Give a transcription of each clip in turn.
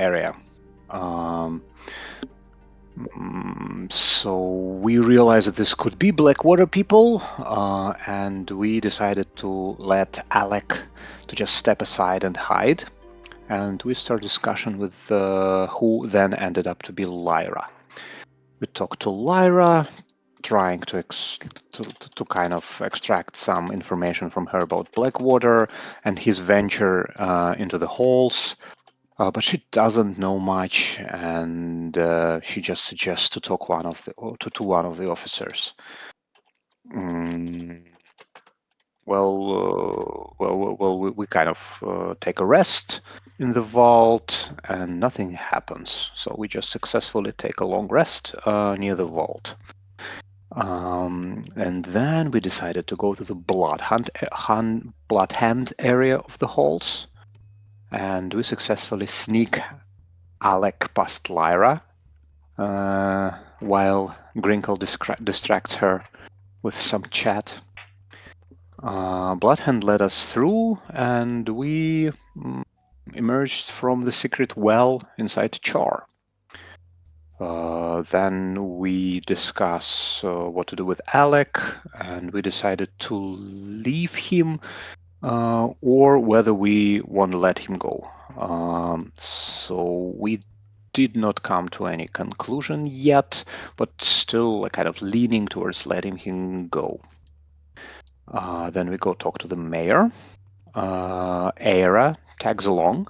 area. So we realized that this could be Blackwater people, and we decided to let Alec to just step aside and hide. And we started discussion with who then ended up to be Lyra. We talked to Lyra, trying to kind of extract some information from her about Blackwater and his venture into the halls. But she doesn't know much, and she just suggests to talk to one of the officers. Mm, we kind of take a rest in the vault, and nothing happens. So we just successfully take a long rest near the vault. And then we decided to go to the blood hand area of the halls, and we successfully sneak Alec past Lyra, while Grinkle distracts her with some chat. Bloodhand led us through, and we emerged from the secret well inside Char. Then we discuss what to do with Alec, and we decided to leave him or whether we want to let him go. So we did not come to any conclusion yet, but still kind of leaning towards letting him go. Then we go talk to the mayor. Aira tags along.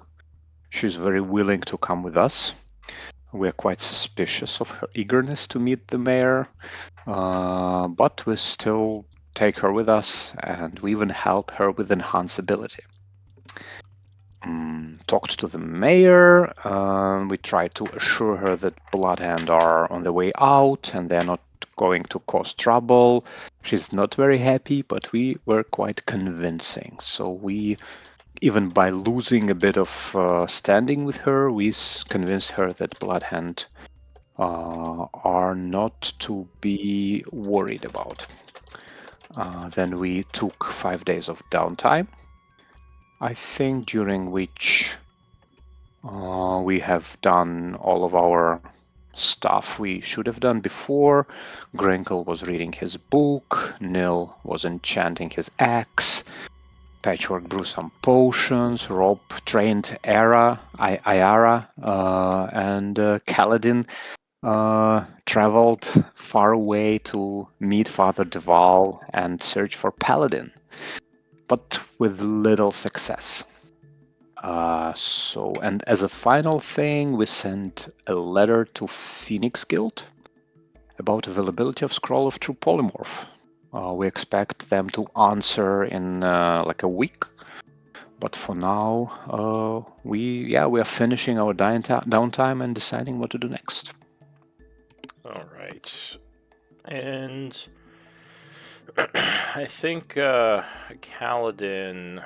She's very willing to come with us. We are quite suspicious of her eagerness to meet the mayor, but we still take her with us, and we even help her with enhance ability. Talked to the mayor. We tried to assure her that Bloodhand are on the way out and they're not going to cause trouble. She's not very happy, but we were quite convincing. So we, even by losing a bit of standing with her, we convinced her that Bloodhand are not to be worried about. Then we took 5 days of downtime, I think, during which we have done all of our stuff we should have done before. Grinkle was reading his book, Nil was enchanting his axe, Patchwork brewed some potions, Rob trained Ayara, and Kaladin traveled far away to meet Father Deval and search for Paladin, but with little success. And as a final thing, we sent a letter to Phoenix Guild about availability of Scroll of True Polymorph. We expect them to answer in like a week, but for now, we are finishing our downtime and deciding what to do next. All right, and I think Kaladin.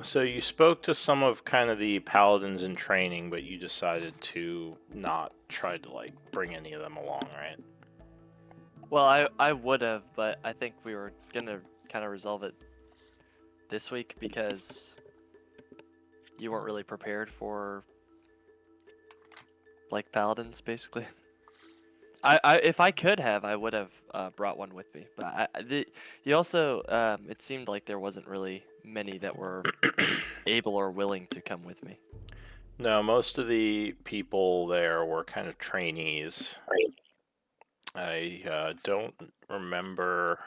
So you spoke to some of kind of the paladins in training, but you decided to not try to like bring any of them along, right? Well, I would have, but I think we were gonna kind of resolve it this week because you weren't really prepared for like paladins, basically. If I could have, I would have brought one with me. But you also, it seemed like there wasn't really many that were able or willing to come with me. No, most of the people there were kind of trainees. I don't remember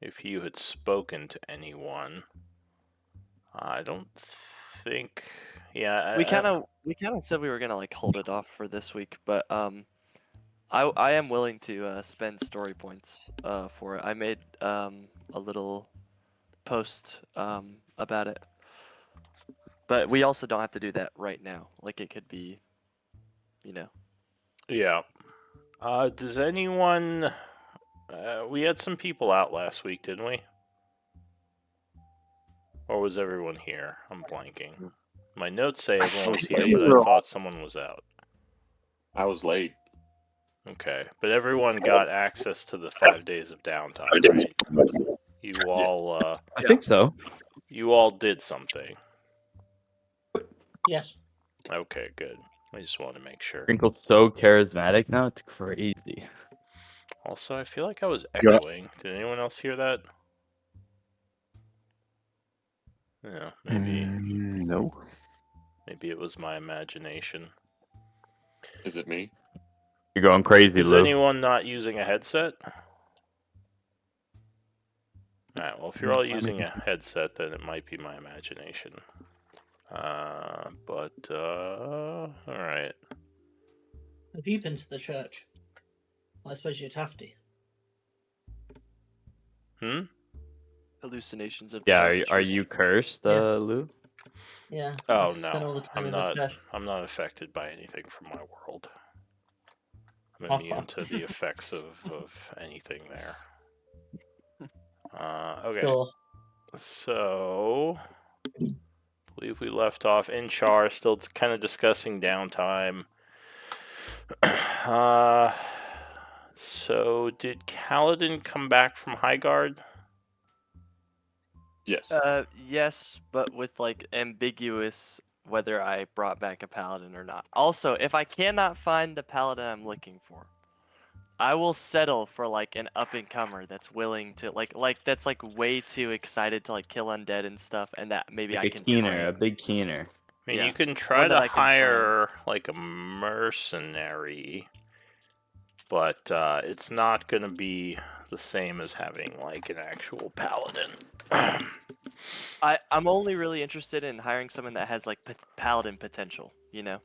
if you had spoken to anyone. I don't think. Yeah, We kind of said we were gonna like hold it off for this week, but I am willing to spend story points for it. I made a little post about it, but we also don't have to do that right now. Like it could be, you know. Yeah. Does anyone? We had some people out last week, didn't we? Or was everyone here? I'm blanking. My notes say everyone was here, but I thought someone was out. I was late. Okay, but everyone got access to the 5 days of downtime, right? You all, I think so. you all did something. Yes. Okay, good. I just want to make sure. Sprinkle's so charismatic now, it's crazy. Also, I feel like I was Yeah. echoing. Did anyone else hear that? Yeah, maybe No. maybe it was my imagination. Is it me? You're going crazy, Is Lou. anyone not using a headset? Alright, well, if you're all using a headset, then it might be my imagination. Alright. Have you been to the church? Well, I suppose you'd have to. Hmm? Hallucinations of Yeah, the are church. you cursed, Yeah. Lou? Yeah. Oh I've spent all no, the time I'm in the not. church. I'm not affected by anything from my world. I'm immune to the effects of anything there. Okay. Sure. So, I believe we left off in Char, still kind of discussing downtime. So did Kaladin come back from Highguard? Yes. Yes, but with like ambiguous whether I brought back a paladin or not. Also, if I cannot find the paladin I'm looking for, I will settle for like an up and comer that's willing to like that's like way too excited to like kill undead and stuff, and that maybe Like I a can keener, train. a big keener. I mean, Yeah, you can try one that to I can train. hire like a mercenary, but it's not going to be the same as having like an actual paladin. I'm only really interested in hiring someone that has like paladin potential, you know.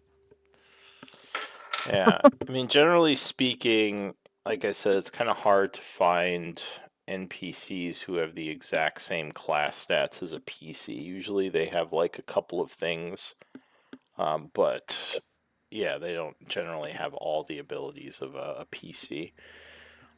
Yeah, I mean, generally speaking, like I said, it's kind of hard to find NPCs who have the exact same class stats as a PC. Usually they have like a couple of things, but yeah, they don't generally have all the abilities of a PC.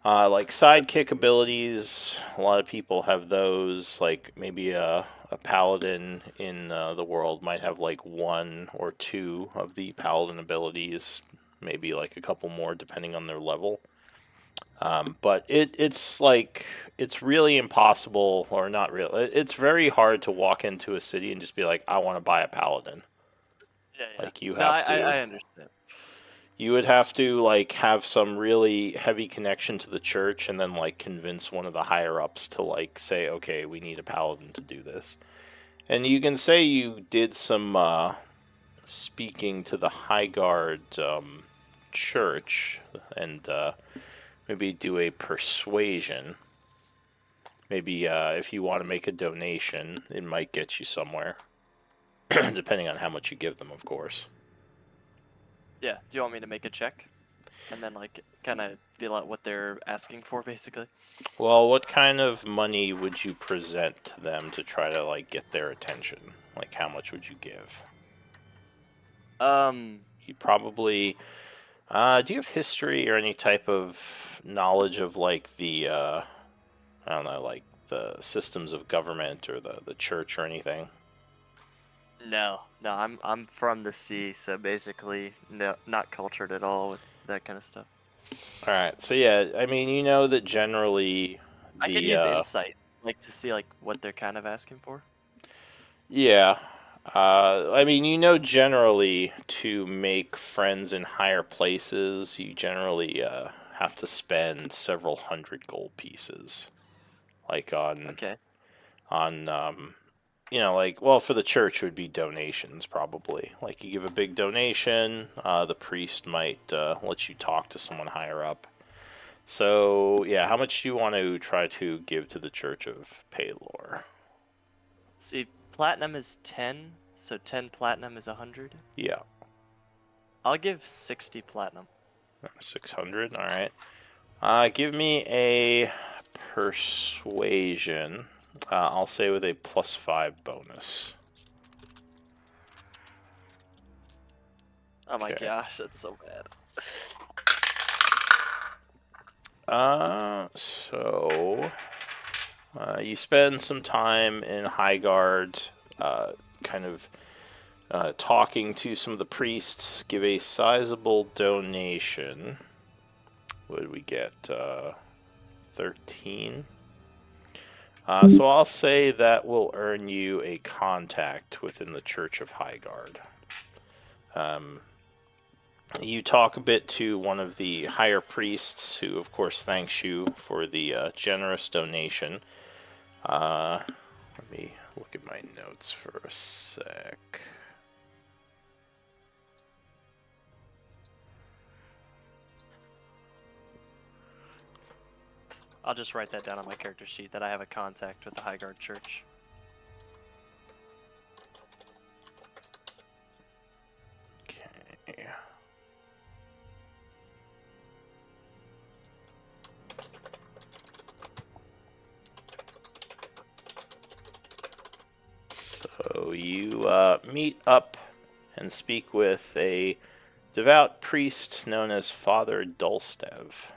Like sidekick abilities, a lot of people have those. Like maybe a paladin in the world might have like one or two of the paladin abilities, maybe like a couple more depending on their level. But it's like it's really impossible, or not real. It's very hard to walk into a city and just be like, I want to buy a paladin. Yeah. Like you No, have to. I understand. You would have to like have some really heavy connection to the church and then like convince one of the higher ups to like say, okay, we need a paladin to do this. And you can say you did some speaking to the High Guard church and maybe do a persuasion. Maybe if you want to make a donation, it might get you somewhere. Depending on how much you give them, of course. Yeah. Do you want me to make a check, and then like kind of feel out what they're asking for, basically? Well, what kind of money would you present to them to try to like get their attention? Like how much would you give? You probably do you have history or any type of knowledge of like the I don't know, like the systems of government or the church or anything? No, I'm from the sea, so basically no, not cultured at all with that kind of stuff. All right. So yeah, I mean, you know that generally I could use insight, like to see like what they're kind of asking for. yeah. I mean, you know, generally to make friends in higher places, you generally have to spend several hundred gold pieces, like Okay. on you know, like well, for the church it would be donations probably. Like you give a big donation, the priest might let you talk to someone higher up. So yeah, how much do you want to try to give to the Church of Paylor? See, platinum is 10, so 10 platinum is 100. Yeah. I'll give 60 platinum. 600. All right. Give me a persuasion. I'll say with a +5 bonus. Oh my Okay. gosh, that's so bad. So you spend some time in Highguard, kind of talking to some of the priests. Give a sizable donation. What did we get? 13. So I'll say that will earn you a contact within the Church of Highguard. You talk a bit to one of the higher priests, who, of course, thanks you for the generous donation. Let me look at my notes for a sec. I'll just write that down on my character sheet that I have a contact with the Highguard Church. Okay. So you meet up and speak with a devout priest known as Father Dulstev.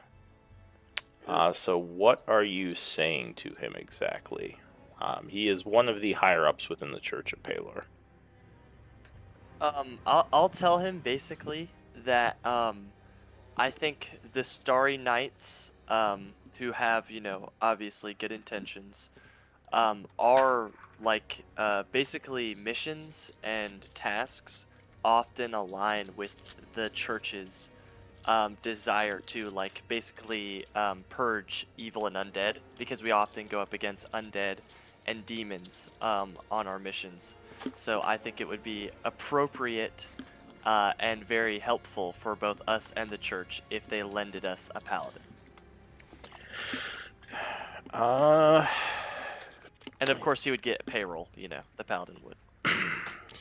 So what are you saying to him exactly? He is one of the higher ups within the Church of Palor. I'll tell him basically that I think the Starry Knights, who have, obviously good intentions, are like basically missions and tasks often align with the church's desire to like basically purge evil and undead, because we often go up against undead and demons on our missions. So I think it would be appropriate and very helpful for both us and the church if they lended us a paladin. And of course, he would get payroll. The paladin would.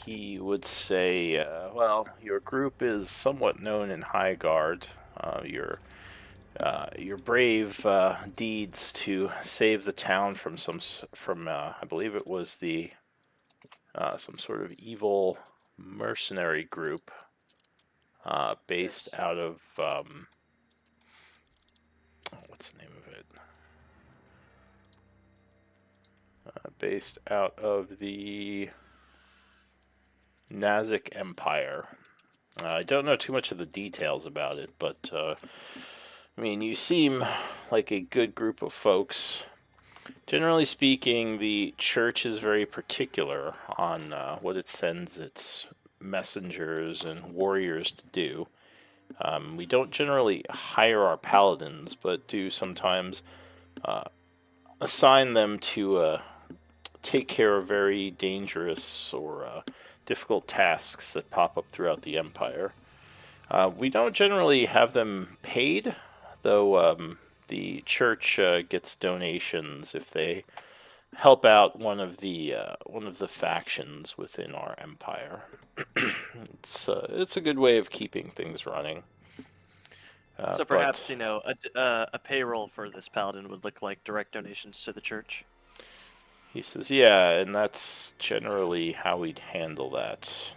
He would say, well, your group is somewhat known in High Guard. Your brave deeds to save the town from I believe it was the some sort of evil mercenary group based Yes. out of what's the name of it? Based out of the Nazic Empire. I don't know too much of the details about it, but I mean, you seem like a good group of folks. Generally speaking, the church is very particular on what it sends its messengers and warriors to do. We don't generally hire our paladins, but do sometimes assign them to take care of very dangerous or difficult tasks that pop up throughout the Empire. We don't generally have them paid, though the church gets donations if they help out one of the factions within our empire. It's a good way of keeping things running. So perhaps a payroll for this paladin would look like direct donations to the church. He says, yeah, and that's generally how we'd handle that.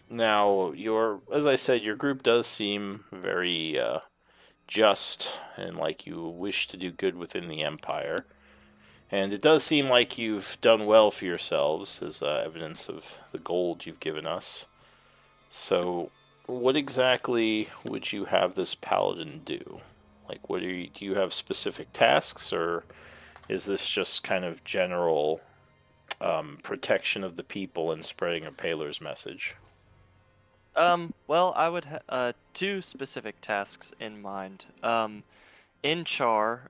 Now, as I said, your group does seem very just and like you wish to do good within the Empire. And it does seem like you've done well for yourselves, as evidence of the gold you've given us. So, what exactly would you have this paladin do? Like, do you have specific tasks, or is this just kind of general protection of the people and spreading a Palor's message? Well, I would have two specific tasks in mind. In Char,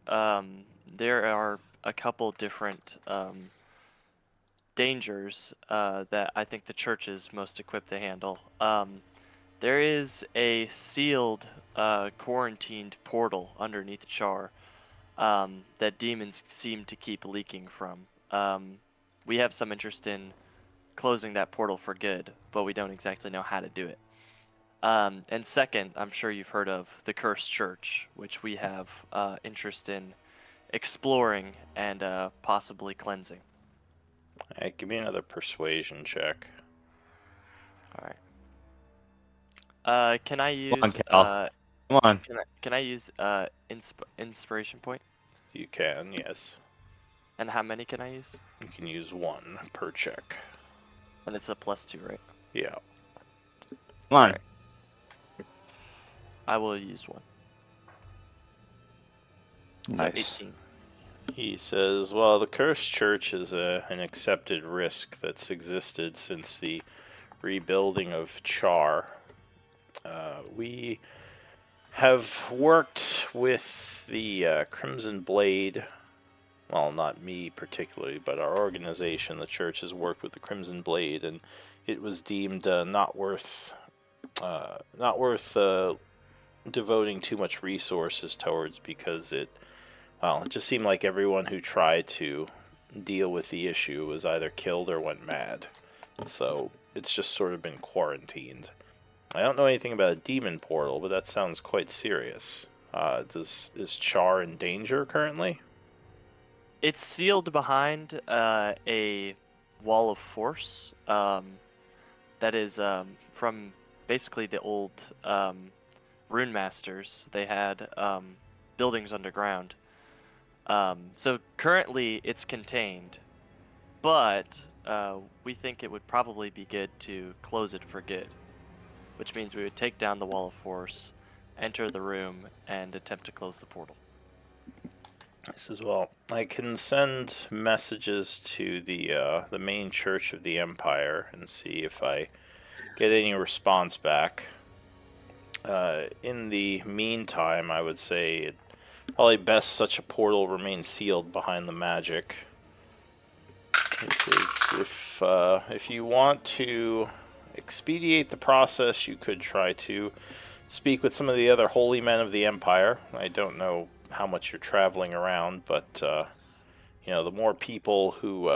there are a couple different dangers that I think the church is most equipped to handle. There is a sealed, quarantined portal underneath Char that demons seem to keep leaking from. We have some interest in closing that portal for good, but we don't exactly know how to do it. And second, I'm sure you've heard of the Cursed Church, which we have interest in exploring and possibly cleansing. Hey, give me another persuasion check. All right. Can I use? Come on, Cal. Come on. Can I use inspiration point? You can, yes. And how many can I use? You can use one per check. And it's a +2, right? Yeah. Come on. Alright. I will use one. So Nice. 18. He says, well, the Cursed Church is an accepted risk that's existed since the rebuilding of Char. We have worked with the Crimson Blade. Well, not me particularly, but our organization, the church, has worked with the Crimson Blade, and it was deemed not worth devoting too much resources towards, because it just seemed like everyone who tried to deal with the issue was either killed or went mad. So it's just sort of been quarantined. I don't know anything about a demon portal, but that sounds quite serious. Is Char in danger currently? It's sealed behind a wall of force that is from basically the old rune masters. They had buildings underground. So currently it's contained, but we think it would probably be good to close it for good, which means we would take down the wall of force, enter the room, and attempt to close the portal. This as well. I can send messages to the main church of the Empire and see if I get any response back. In the meantime, I would say it probably best such a portal remain sealed behind the magic. If you want to expedite the process, you could try to speak with some of the other holy men of the Empire. I don't know how much you're traveling around, but the more people who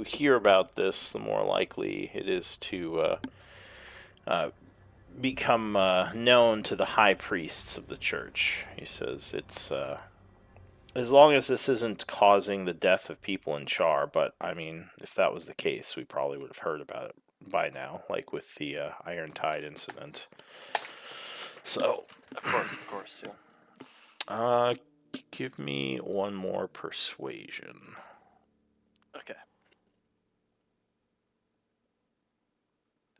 hear about this, the more likely it is to become known to the high priests of the church. He says it's as long as this isn't causing the death of people in Char. But I mean, if that was the case, we probably would have heard about it by now, like with the Iron Tide incident. So, Of course, yeah. give me one more persuasion. Okay.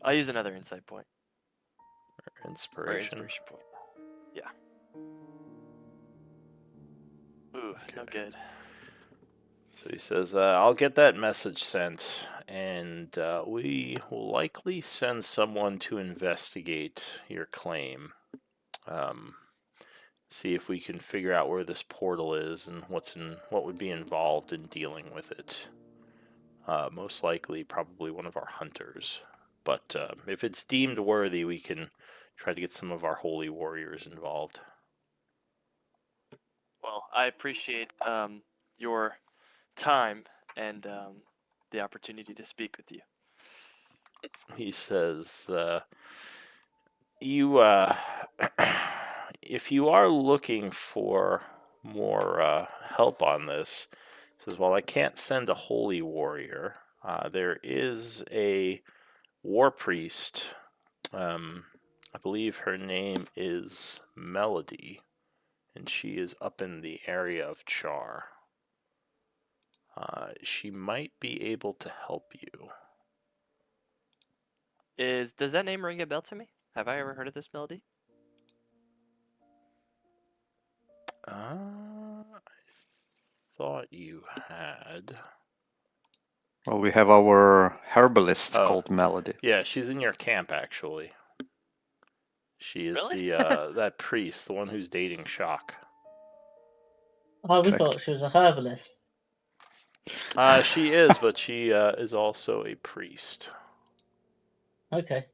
I'll use another insight point. Or Inspiration. inspiration point. Yeah. Ooh, no good. So he says, I'll get that message sent, and we will likely send someone to investigate your claim. See if we can figure out where this portal is and what would be involved in dealing with it. Most likely, probably one of our hunters. But if it's deemed worthy, we can try to get some of our holy warriors involved. Well, I appreciate your time and the opportunity to speak with you. He says, you if you are looking for more help on this, says, well, I can't send a holy warrior. There is a war priest. I believe her name is Melody, and she is up in the area of Char. She might be able to help you. Does that name ring a bell to me? Have I ever heard of this melody? I thought you had. Well, we have our herbalist Oh. called Melody. Yeah, she's in your camp, actually. She is Really? that priest, the one who's dating Shock. Oh, we Exactly. thought she was a herbalist. She is, but she is also a priest. Okay.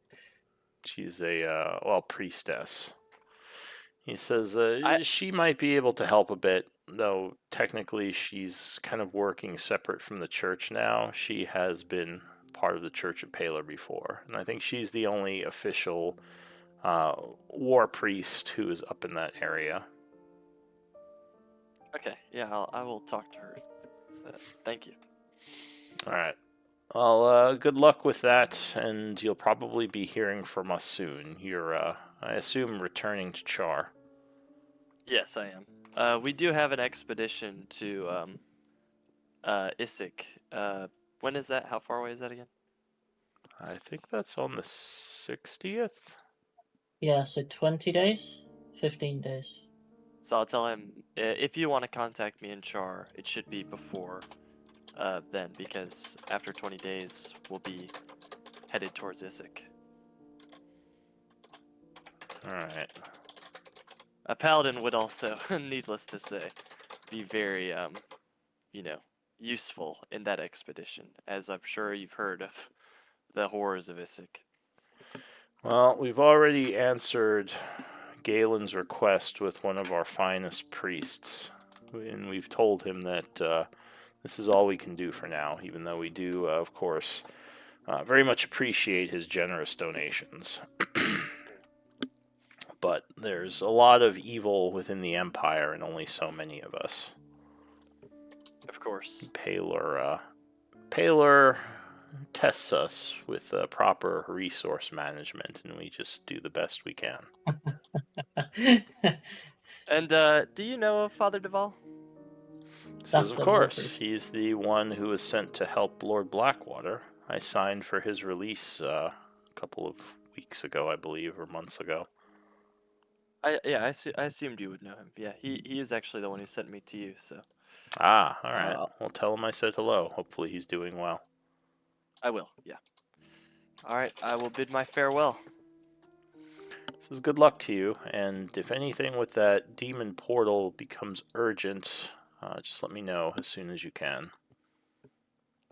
She's a priestess. He says I- she might be able to help a bit, though technically she's kind of working separate from the church now. She has been part of the Church of Paler before, and I think she's the only official war priest who is up in that area. Okay, yeah, I will talk to her. Thank you. All right. Well, good luck with that, and you'll probably be hearing from us soon. You're, I assume, returning to Char. Yes, I am. We do have an expedition to Isik. When is that? How far away is that again? I think that's on the 60th. Yeah, so 20 days? 15 days. So I'll tell him if you want to contact me in Char, it should be before then, because after 20 days we'll be headed towards Isaac. All right. A paladin would also, needless to say, be very, useful in that expedition, as I'm sure you've heard of the horrors of Isaac. Well, we've already answered Galen's request with one of our finest priests, and we've told him that this is all we can do for now, even though we do, of course, very much appreciate his generous donations. But there's a lot of evil within the Empire, and only so many of us. Of course. Paler tests us with proper resource management, and we just do the best we can. And do you know of Father Duval? Says, of the Lord course, Priest. he's the one who was sent to help Lord Blackwater. I signed for his release a couple of weeks ago, I believe, or months ago. I assumed you would know him. Yeah, he is actually the one who sent me to you. So Ah, all right. Uh, Well, tell him I said hello. Hopefully he's doing well. I will. Yeah. All right. I will bid my farewell. Says good luck to you, and if anything with that demon portal becomes urgent, just let me know as soon as you can.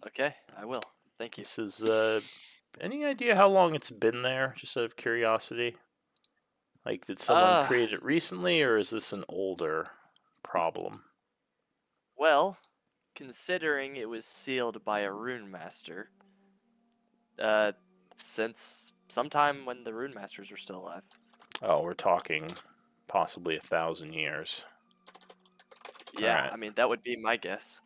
Okay, I will. Thank you. This is, any idea how long it's been there, just out of curiosity? Like, did someone create it recently, or is this an older problem? Well, considering it was sealed by a rune master, since sometime when the rune masters were still alive. Oh, we're talking possibly 1,000 years. Yeah, Alright. I mean that would be my guess.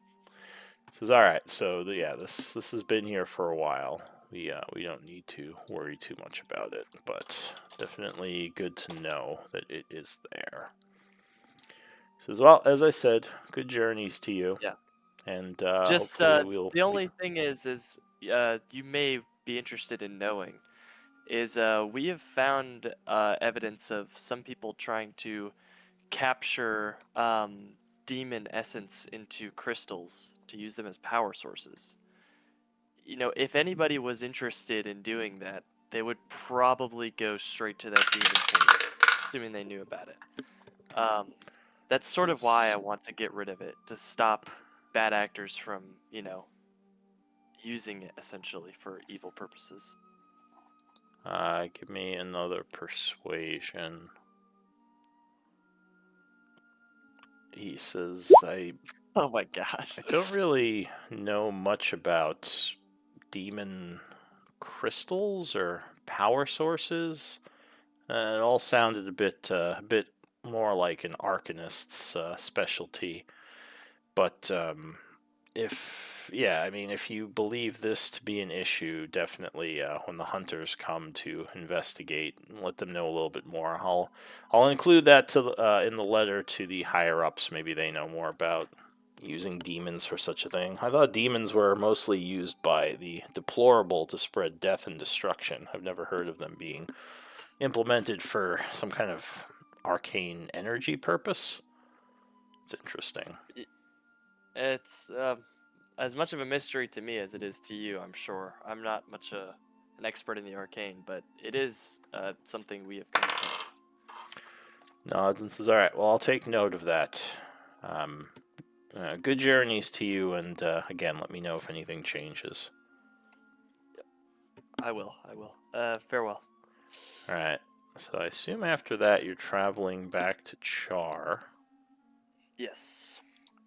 Says, alright, so this has been here for a while. We don't need to worry too much about it, but definitely good to know that it is there. Says, well, as I said, good journeys to you. Yeah. And Just hopefully we'll. the only thing is you may be interested in knowing is we have found evidence of some people trying to capture demon essence into crystals to use them as power sources. You know, if anybody was interested in doing that, they would probably go straight to that demon queen, assuming they knew about it. That's sort of why I want to get rid of it, to stop bad actors from, using it essentially for evil purposes. Give me another persuasion. He says, Oh my gosh. I don't really know much about demon crystals or power sources. It all sounded a bit more like an arcanist's specialty. But if you believe this to be an issue, definitely when the hunters come to investigate, let them know a little bit more. I'll include that in the letter to the higher ups. Maybe they know more about using demons for such a thing. I thought demons were mostly used by the deplorable to spread death and destruction. I've never heard of them being implemented for some kind of arcane energy purpose. It's interesting. It's as much of a mystery to me as it is to you, I'm sure. I'm not much an expert in the arcane, but it is something we have come across. Nods and says, all right, well, I'll take note of that. Good journeys to you, and again, let me know if anything changes. I will. Farewell. All right, so I assume after that you're traveling back to Char. Yes.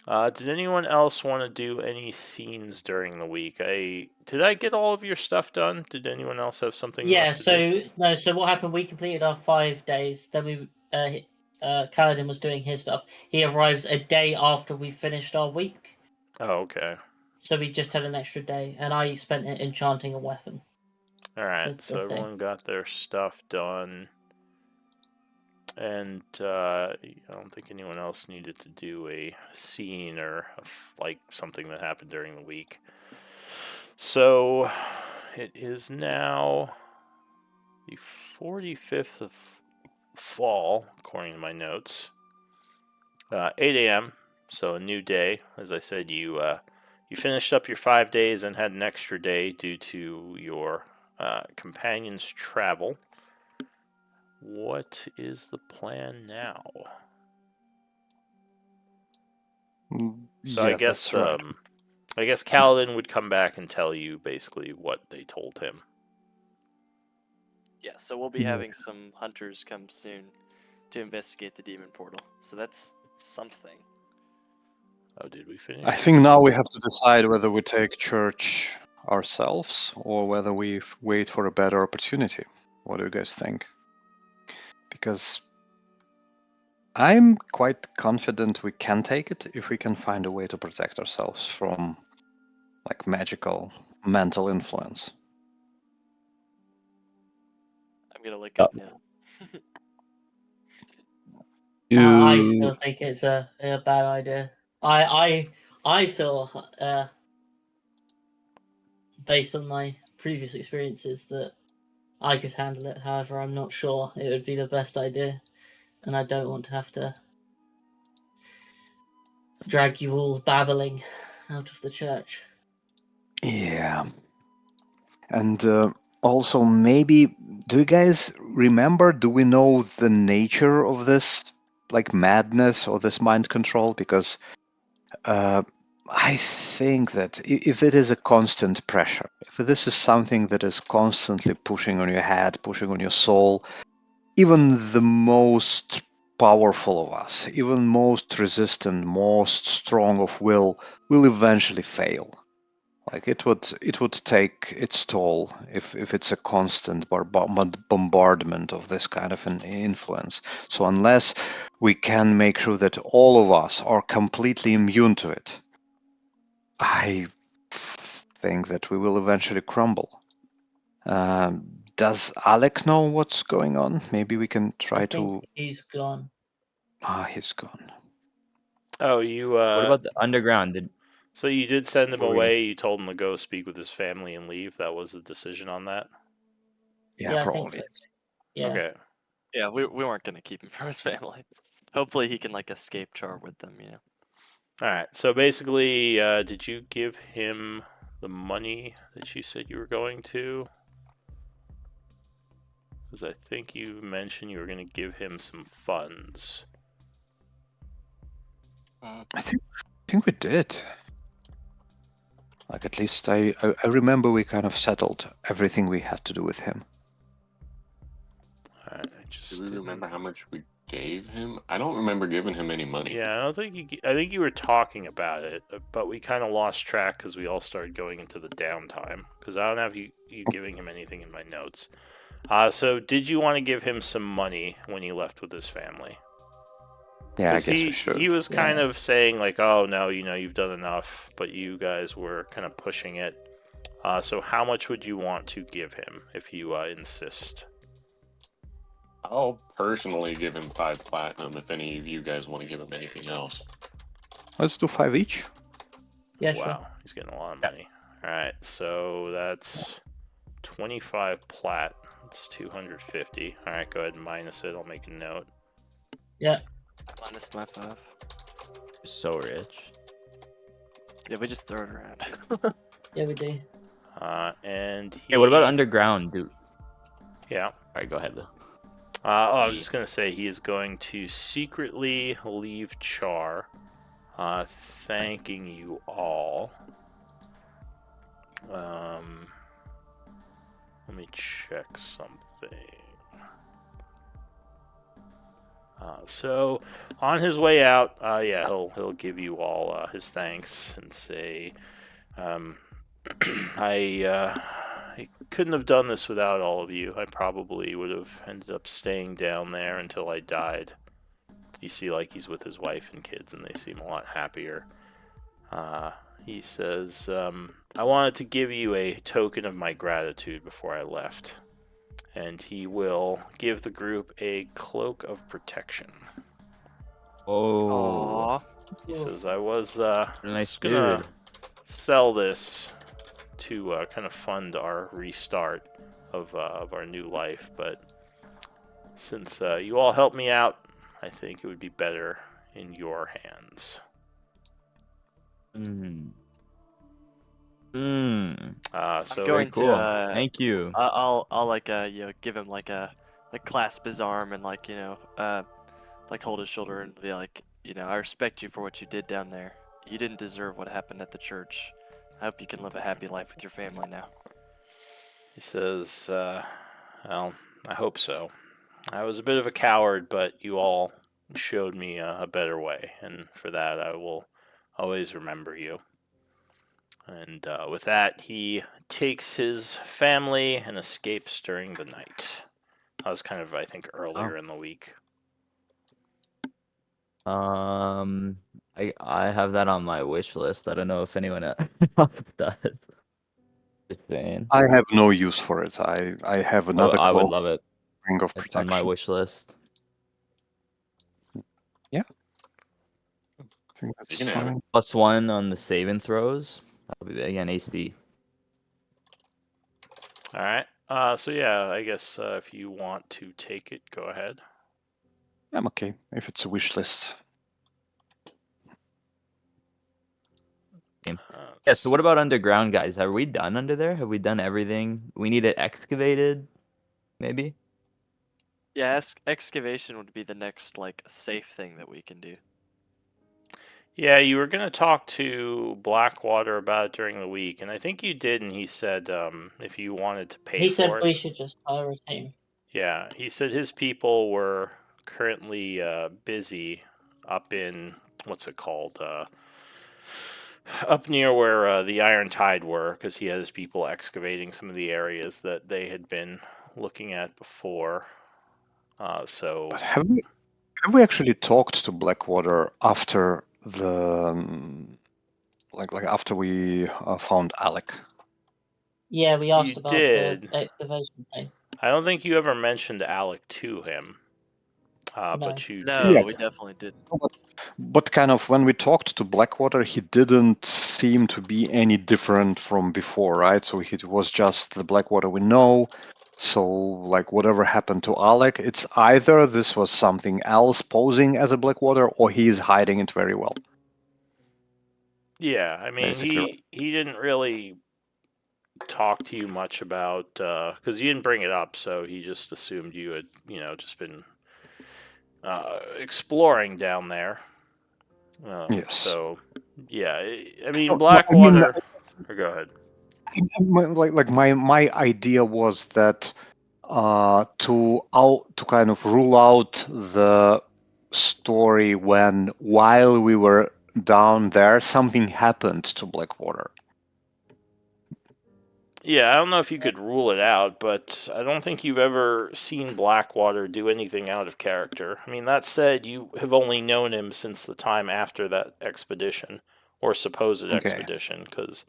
Did anyone else want to do any scenes during the week? Did I get all of your stuff done? Did anyone else have something Yeah. left to do? So what happened? We completed our 5 days. Then Kaladin was doing his stuff. He arrives a day after we finished our week. Oh, okay. So we just had an extra day, and I spent it enchanting a weapon. All right, That's so the thing. everyone got their stuff done. And I don't think anyone else needed to do a scene or like something that happened during the week. So it is now the 45th of fall, according to my notes. 8 a.m. So a new day. As I said, you finished up your 5 days and had an extra day due to your companions travel. What is the plan now? So Yeah, that's right. I guess Kaladin would come back and tell you basically what they told him. Yeah, so we'll be Yeah. having some hunters come soon to investigate the demon portal. So that's something. Oh, did we finish? I think now we have to decide whether we take church ourselves or whether we wait for a better opportunity. What do you guys think? Because I'm quite confident we can take it if we can find a way to protect ourselves from like magical mental influence. I'm gonna look up now. I Do still think it's a bad idea. I feel based on my previous experiences that I could handle it. However, I'm not sure it would be the best idea, and I don't want to have to drag you all babbling out of the church. Yeah. And also, maybe, do you guys remember? Do we know the nature of this, like madness or this mind control? Because I think that if it is a constant pressure, if this is something that is constantly pushing on your head, pushing on your soul, even the most powerful of us, even most resistant, most strong of will eventually fail. Like it would take its toll if it's a constant bombardment of this kind of an influence. So unless we can make sure that all of us are completely immune to it, I think that we will eventually crumble. Does Alec know what's going on? Maybe we can I try think to. he's gone. He's gone. Oh, you. what about the underground? So you did send him Were we- away. You told him to go speak with his family and leave. That was the decision on that. Yeah, Yeah, I think probably. so. Yeah. Okay. Yeah, we weren't gonna keep him from his family. Hopefully he can like escape Char with them, you know. All right. So basically, did you give him the money that you said you were going to? Because I think you mentioned you were going to give him some funds. I think we did. Like at least I remember we kind of settled everything we had to do with him. I Do just we didn't. remember how much we gave him? I don't remember giving him any money. Yeah, I don't think you. I think you were talking about it, but we kind of lost track because we all started going into the downtime. Because I don't have you giving him anything in my notes. So did you want to give him some money when he left with his family? Yeah, I Because guess we he should. was kind Yeah. of saying like, oh no, you've done enough, but you guys were kind of pushing it. So how much would you want to give him if you insist? I'll personally give him 5 platinum if any of you guys want to give him anything else. Let's do 5 each. Yeah, sure. Wow, he's getting a lot of money. All right, so that's 25 plat. It's 250. All right, go ahead and minus it. I'll make a note. Yeah. Minus my 5. So rich. Yeah, we just throw it around. Yeah, we do. And he. Hey, what about underground, dude? Yeah. All right, go ahead though. I was just gonna say he is going to secretly leave Char, thanking you all. Let me check something. So on his way out, yeah, he'll give you all his thanks and say, I couldn't have done this without all of you. I probably would have ended up staying down there until I died. You see, like, he's with his wife and kids, and they seem a lot happier. He says, I wanted to give you a token of my gratitude before I left. And he will give the group a cloak of protection. Oh, Aww. He says, I was nice just gonna dude. sell this to kind of fund our restart of our new life, but since you all helped me out, I think it would be better in your hands. Mm. So I'm going cool. to. Thank you. I'll like give him like clasp his arm and like like hold his shoulder and be like, I respect you for what you did down there. You didn't deserve what happened at the church. I hope you can live a happy life with your family now. he says, well, I hope so. I was a bit of a coward, but you all showed me a better way, and for that I will always remember you. And with that, he takes his family and escapes during the night. That was kind of, I think, earlier in the week. I have that on my wish list. I don't know if anyone else does. Just saying. I have no use for it. I have another I would cloak, love it. ring of It's on my protection. wish list. Yeah. I think You that's can have it. fine. +1 on the saving throws. That'll be again AC. All right. So yeah, I guess if you want to take it, go ahead. I'm okay if it's a wish list. Yeah, so what about underground, guys? Are we done under there? Have we done everything? We need it excavated, maybe? Yeah, excavation would be the next like safe thing that we can do. Yeah, you were gonna talk to Blackwater about it during the week, and I think you did. And he said if you wanted to pay He said for it. we should just hire a team. Yeah, he said his people were currently busy up in what's it called? Up near where the Iron Tide were, because he had his people excavating some of the areas that they had been looking at before. So But have we actually talked to Blackwater after the like after we found Alec? Yeah, we asked you about did. the excavation thing. I don't think you ever mentioned Alec to him, No. but you No, did. we definitely didn't. But kind of when we talked to Blackwater, he didn't seem to be any different from before, right? So he was just the Blackwater we know. So, like, whatever happened to Alec, it's either this was something else posing as a Blackwater, or he is hiding it very well. Yeah, I mean, Basically, he didn't really talk to you much about because you didn't bring it up, so he just assumed you had just been exploring down there. yes. So yeah, I mean No, I mean, Blackwater. Or go ahead. my idea was that to kind of rule out the story when while we were down there something happened to Blackwater. Yeah, I don't know if you could rule it out, but I don't think you've ever seen Blackwater do anything out of character. I mean, that said, you have only known him since the time after that expedition, or supposed Okay. expedition, because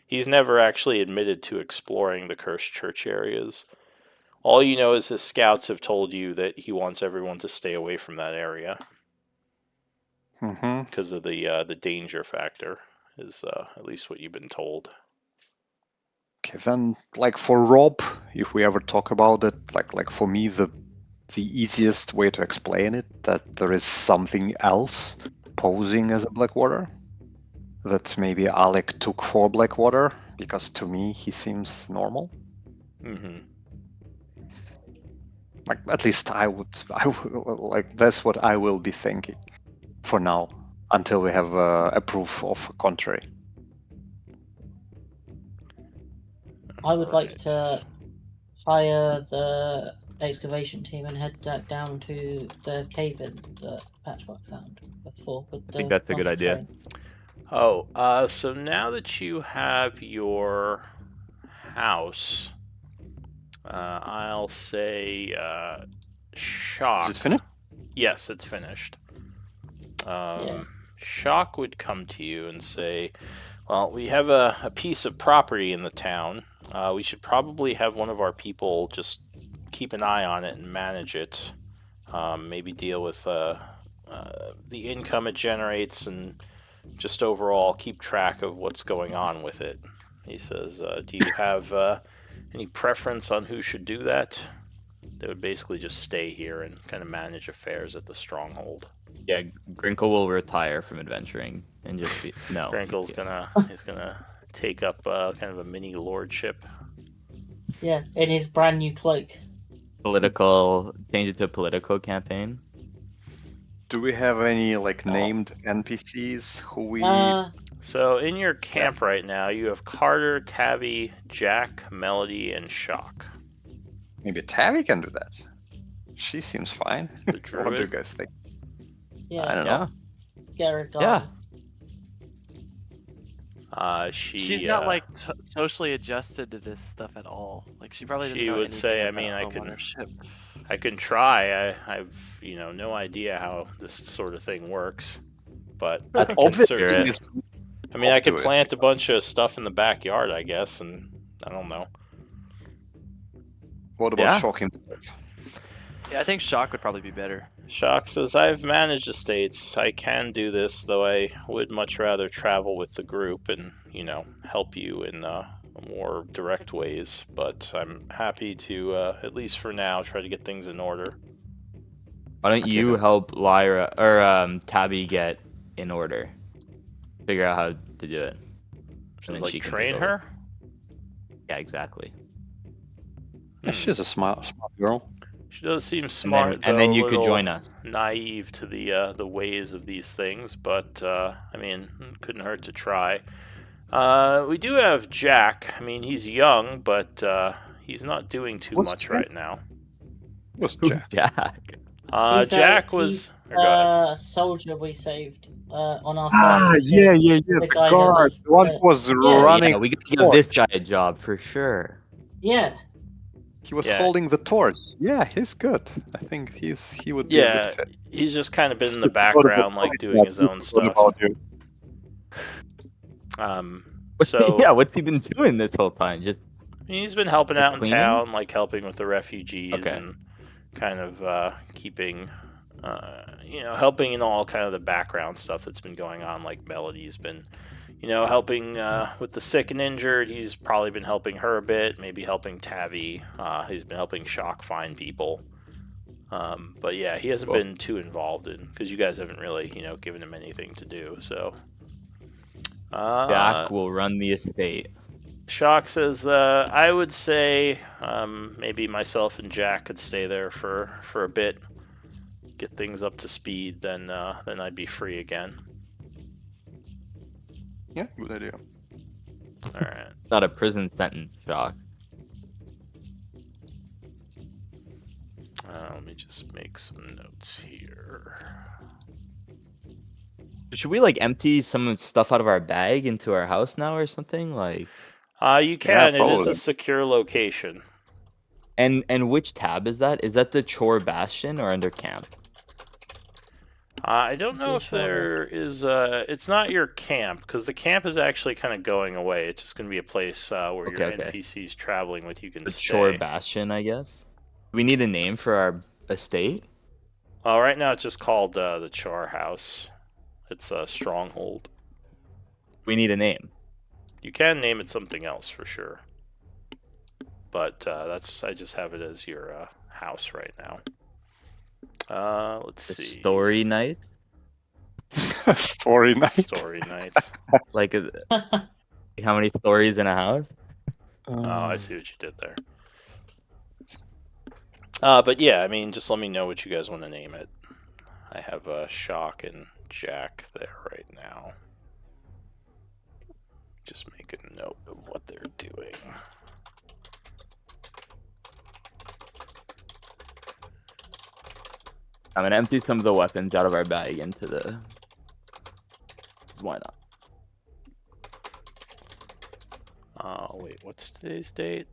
he's never actually admitted to exploring the cursed church areas. All you know is his scouts have told you that he wants everyone to stay away from that area Mm-hmm. because of the danger factor, is at least what you've been told. Okay, then like for Rob, if we ever talk about it, like for me the easiest way to explain it that there is something else posing as a Blackwater that maybe Alec took for Blackwater, because to me he seems normal. Mm-hmm. Like at least I would like that's what I will be thinking for now until we have a proof of contrary. I would like Right. to hire the excavation team and head down to the cave-in that Patchwork found before with I think the that's a good master idea. train. Oh, so now that you have your house, I'll say Shock. Is it finished? Yes, it's finished. Yeah. Shock would come to you and say, well, we have a piece of property in the town. We should probably have one of our people just keep an eye on it and manage it. Maybe deal with the income it generates and just overall keep track of what's going on with it. He says, do you have any preference on who should do that? They would basically just stay here and kind of manage affairs at the stronghold. Yeah, Grinkle will retire from adventuring and just be no. Crinkle's he's gonna take up kind of a mini lordship. Yeah, in his brand new cloak. Change it to a political campaign. Do we have any like named NPCs who we? So in your camp right now, you have Carter, Tabby, Jack, Melody, and Shock. Maybe Tavi can do that. She seems fine. The What do you druid. guys think? Yeah, I don't Yeah. know. Garrett Yeah. She's not like socially adjusted to this stuff at all. Like she probably doesn't She know would anything say, I about mean, I homeownership. can try. I've no idea how this sort of thing works, but I can Obviously, certainly- it's- I mean, I I'll could do it. plant a bunch of stuff in the backyard, I guess, and I don't know. What about Yeah. Shock himself? Yeah, I think shock would probably be better. Shock says, I've managed estates. I can do this, though I would much rather travel with the group and, help you in more direct ways. But I'm happy to, at least for now, try to get things in order. Why don't Okay, you then. help Lyra or Tabby get in order? Figure out how to do it. Just then like she can train take over. her? Yeah, exactly. Yeah, she's a smart girl. She does seem smart, And then though, you a could little join us. naive to the ways of these things, but I mean, it couldn't hurt to try. We do have Jack. I mean, he's young, but he's not doing too What's much Jack? right now. Who's Who's Jack? Jack? Jack was. Or go ahead. a soldier we saved on our Ah, first yeah, mission. the guy that guard. lost The one the- who was Yeah. running. Yeah, we could give torch. this guy a job for sure. Yeah, He was Yeah. holding the torch. Yeah, he's good. I think he would be a Yeah, good fit. he's just kind of been in the What about- background, like doing his own What stuff. about you? So What's he been doing this whole time? Just he's been helping out in cleaning? town, like helping with the refugees Okay. and kind of keeping, helping in all kind of the background stuff that's been going on. Like Melody's been, helping with the sick and injured. He's probably been helping her a bit, maybe helping Tavi. He's been helping Shock find people. But yeah, he hasn't been too involved in because you guys haven't really, given him anything to do. So Jack will run the estate. Shock says, I would say maybe myself and Jack could stay there for a bit, get things up to speed, then I'd be free again. Yeah, good idea. All right. Not a prison sentence, Shock. Let me just make some notes here. Should we empty some stuff out of our bag into our house now or something? You can. It is probably. a secure location. And which tab is that? Is that the Chore Bastion or under camp? I don't know Yeah, if sure. there is. It's not your camp because the camp is actually kind of going away. It's just going to be a place where your Okay. NPCs traveling with you can The stay. Chore Bastion, I guess. Do we need a name for our estate? Right now it's just called the Char House. It's a stronghold. We need a name. You can name it something else for sure, but I just have it as your house right now. Let's The see. Story Night? Story night. Story nights. How many stories in a house? Oh, I see what you did there. But yeah, I mean, just let me know what you guys want to name it. I have Shock and Jack there right now. Just make a note of what they're doing. I'm gonna empty some of the weapons out of our bag into the... Why not? Wait, what's today's date?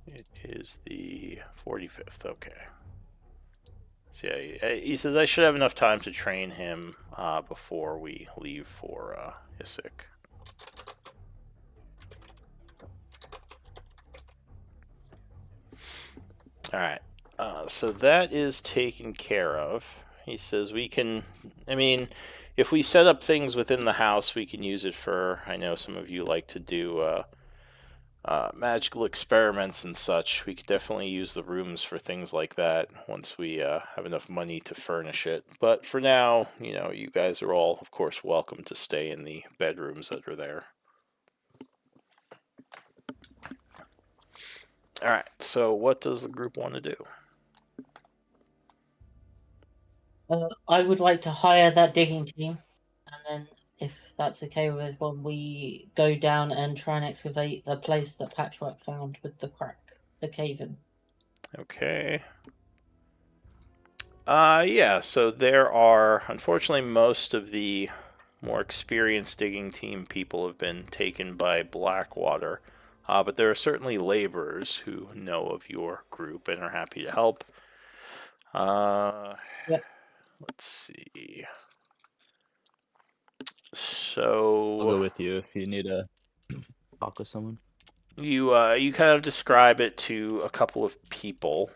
It is the 45th, okay. So yeah, he says I should have enough time to train him before we leave for Issyk. Alright, so that is taken care of. He says we can, I mean, if we set up things within the house, we can use it for, I know some of you like to do magical experiments and such, we could definitely use the rooms for things like that once we have enough money to furnish it. But for now, you guys are all, of course, welcome to stay in the bedrooms that are there. All right, so what does the group want to do? I would like to hire that digging team, and then, if that's okay with everyone, we go down and try and excavate the place that Patchwork found with the crack, the cave in. Okay. Yeah, so there are, unfortunately, most of the more experienced digging team people have been taken by Blackwater. But there are certainly laborers who know of your group and are happy to help. Yep. Let's see. I'll go So with you if you need to talk with someone. you kind of describe it to a couple of people,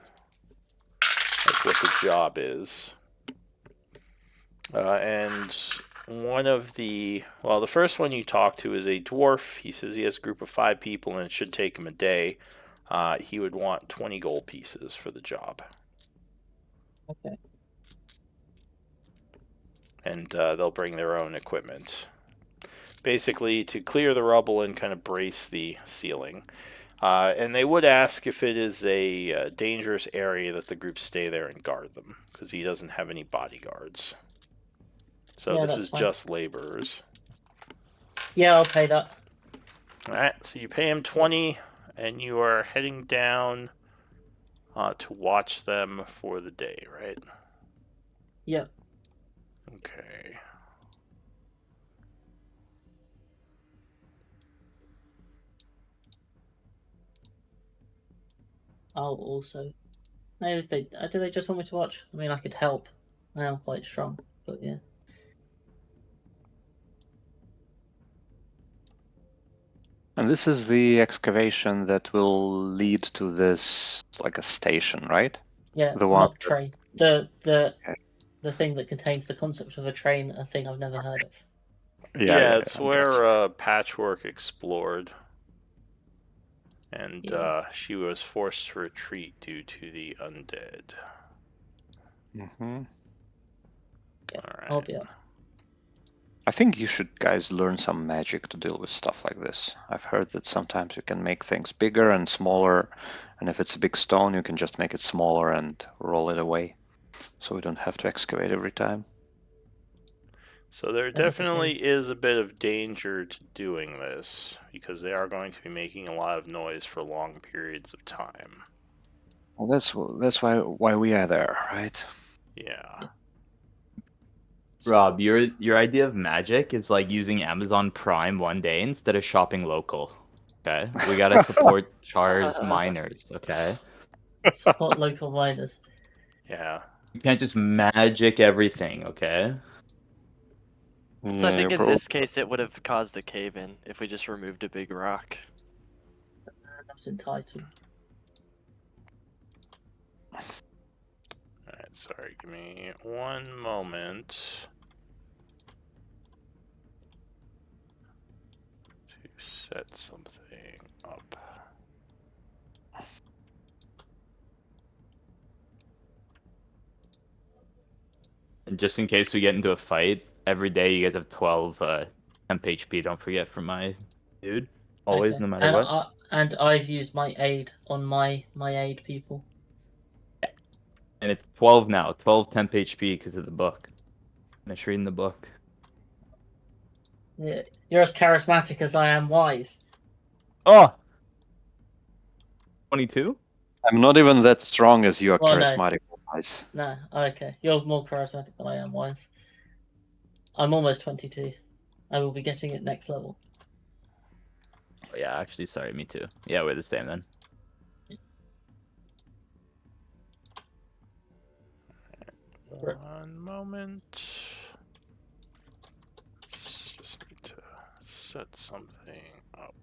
like what the job is. And one of the first one you talk to is a dwarf. He says he has a group of 5 people and it should take him a day. He would want 20 gold pieces for the job. Okay. And they'll bring their own equipment. Basically, to clear the rubble and kind of brace the ceiling. And they would ask if it is a dangerous area that the group stay there and guard them, because he doesn't have any bodyguards. So Yeah, this that's is fine. just laborers. Yeah, I'll pay that. Alright, so you pay him 20, and you are heading down to watch them for the day, right? Yep. Okay. I'll also. No, if they do, they just want me to watch. I mean, I could help. I am quite strong, but yeah. And this is the excavation that will lead to this, like a station, right? Yeah, The one not that, train. The okay. the thing that contains the concept of a train, a thing I've never heard of. Yeah, Yeah, it's I got you. where Patchwork explored. And Yeah. she was forced to retreat due to the undead. Hmm. Yeah, Alright. I'll be up. I think you should guys learn some magic to deal with stuff like this. I've heard that sometimes you can make things bigger and smaller, and if it's a big stone, you can just make it smaller and roll it away, so we don't have to excavate every time. So there That would be definitely great. is a bit of danger to doing this, because they are going to be making a lot of noise for long periods of time. Well, that's why we are there, right? Yeah. So, Rob, your idea of magic is like using Amazon Prime one day instead of shopping local. Okay, we gotta support Char's miners. Okay, Support local miners. yeah. you can't just magic everything. Okay. So I Yeah, think you're in probably this case it would have caused a cave in if we just removed a big rock. Not entitled. Alright, sorry, give me one moment to set something up. And just in case we get into a fight, every day you guys have 12 temp HP. Don't forget for my dude. Always, Okay. no matter what. And I've used my aid on my aid people. And it's 12 now. 12 temp HP because of the book. Finish reading the book. Yeah. You're as charismatic as I am wise. Oh! 22? I'm not even that strong as you are Well, no, charismatic, guys. no. Okay, you're more charismatic than I am wise. I'm almost 22. I will be getting it next level. Oh, yeah, actually, sorry, me too. Yeah, we're the same then. One moment. Just need to set something up.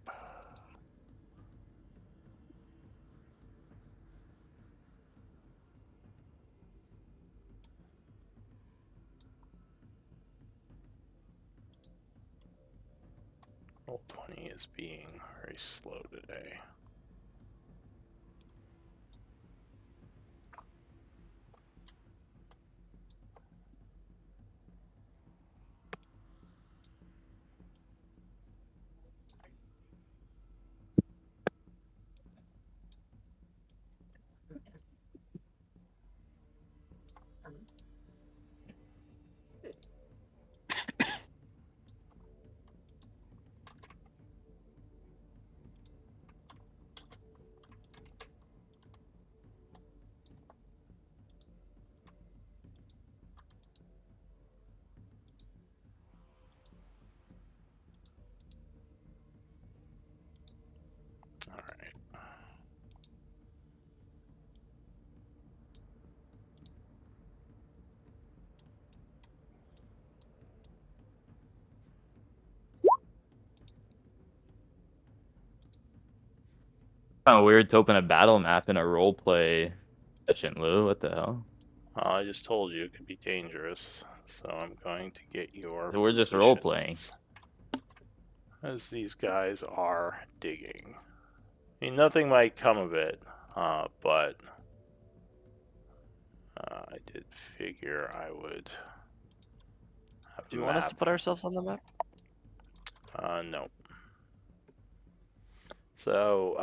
Roll20 is being very slow today. All right. Kind of weird to open a battle map in a roleplay session, Lou. What the hell? Well, I just told you it could be dangerous, so I'm going to get your So we're just role playing. positions as these guys are digging. I mean, nothing might come of it, but I did figure I would have Do a you want us map. to put ourselves on the map? No. So,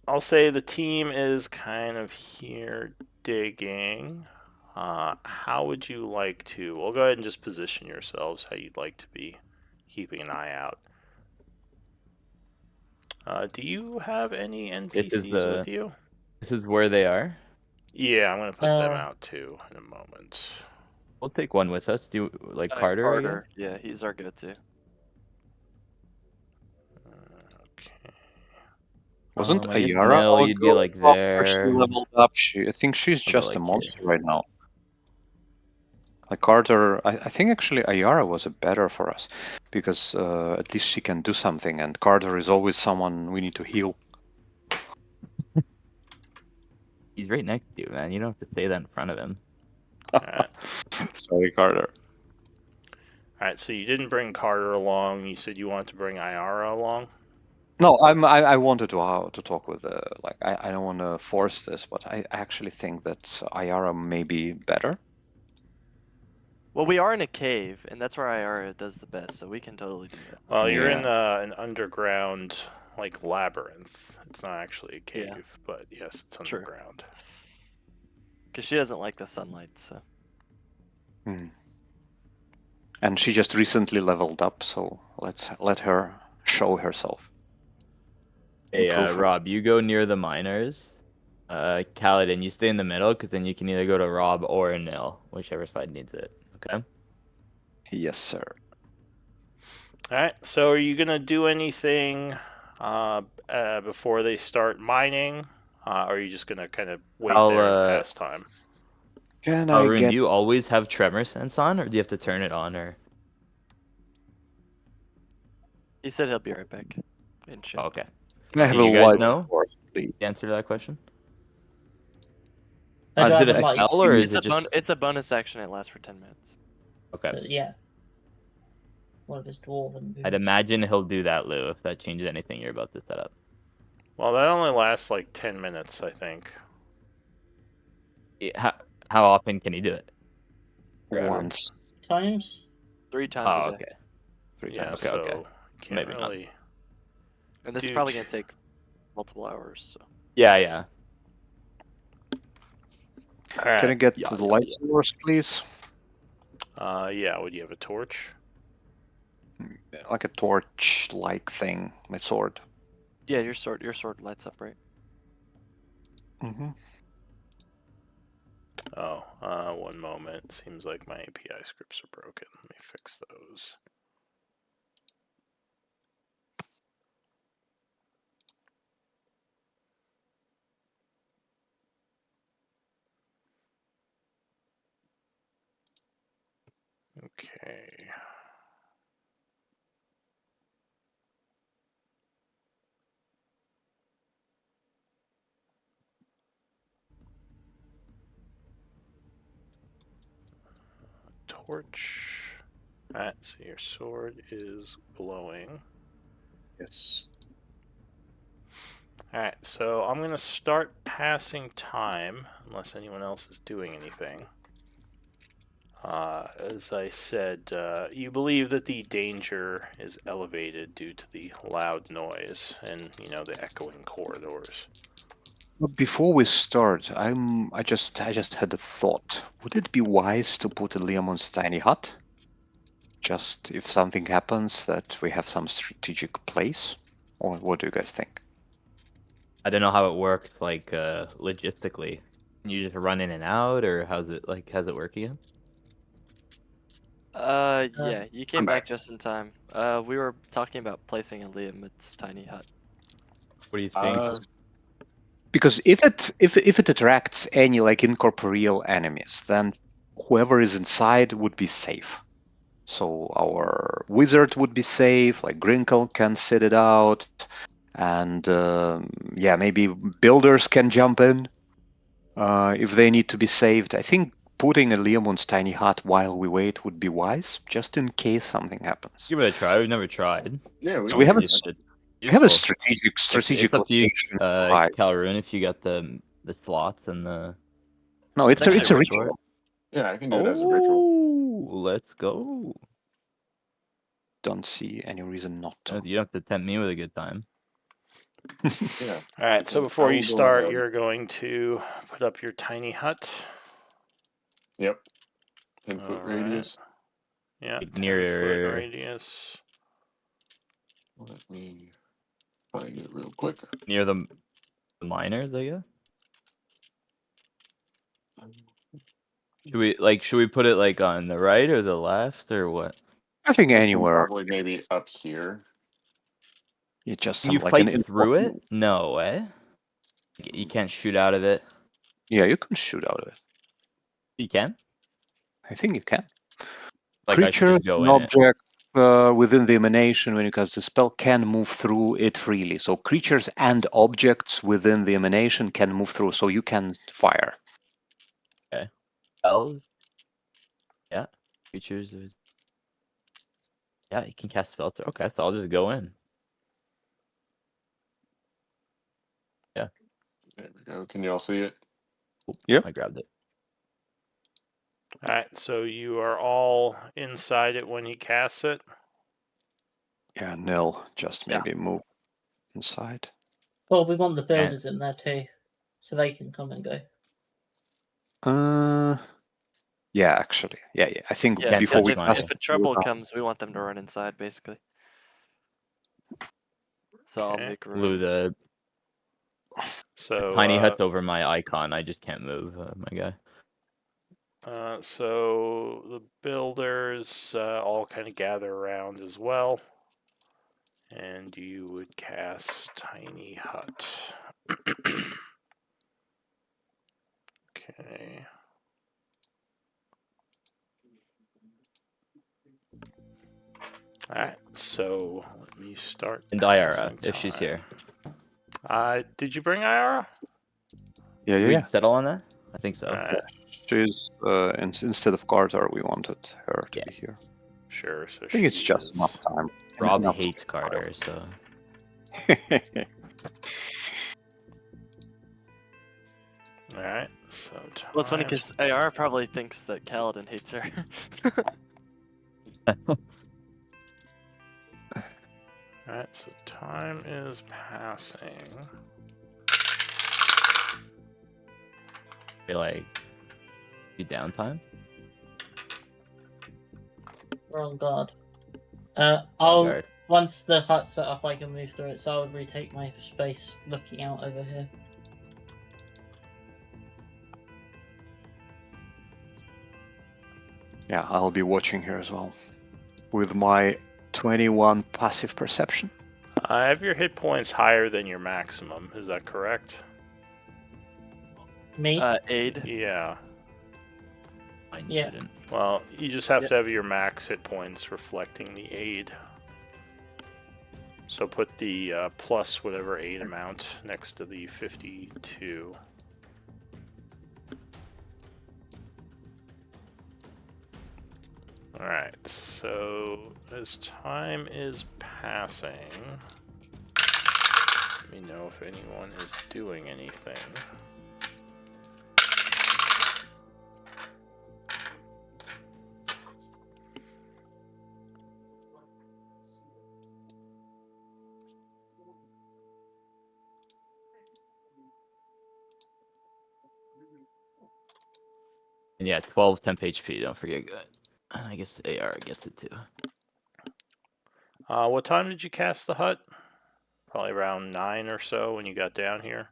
I'll say the team is kind of here digging. How would you like to? We'll go ahead and just position yourselves how you'd like to be keeping an eye out. Do you have any This is NPCs the with you? this is where they are. Yeah, I'm going to put them out too in a moment. We'll take one with us. Do like Carter, I guess? Carter, yeah, he's our go-to. Okay. Wasn't I guess Ayara Nil, our you'd be girl? like After she there. leveled up, I think she's I'll go just a like here. monster right now. Like Carter, I think actually Ayara was a better for us because at least she can do something, and Carter is always someone we need to heal. He's right next to you, man. You don't have to say that in front of him. Alright. Sorry, Carter. Alright, so you didn't bring Carter along. You said you wanted to bring Ayara along? No, I wanted to talk with like I don't want to force this, but I actually think that Ayara may be better. Well, we are in a cave, and that's where Iara does the best, so we can totally do that. Well, you're in Yeah. an underground, like, labyrinth. It's not actually a cave, Yeah. but yes, it's True. underground. Because she doesn't like the sunlight, so. And she just recently leveled up, so let's let her show herself. Hey, Improve her. Rob, you go near the miners. Kaladin, you stay in the middle, because then you can either go to Rob or Nil, whichever side needs it. Okay? Yes, sir. Alright, so are you going to do anything before they start mining? Or are you just going to kind of wait there and pass time? Can I Rune, get... do you always have tremor sense on, or do you have to turn it on, or? He said he'll be right back. In chat. Oh, okay. Can I have Do a you guys light know source, please? the answer to that question? I do Did have it a light. spell, or is It's it a just... it's a bonus action. It lasts for 10 minutes. Okay. But yeah. One of his dwarven I'd moves. imagine he'll do that, Lou, if that changes anything you're about to set up. Well, that only lasts like 10 minutes, I think. How often can he do it? Forever? Once. Times? 3 times Oh, a day. okay. 3 Yeah, times. Okay, so okay. can't Maybe not. really. And this is Dude. probably going to take multiple hours, so. Yeah. All right. Can I get Yeah, the light source, please? Yeah. Would you have a torch? Like a torch-like thing, my sword. Yeah, your sword lights up, right? Mm-hmm. Oh, one moment. Seems like my API scripts are broken. Let me fix those. Okay. Torch. Alright, so your sword is glowing. Yes. All right, so I'm going to start passing time, unless anyone else is doing anything. As I said, you believe that the danger is elevated due to the loud noise and, the echoing corridors. But before we start, I just had a thought. Would it be wise to put a Leomon's tiny hut? Just if something happens, that we have some strategic place? Or what do you guys think? I don't know how it works, like, logistically. Can you just run in and out, or how's it work again? Yeah, you came back just in time. We were talking about placing a Liam's tiny hut. What do you think? Because if it attracts any like incorporeal enemies, then whoever is inside would be safe. So our wizard would be safe, like Grinkle can sit it out, and yeah, maybe builders can jump in if they need to be saved. I think putting a Leomon's tiny hut while we wait would be wise, just in case something happens. Give it a try. We've never tried. Yeah, we So can do It's that. a useful. strategic It's up to you, location. Right. Calroon, if you got the slots and the. No, It's it's actually a ritual. ritual. Yeah, I can do it as a ritual. Oh, let's go. Don't see any reason not to. You don't have to tempt me with a good time. Yeah. All right, so I before you will go start, ahead. you're going to put up your tiny hut. Yep. 10-foot All radius. Yeah, Like 10-foot near- radius. Let me find it real quick. Near the miners, I guess. Should we put it like on the right or the left or what? I think anywhere. Probably maybe up here. You just Can you some like an fight through it? No, You can't shoot out of it. Yeah, you can shoot out of it. You can? I think you can. Like I should Creatures just go and in it. objects within the emanation when you cast the spell can move through it freely. So creatures and objects within the emanation can move through, so you can fire. Okay. Spells? Yeah. Creatures is. Yeah, you can cast spells. Okay, so I'll just go in. There we go. Can y'all see it? Oop, Yep. I grabbed it. All right, so you are all inside it when he casts it. Yeah, nil. Just maybe move inside. Well, we want the builders in there too, so they can come and go. Yeah, actually, yeah. I think Yeah, before because we if cast a trouble comes, we want them to run inside, basically. So I'll Okay. make Blew room. the So tiny hut's over my icon. I just can't move, my guy. So the builders all kind of gather around as well, and you would cast Tiny Hut. Okay. All right. So let me start. And Diara, passing if she's time. here. Did you bring Ira? Did we settle on that? I think so. All right. She's instead of Carter, we wanted her to be here. Sure. So I think it's just enough time. Rob Enough hates Carter, so. All right. So Well, it's funny because AR probably thinks that Kaladin hates her. Alright, so time is passing. Be downtime? We're on guard. Guard. Once the hut's set up, I can move through it, so I'll retake my space looking out over here. Yeah, I'll be watching here as well. With my 21 passive perception. I have your hit points higher than your maximum, is that correct? Me? Aid. Yeah. Mine Yeah. shouldn't. Well, you just have to have your max hit points reflecting the aid. So put the plus whatever aid amount next to the 52. Alright, so as time is passing, Let me know if anyone is doing anything. And yeah, 12 temp HP, don't forget good. I guess the AR gets it too. What time did you cast the hut? Probably around 9 or so when you got down here.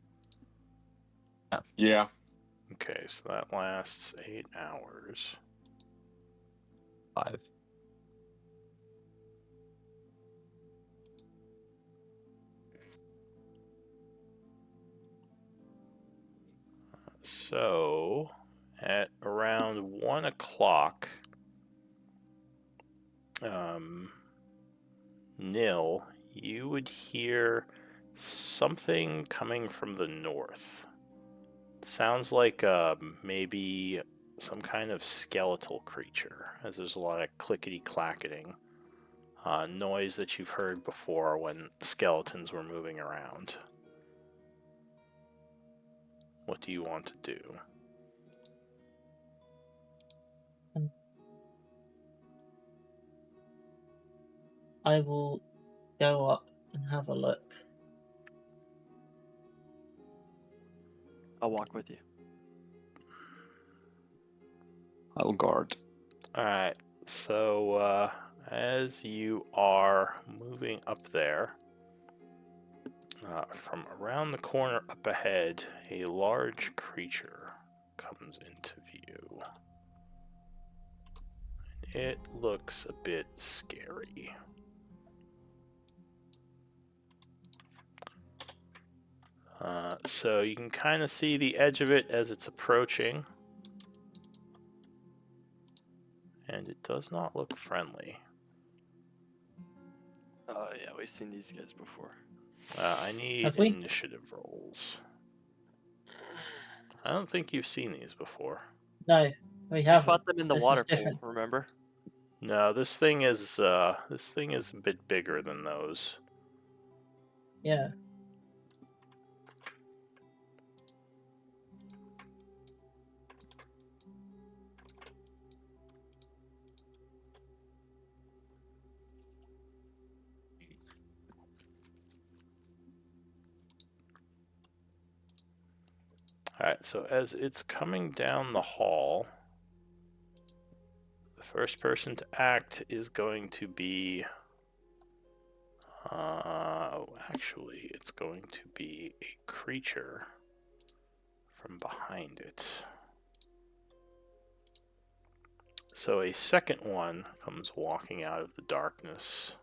Yeah. Okay, so that lasts 8 hours. 5. So, at around 1 o'clock, Nil, you would hear something coming from the north. It sounds like maybe some kind of skeletal creature, as there's a lot of clickety-clacketing noise that you've heard before when skeletons were moving around. What do you want to do? I will go up and have a look. I'll walk with you. I'll guard. Alright, so as you are moving up there, from around the corner up ahead, a large creature comes into view. It looks a bit scary. So you can kind of see the edge of it as it's approaching. And it does not look friendly. Oh yeah, we've seen these guys before. I need Have we? initiative rolls. I don't think you've seen these before. No, we We haven't. fought them in the This is water pool, different. remember? No, this thing is a bit bigger than those. Yeah. Alright, so as it's coming down the hall, the first person to act is going to be... actually, it's going to be a creature from behind it. So a second one comes walking out of the darkness.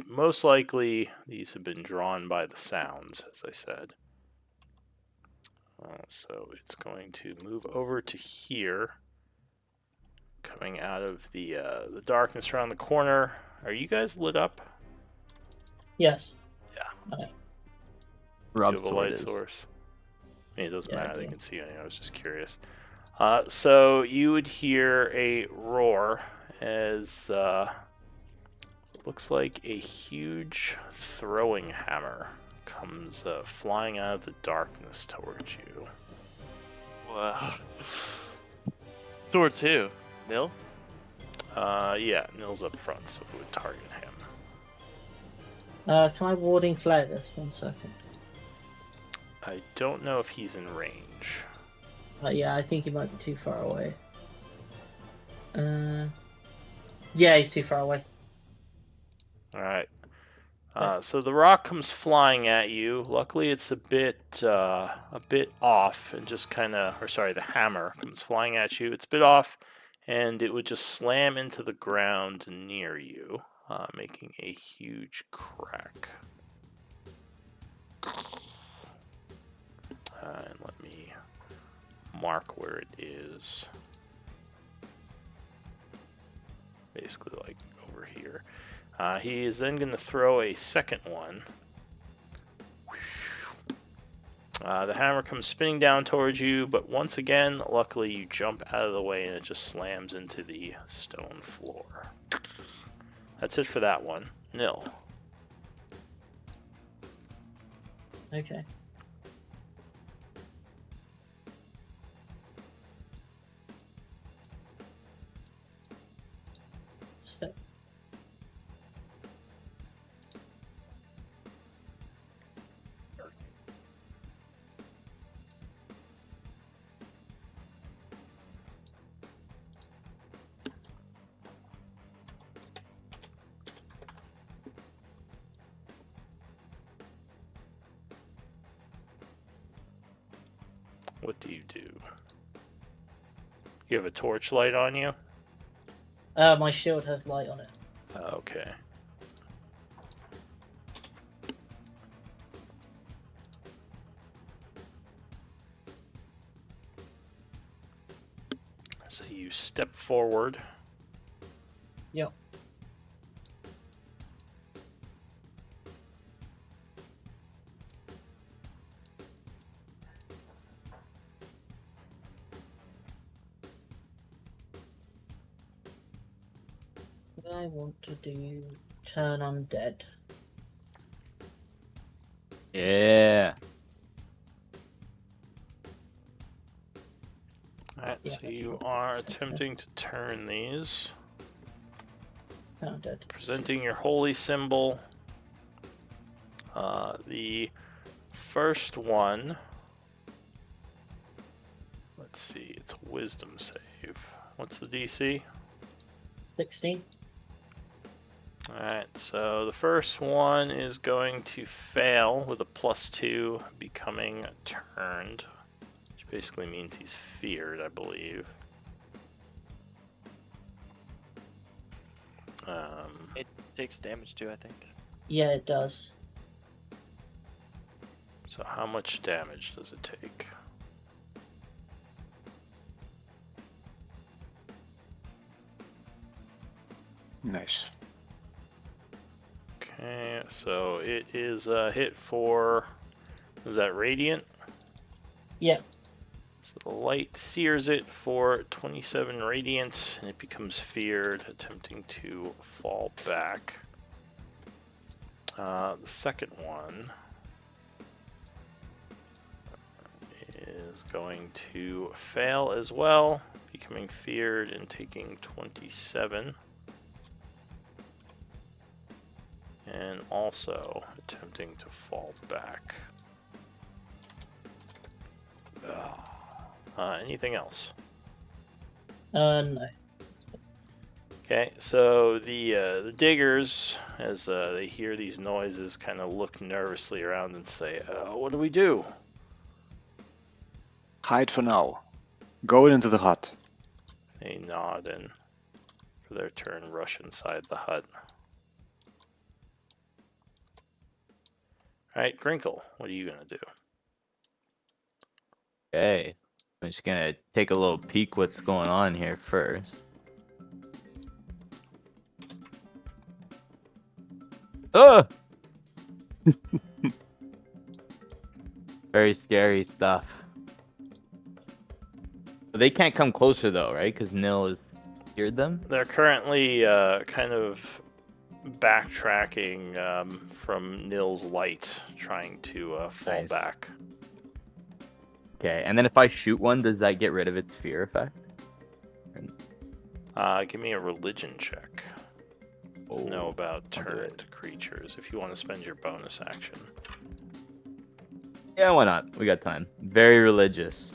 Most likely, these have been drawn by the sounds, as I said. So it's going to move over to here, coming out of the darkness around the corner. Are you guys lit up? Yes. Do Rob's you have a sword light is. source? I mean, it doesn't Yeah, I matter. They do. can see you. I was just curious. So you would hear a roar as looks like a huge throwing hammer comes flying out of the darkness towards you. Wow. Towards who? Nil? Yeah, Nil's up front, so it would target him. Can I warding flare this 1 second? I don't know if he's in range. Yeah, I think he might be too far away. Yeah, he's too far away. Alright. So the rock comes flying at you. Luckily, it's a bit off, and just kind of, or sorry, the hammer comes flying at you. It's a bit off, and it would just slam into the ground near you, making a huge crack. And let me mark where it is. Basically, like over here. He is then going to throw a second one. The hammer comes spinning down towards you, but once again, luckily you jump out of the way and it just slams into the stone floor. That's it for that one. Nil. Okay. So, What do? You have a torchlight on you? my shield has light on it. Okay. So you step forward. Yep. I want to do turn undead. Yeah. Alright, Yeah, so that's you what are I said, so. attempting to turn these. Turn undead. Presenting your holy symbol. The first one. Let's see, it's a wisdom save. What's the DC? 16. Alright, so the first one is going to fail with a +2, becoming turned. Which basically means he's feared, I believe. It takes damage too, I think. Yeah, it does. So how much damage does it take? Nice. Okay, so it is a hit for... Is that radiant? Yep. So the light sears it for 27 radiant, and it becomes feared, attempting to fall back. The second one is going to fail as well, becoming feared and taking 27. And also attempting to fall back. Anything else? No. Okay, so the diggers, as they hear these noises, kind of look nervously around and say, "What do we do?" Hide for now. Go into the hut. They nod and, for their turn, rush inside the hut. All right, Crinkle, what are you gonna do? Okay. I'm just gonna take a little peek what's going on here first. Oh! Very scary stuff. But they can't come closer though, right? Because Nil has heard them? They're currently kind of backtracking from Nil's light, trying to fall Nice. back. Okay, and then if I shoot one, does that get rid of its fear effect? Give me a religion check. Oh, Know about I'll do it. turned creatures if you want to spend your bonus action. Yeah, why not? We got time. Very religious.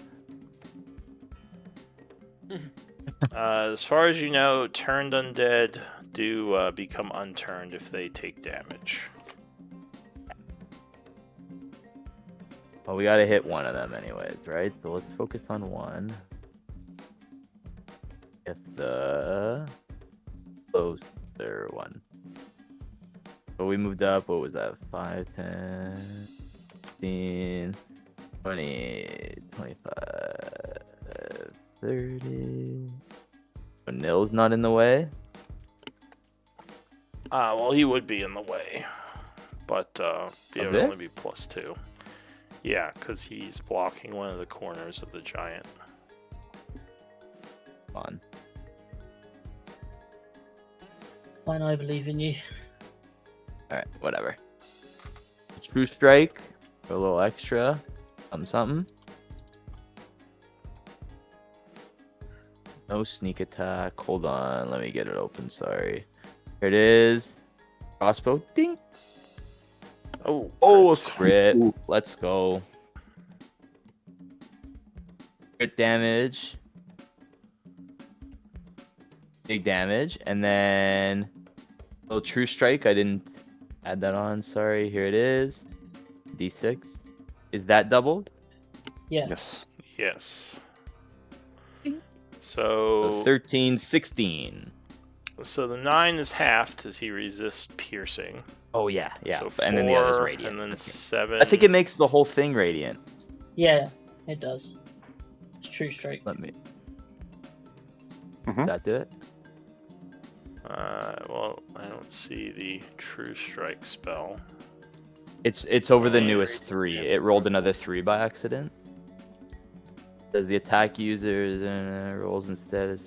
As far as you know, turned undead do become unturned if they take damage. Well, we gotta hit one of them anyways, right? So let's focus on one. Get the closer one. So we moved up, what was that? 5, 10, 15, 20, 25, 30. But Nil's not in the way? Well, he would be in the way, but it would it? only be +2. Yeah, because he's blocking one of the corners of the giant. Come on. Fine, I believe in you. Alright, whatever. True strike. For a little extra. Something. No sneak attack. Hold on. Let me get it open. Sorry. Here it is. Crossbow. Ding. Oh, Oh, a crits. crit. Ooh. Let's go. Crit damage. Big damage. And then little true strike. I didn't add that on. Sorry. Here it is. D6. Is that doubled? Yeah. Yes. Yes. So So 13, 16. So the 9 is halved as he resists piercing. Oh yeah, yeah. So And then the other's 4, radiant. and then Okay. 7. I think it makes the whole thing radiant. Yeah, it does. It's true strike. Let me. Mhm. That do it? Well, I don't see the true strike spell. It's over the Oh, newest 3. It rolled another 3 by accident. Does the attack users rolls instead?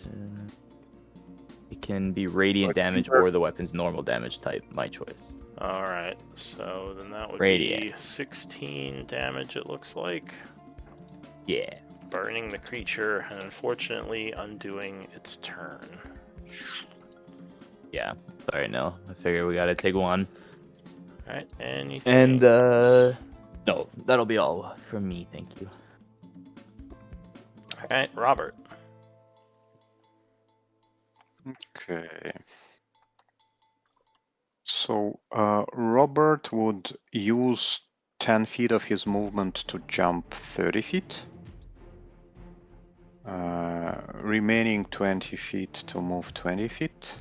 It can be radiant damage or the weapon's normal damage type. My choice. Alright, so then that would Radiant. be 16 damage, it looks like. Yeah. Burning the creature and unfortunately undoing its turn. Yeah. Sorry, no. I figure we gotta take one. Alright, anything? And no, that'll be all from me. Thank you. Alright, Robert. Okay. So Robert would use 10 feet of his movement to jump 30 feet. Remaining 20 feet to move 20 feet.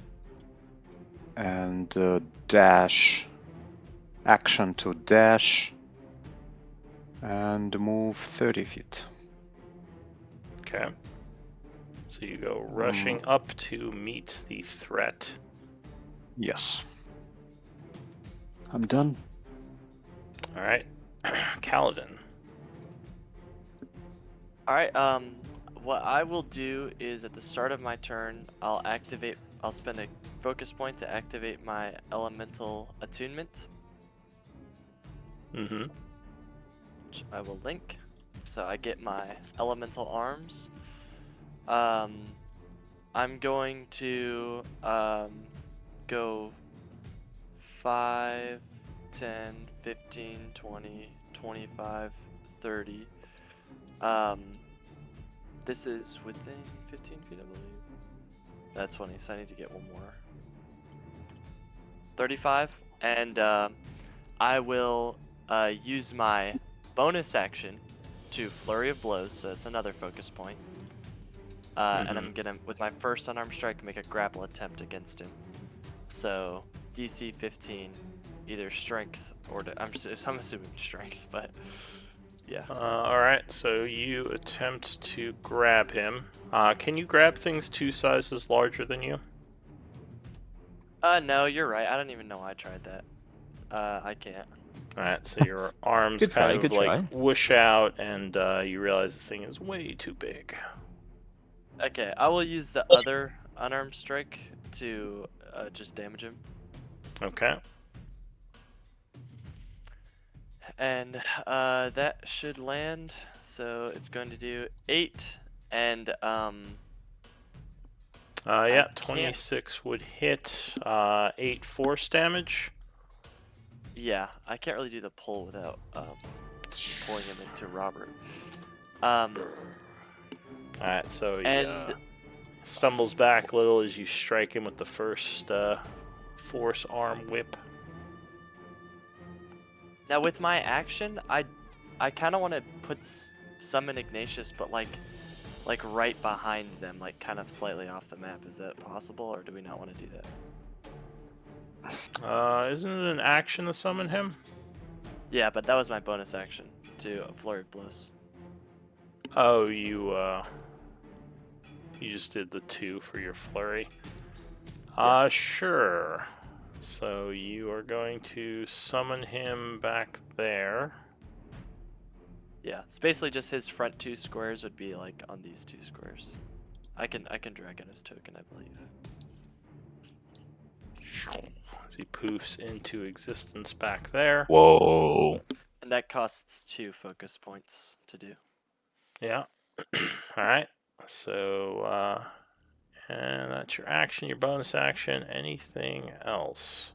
And dash. Action to dash. And move 30 feet. Okay. So you go rushing up to meet the threat. Yes. I'm done. Alright. Kaladin. Alright, what I will do is at the start of my turn, I'll spend a focus point to activate my elemental attunement, Mm-hmm. which I will link. So I get my elemental arms. I'm going to go 5, 10, 15, 20, 25, 30. This is within 15 feet, I believe. That's 20, so I need to get one more. 35, and I will use my bonus action to Flurry of Blows, so it's another focus point. And I'm gonna, with my first unarmed strike, make a grapple attempt against him. So DC 15, either strength or I'm assuming strength, but yeah. Alright, so you attempt to grab him. Can you grab things 2 sizes larger than you? No, you're right. I don't even know I tried that. I can't. Alright, so your arms Good try, kind of good like try. whoosh out, and you realize this thing is way too big. Okay, I will use the other unarmed strike to just damage him. Okay. And that should land. So it's going to do 8 and Yeah, can't- 26 would hit. 8 force damage. yeah, I can't really do the pull without pulling him into Robert. Alright, so he And stumbles back a little as you strike him with the first force arm whip. now with my action, I kind of want to put summon Ignatius, but like right behind them, like kind of slightly off the map. Is that possible, or do we not want to do that? Isn't it an action to summon him? Yeah, but that was my bonus action to Flurry of Blows. Oh, you just did the 2 for your flurry. Sure. So you are going to summon him back there. Yeah, it's basically just his front 2 squares would be like on these 2 squares. I can drag in his token, I believe. As he poofs into existence back there. Whoa. And that costs 2 focus points to do. Yeah. All right. So, and that's your action, your bonus action. Anything else?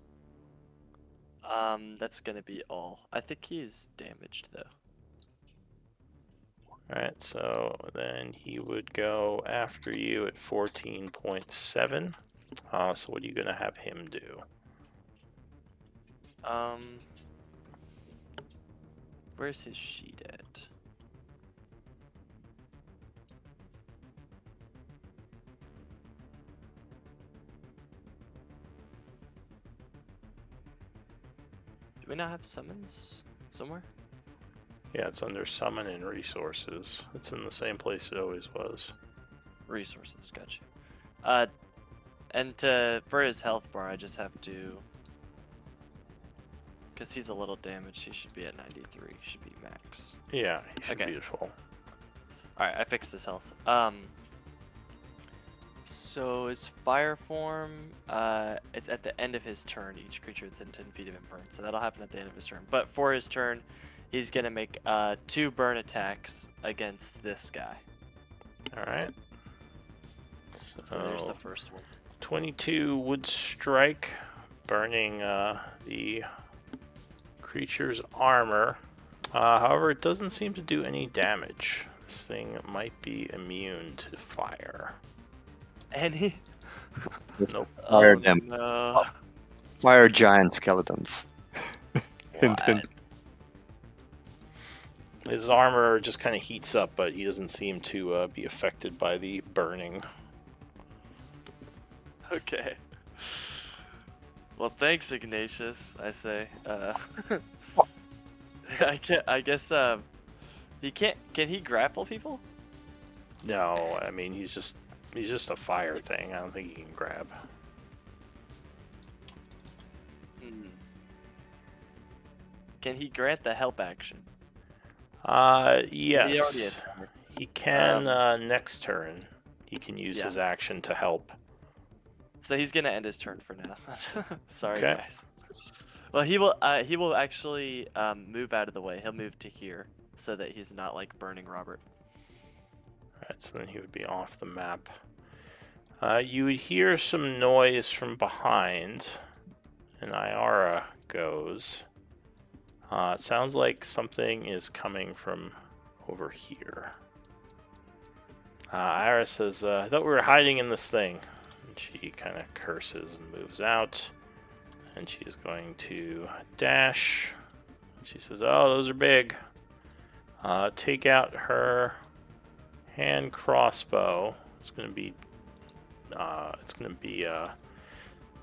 That's gonna be all. I think he is damaged though. All right. So then he would go after you at 14.7. So what are you gonna have him do? Where's his sheet at? Do we not have summons somewhere? Yeah, it's under summon and resources. It's in the same place it always was. Resources, gotcha. And for his health bar, I just have to, because he's a little damaged, he should be at 93. Should be max. Yeah, he should Okay. be at full. All right, I fixed his health. So his fire form, it's at the end of his turn. Each creature within 10 feet of him burns. So that'll happen at the end of his turn. But for his turn, he's gonna make 2 burn attacks against this guy. All right. So there's the first one. 22 would strike, burning the creature's armor. However, it doesn't seem to do any damage. This thing might be immune to fire. And he. Just Nope. fire Oh, them. no. Fire giant skeletons. Hint, What? hint. His armor just kind of heats up, but he doesn't seem to be affected by the burning. Okay. Well, thanks, Ignatius. I say. I guess. He can't. Can he grapple people? No, I mean he's just a fire thing. I don't think he can grab. Hmm. Can he grant the help action? Yes. He already attacked. He can next turn. He can use Yeah. his action to help. So he's gonna end his turn for now. Sorry, Okay. guys. Well, he will actually move out of the way. He'll move to here so that he's not like burning Robert. Alright, so then he would be off the map. You would hear some noise from behind, and Iara goes. It sounds like something is coming from over here. Iara says, I thought we were hiding in this thing. And she kind of curses and moves out. And she's going to dash. She says, oh, those are big. Take out her hand crossbow. It's going to be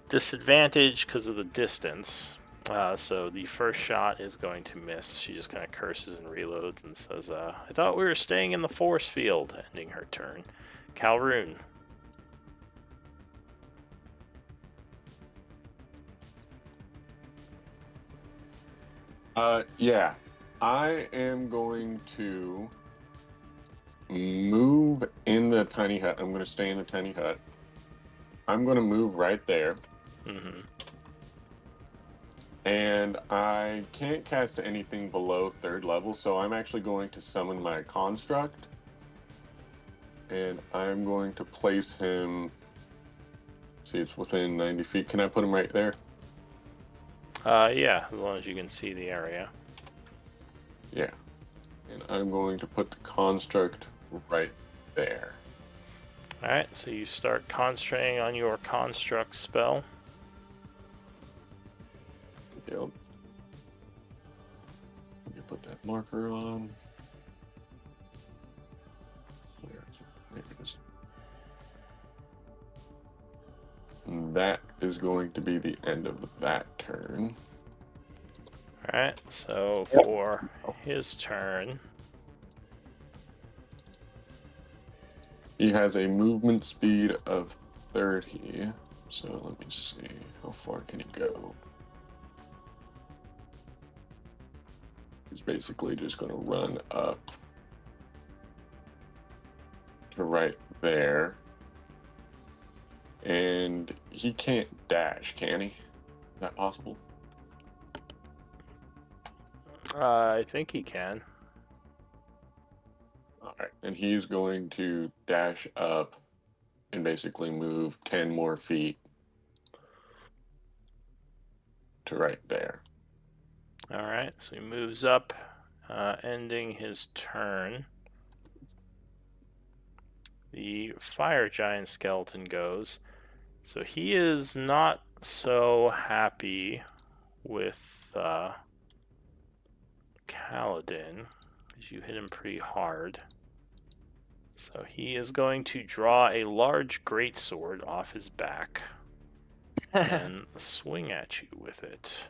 disadvantage because of the distance. So the first shot is going to miss. She just kind of curses and reloads and says, I thought we were staying in the force field, ending her turn. Calroon. Yeah. I am going to move in the tiny hut. I'm going to stay in the tiny hut. I'm going to move right there. Mm-hmm. And I can't cast anything below 3rd level, so I'm actually going to summon my construct. And I'm going to place him. See, it's within 90 feet. Can I put him right there? Yeah, as long as you can see the area. Yeah. And I'm going to put the construct right there. Alright, so you start concentrating on your construct spell. Yep. Let me put that marker on. Where is it? There it is. And that is going to be the end of that turn. Alright, so for his turn, He has a movement speed of 30. So let me see. How far can he go? He's basically just going to run up to right there. And he can't dash, can he? Is that possible? I think he can. All right, and he's going to dash up and basically move 10 more feet to right there. All right, so he moves up, ending his turn. The fire giant skeleton goes. So he is not so happy with Kaladin, because you hit him pretty hard. So he is going to draw a large greatsword off his back and swing at you with it.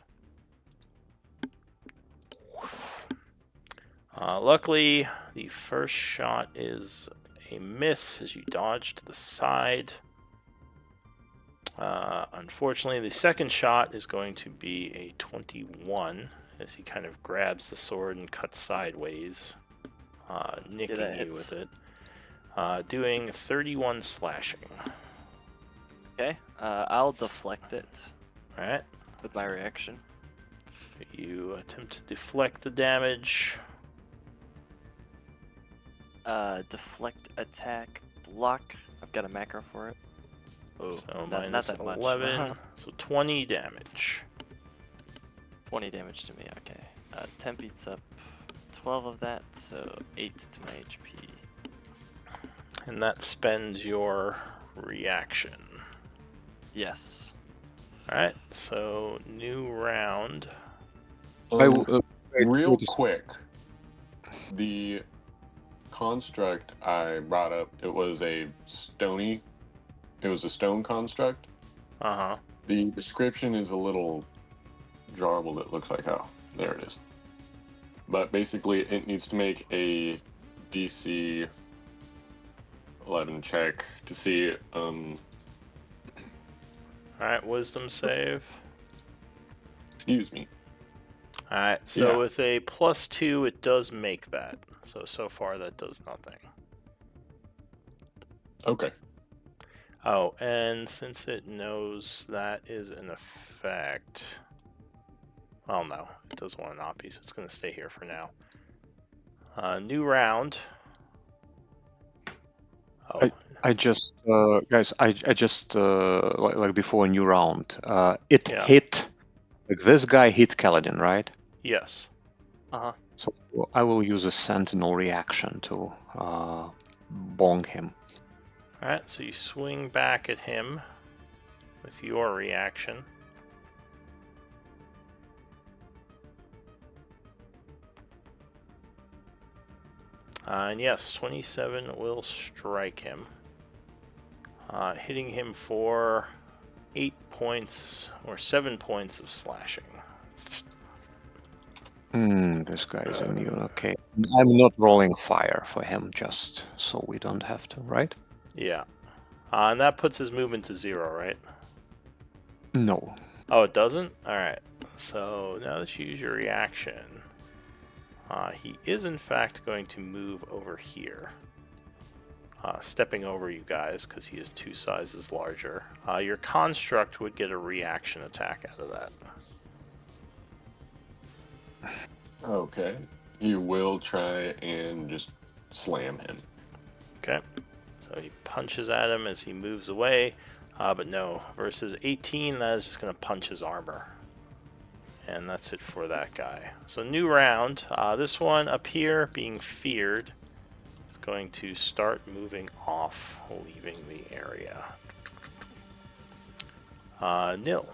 Luckily, the first shot is a miss as you dodge to the side. Unfortunately, the second shot is going to be a 21 as he kind of grabs the sword and cuts sideways, nicking you with it. Doing 31 slashing. Okay, I'll deflect it Alright. with my reaction. So you attempt to deflect the damage. Deflect, attack, block. I've got a macro for it. Oh, So not minus that much. 11. So 20 damage. 20 damage to me, okay. 10 beats up 12 of that, so 8 to my HP. And that spends your reaction. Yes. Alright, so new round. Real quick, the construct I brought up, it was a stone construct. Uh-huh. The description is a little jarbled, it looks like. Oh, there it is. But basically, it needs to make a DC 11 check to see. Alright, wisdom save. Excuse me. Alright, so Yeah. with a +2, it does make that. So far that does nothing. Okay. Oh, and since it knows that is an effect... Well, no, it doesn't want to not be, so it's going to stay here for now. New round. Oh. I just, guys, I just, like before a new round, it Yeah. hit, like this guy hit Kaladin, right? Yes. Uh-huh. So I will use a sentinel reaction to bong him. Alright, so you swing back at him with your reaction. And yes, 27 will strike him. Hitting him for 8 points or 7 points of slashing. This guy is immune, okay. I'm not rolling fire for him, just so we don't have to, right? Yeah. And that puts his movement to 0, right? No. Oh, it doesn't? Alright. So now that you use your reaction, he is in fact going to move over here. Stepping over you guys because he is 2 sizes larger. Your construct would get a reaction attack out of that. Okay. You will try and just slam him. Okay. So he punches at him as he moves away. But no, versus 18, that is just going to punch his armor. And that's it for that guy. So new round. This one up here, being feared, is going to start moving off, leaving the area. Nil.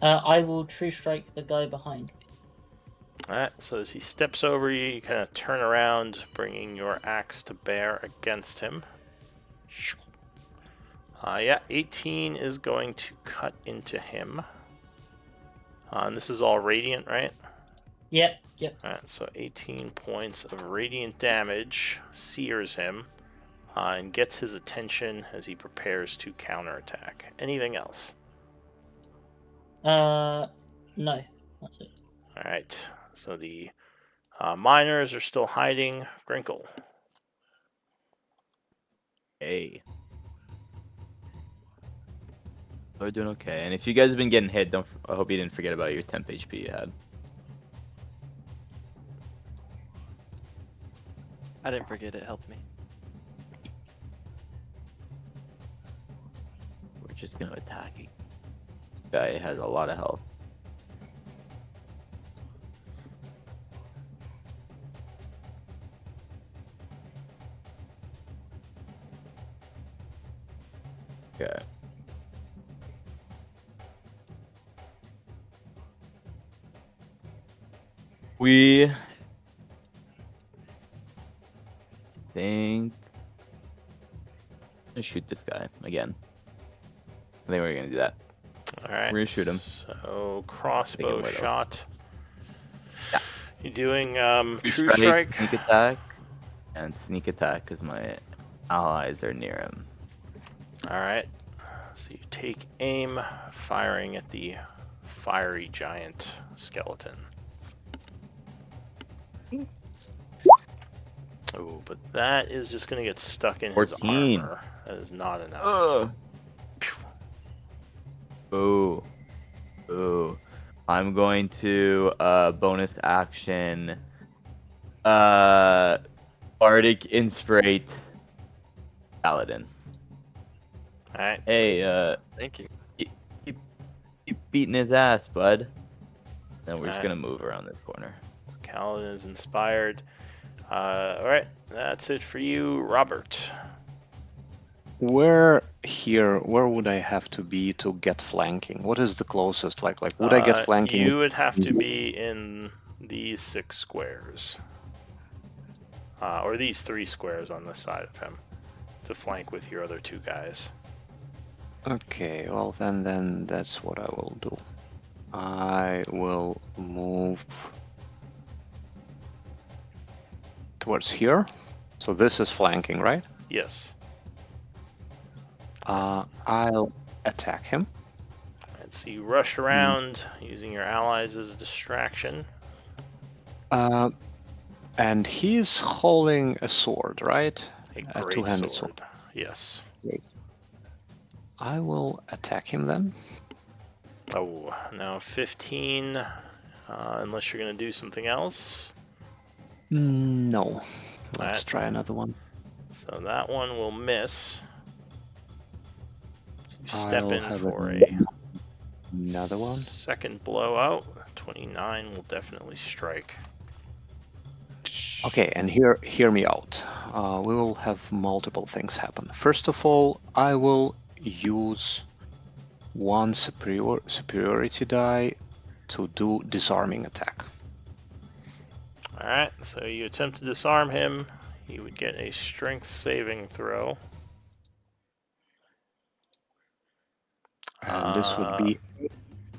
I will true strike the guy behind me. Alright, so as he steps over you, you kind of turn around, bringing your axe to bear against him. Yeah, 18 is going to cut into him. And this is all radiant, right? Yep. Alright, so 18 points of radiant damage sears him and gets his attention as he prepares to counterattack. Anything else? No, that's it. Alright, So the miners are still hiding. Grinkle. Hey. We're doing okay. And if you guys have been getting hit, I hope you didn't forget about your temp HP you had. I didn't forget, it helped me. We're just gonna attack you. Guy has a lot of health. Okay. We think let's shoot this guy again. I think we're gonna do that. All right. We're gonna shoot him. So crossbow away, though. shot. Yeah. You're doing True true strike. sneak attack, and sneak attack because my allies are near him. All right. So you take aim, firing at the fiery giant skeleton. Oh, but that is just going to get stuck in his 14. armor. That is not enough. Ugh. Ooh. Ooh. I'm going to bonus action Bardic Inspirate Paladin. Alright. Hey, Thank you. keep beating his ass, bud. Then we're just Alright. gonna move around this corner. So Kaladin is inspired. Alright, that's it for you, Robert. Where would I have to be to get flanking? What is the closest? Like would I get flanking? You would have to be in these 6 squares. Or these 3 squares on the side of him to flank with your other 2 guys. Okay, well then that's what I will do. I will move towards here. So this is flanking, right? Yes. I'll attack him. Alright, so you rush around using your allies as a distraction. And he's holding a sword, right? A A great two-handed sword. Yes. Great. I will attack him then. Oh, now 15. Unless you're going to do something else. No. Let's Alright. try another one. So that one will miss. You step I'll in have for another one. second blowout. 29 will definitely strike. Okay, and hear me out. We will have multiple things happen. First of all, I will use one superiority die to do disarming attack. Alright, so you attempt to disarm him. He would get a strength saving throw. And this would be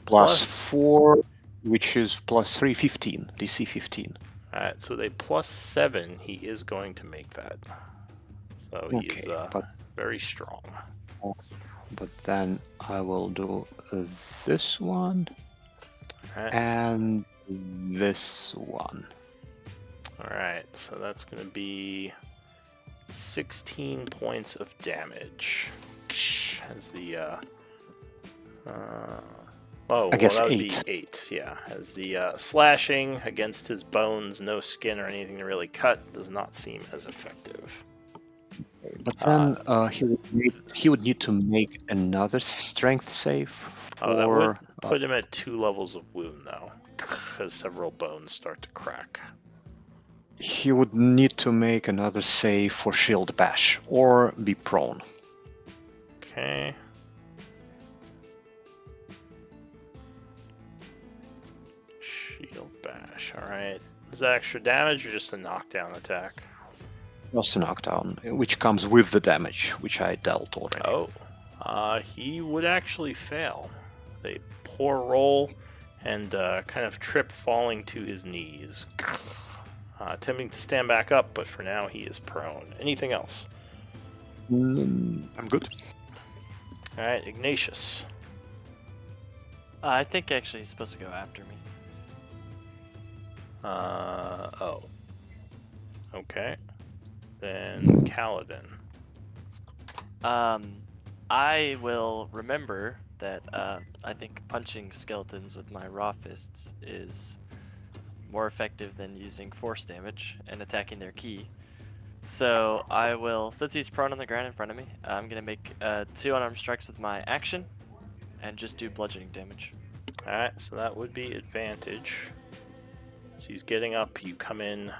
plus +4, which is +3, 15. DC 15. Alright, so with a +7, he is going to make that. So he is but very strong. But then I will do this one Alright, and this one. Alright, so that's going to be 16 points of damage. As the I guess that would 8. be 8, yeah. As the slashing against his bones, no skin or anything to really cut, does not seem as effective. But then he would need to make another strength save for. That would put him at 2 levels of wound, though, because several bones start to crack. He would need to make another save for shield bash or be prone. Okay. Shield bash, alright. Is that extra damage or just a knockdown attack? Just a knockdown, which comes with the damage, which I dealt already. Oh. He would actually fail. A poor roll and kind of trip falling to his knees. Attempting to stand back up, but for now he is prone. Anything else? I'm good. Alright, Ignatius. I think actually he's supposed to go after me. Oh. Okay. Then Kaladin. I will remember that I think punching skeletons with my raw fists is more effective than using force damage and attacking their key. So I will, since he's prone on the ground in front of me, I'm gonna make 2 unarmed strikes with my action, and just do bludgeoning damage. Alright, so that would be advantage. So he's getting up, you come in.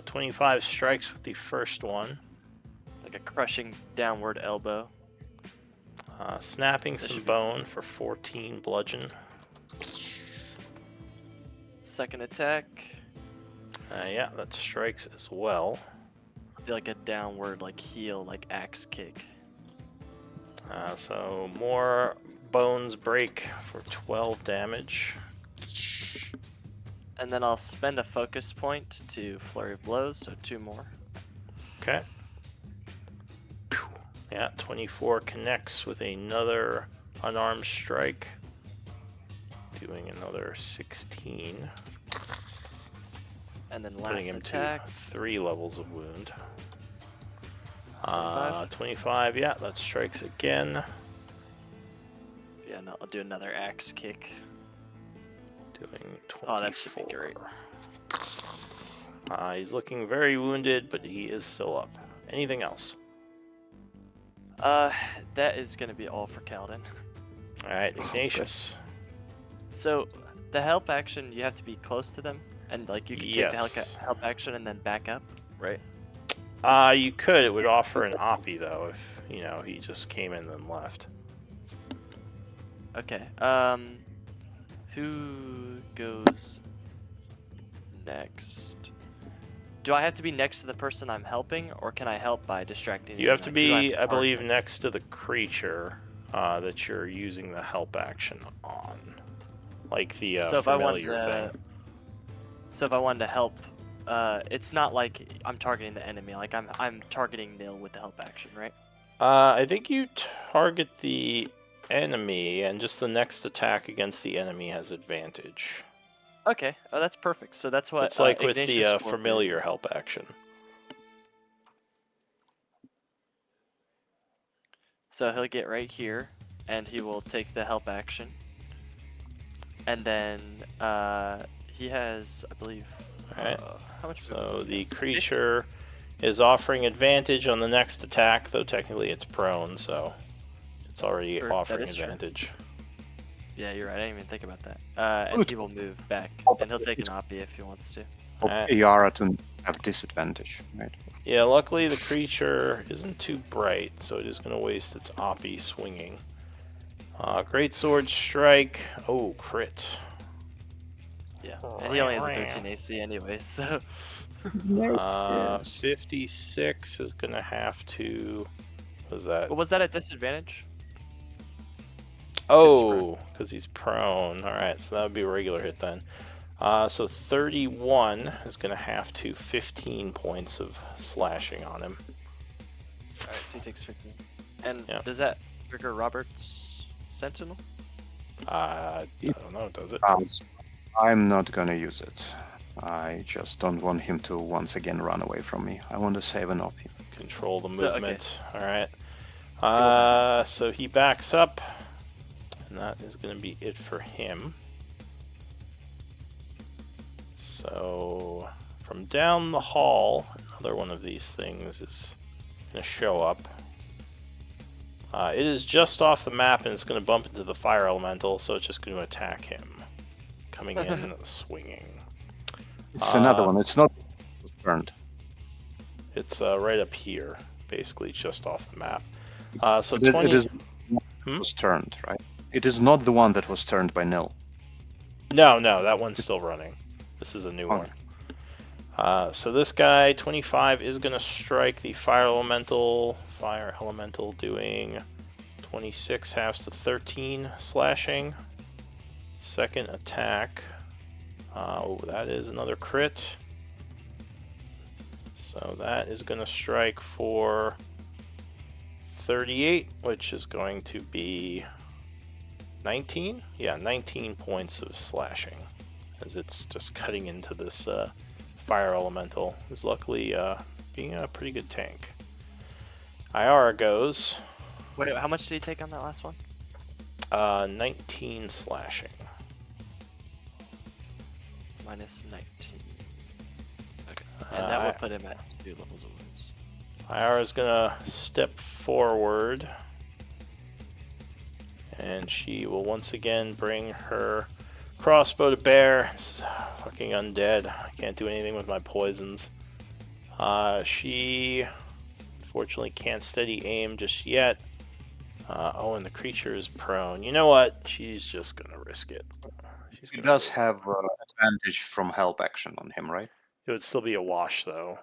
25 strikes with the first one. Like a crushing downward elbow. Snapping That some should be- bone for 14 bludgeon. Second attack, Yeah, that strikes as well. do like a downward like heel, like axe kick. So more bones break for 12 damage. And then I'll spend a focus point to flurry of blows, so 2 more. Okay. Yeah, 24 connects with another unarmed strike. Doing another 16. And then Putting last him attack, to 3 levels of wound. 25. 25, yeah, that strikes again. Yeah, no, I'll do another axe kick. Doing 24. Oh, that should be great. He's looking very wounded, but he is still up. Anything else? That is gonna be all for Kaladin. Alright, Ignatius. So, the help action, you have to be close to them, and like you can take the Yes. help action and then back up, right? You could. It would offer an Oppie, though, if, he just came in and then left. Okay. Who goes next? Do I have to be next to the person I'm helping, or can I help by distracting? You them? have to Like, who do be, I believe, target? next to the creature that you're using the help action on. Like the So if I want familiar thing. So if I wanted to help, it's not like I'm targeting the enemy. Like I'm targeting nil with the help action, right? I think you target the enemy, and just the next attack against the enemy has advantage. Okay. Oh, that's perfect. So that's what It's like with the Ignatius will do. familiar help action. So he'll get right here, and he will take the help action. And then he has, I believe, Alright. how much? So the creature is offering advantage on the next attack, though technically it's prone, so it's already That offering is true. advantage. Yeah, you're right. I didn't even think about that. And he will move back, and he'll take an Oppie if he wants to. Yara to have disadvantage, right? Yeah, luckily the creature isn't too bright, so it is going to waste its Oppie swinging. Great Sword Strike. Oh, crit. Yeah, and he only has a 13 AC anyway, so. 56 is going to have to... What was that? Was that a disadvantage? Oh, because he's prone. Alright, so that would be a regular hit then. So 31 is going to have to 15 points of slashing on him. Alright, so he takes 15. And Yeah. does that trigger Robert's Sentinel? I don't know, does it? I'm not gonna use it. I just don't want him to once again run away from me. I want to save an option. Control the So, okay. movement. Alright. So he backs up. And that is going to be it for him. So from down the hall, another one of these things is going to show up. It is just off the map, and it's going to bump into the fire elemental, so it's just going to attack him. Coming in, swinging. It's another one. It's not turned. It's right up here, basically just off the map. So It 20... is was turned, right? It is not the one that was turned by Nil. No, that one's still running. This is a new one. So this guy, 25, is going to strike the fire elemental. Fire elemental doing 26, halves to 13 slashing. Second attack. That is another crit. So that is going to strike for 38, which is going to be 19? Yeah, 19 points of slashing. as it's just cutting into this fire elemental, who's luckily being a pretty good tank. Iara goes. Wait, how much did he take on that last one? 19 slashing. Minus 19. Okay. And that would put him at 2 levels of wounds. Iara's gonna step forward, and she will once again bring her crossbow to bear. It's fucking undead. I can't do anything with my poisons. She unfortunately can't steady aim just yet. Oh, and the creature is prone. You know what? She's just gonna risk it. She's He gonna does have advantage from help action on him, right? It would still be a wash, though.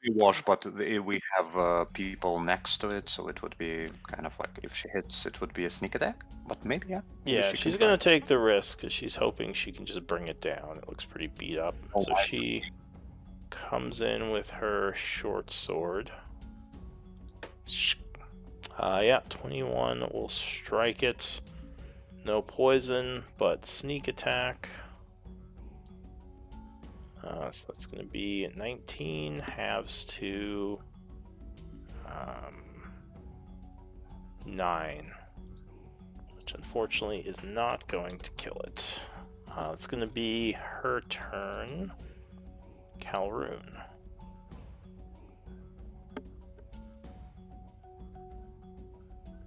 We wash, but we have people next to it, so it would be kind of like if she hits, it would be a sneak attack. But maybe, yeah. Maybe Yeah, she she's can gonna try. take the risk because she's hoping she can just bring it down. It looks pretty beat up. Oh, So she comes in with her short sword. Yeah, 21 will strike it. No poison, but sneak attack. So that's going to be 19 halves to 9, which unfortunately is not going to kill it. It's going to be her turn. Calroon.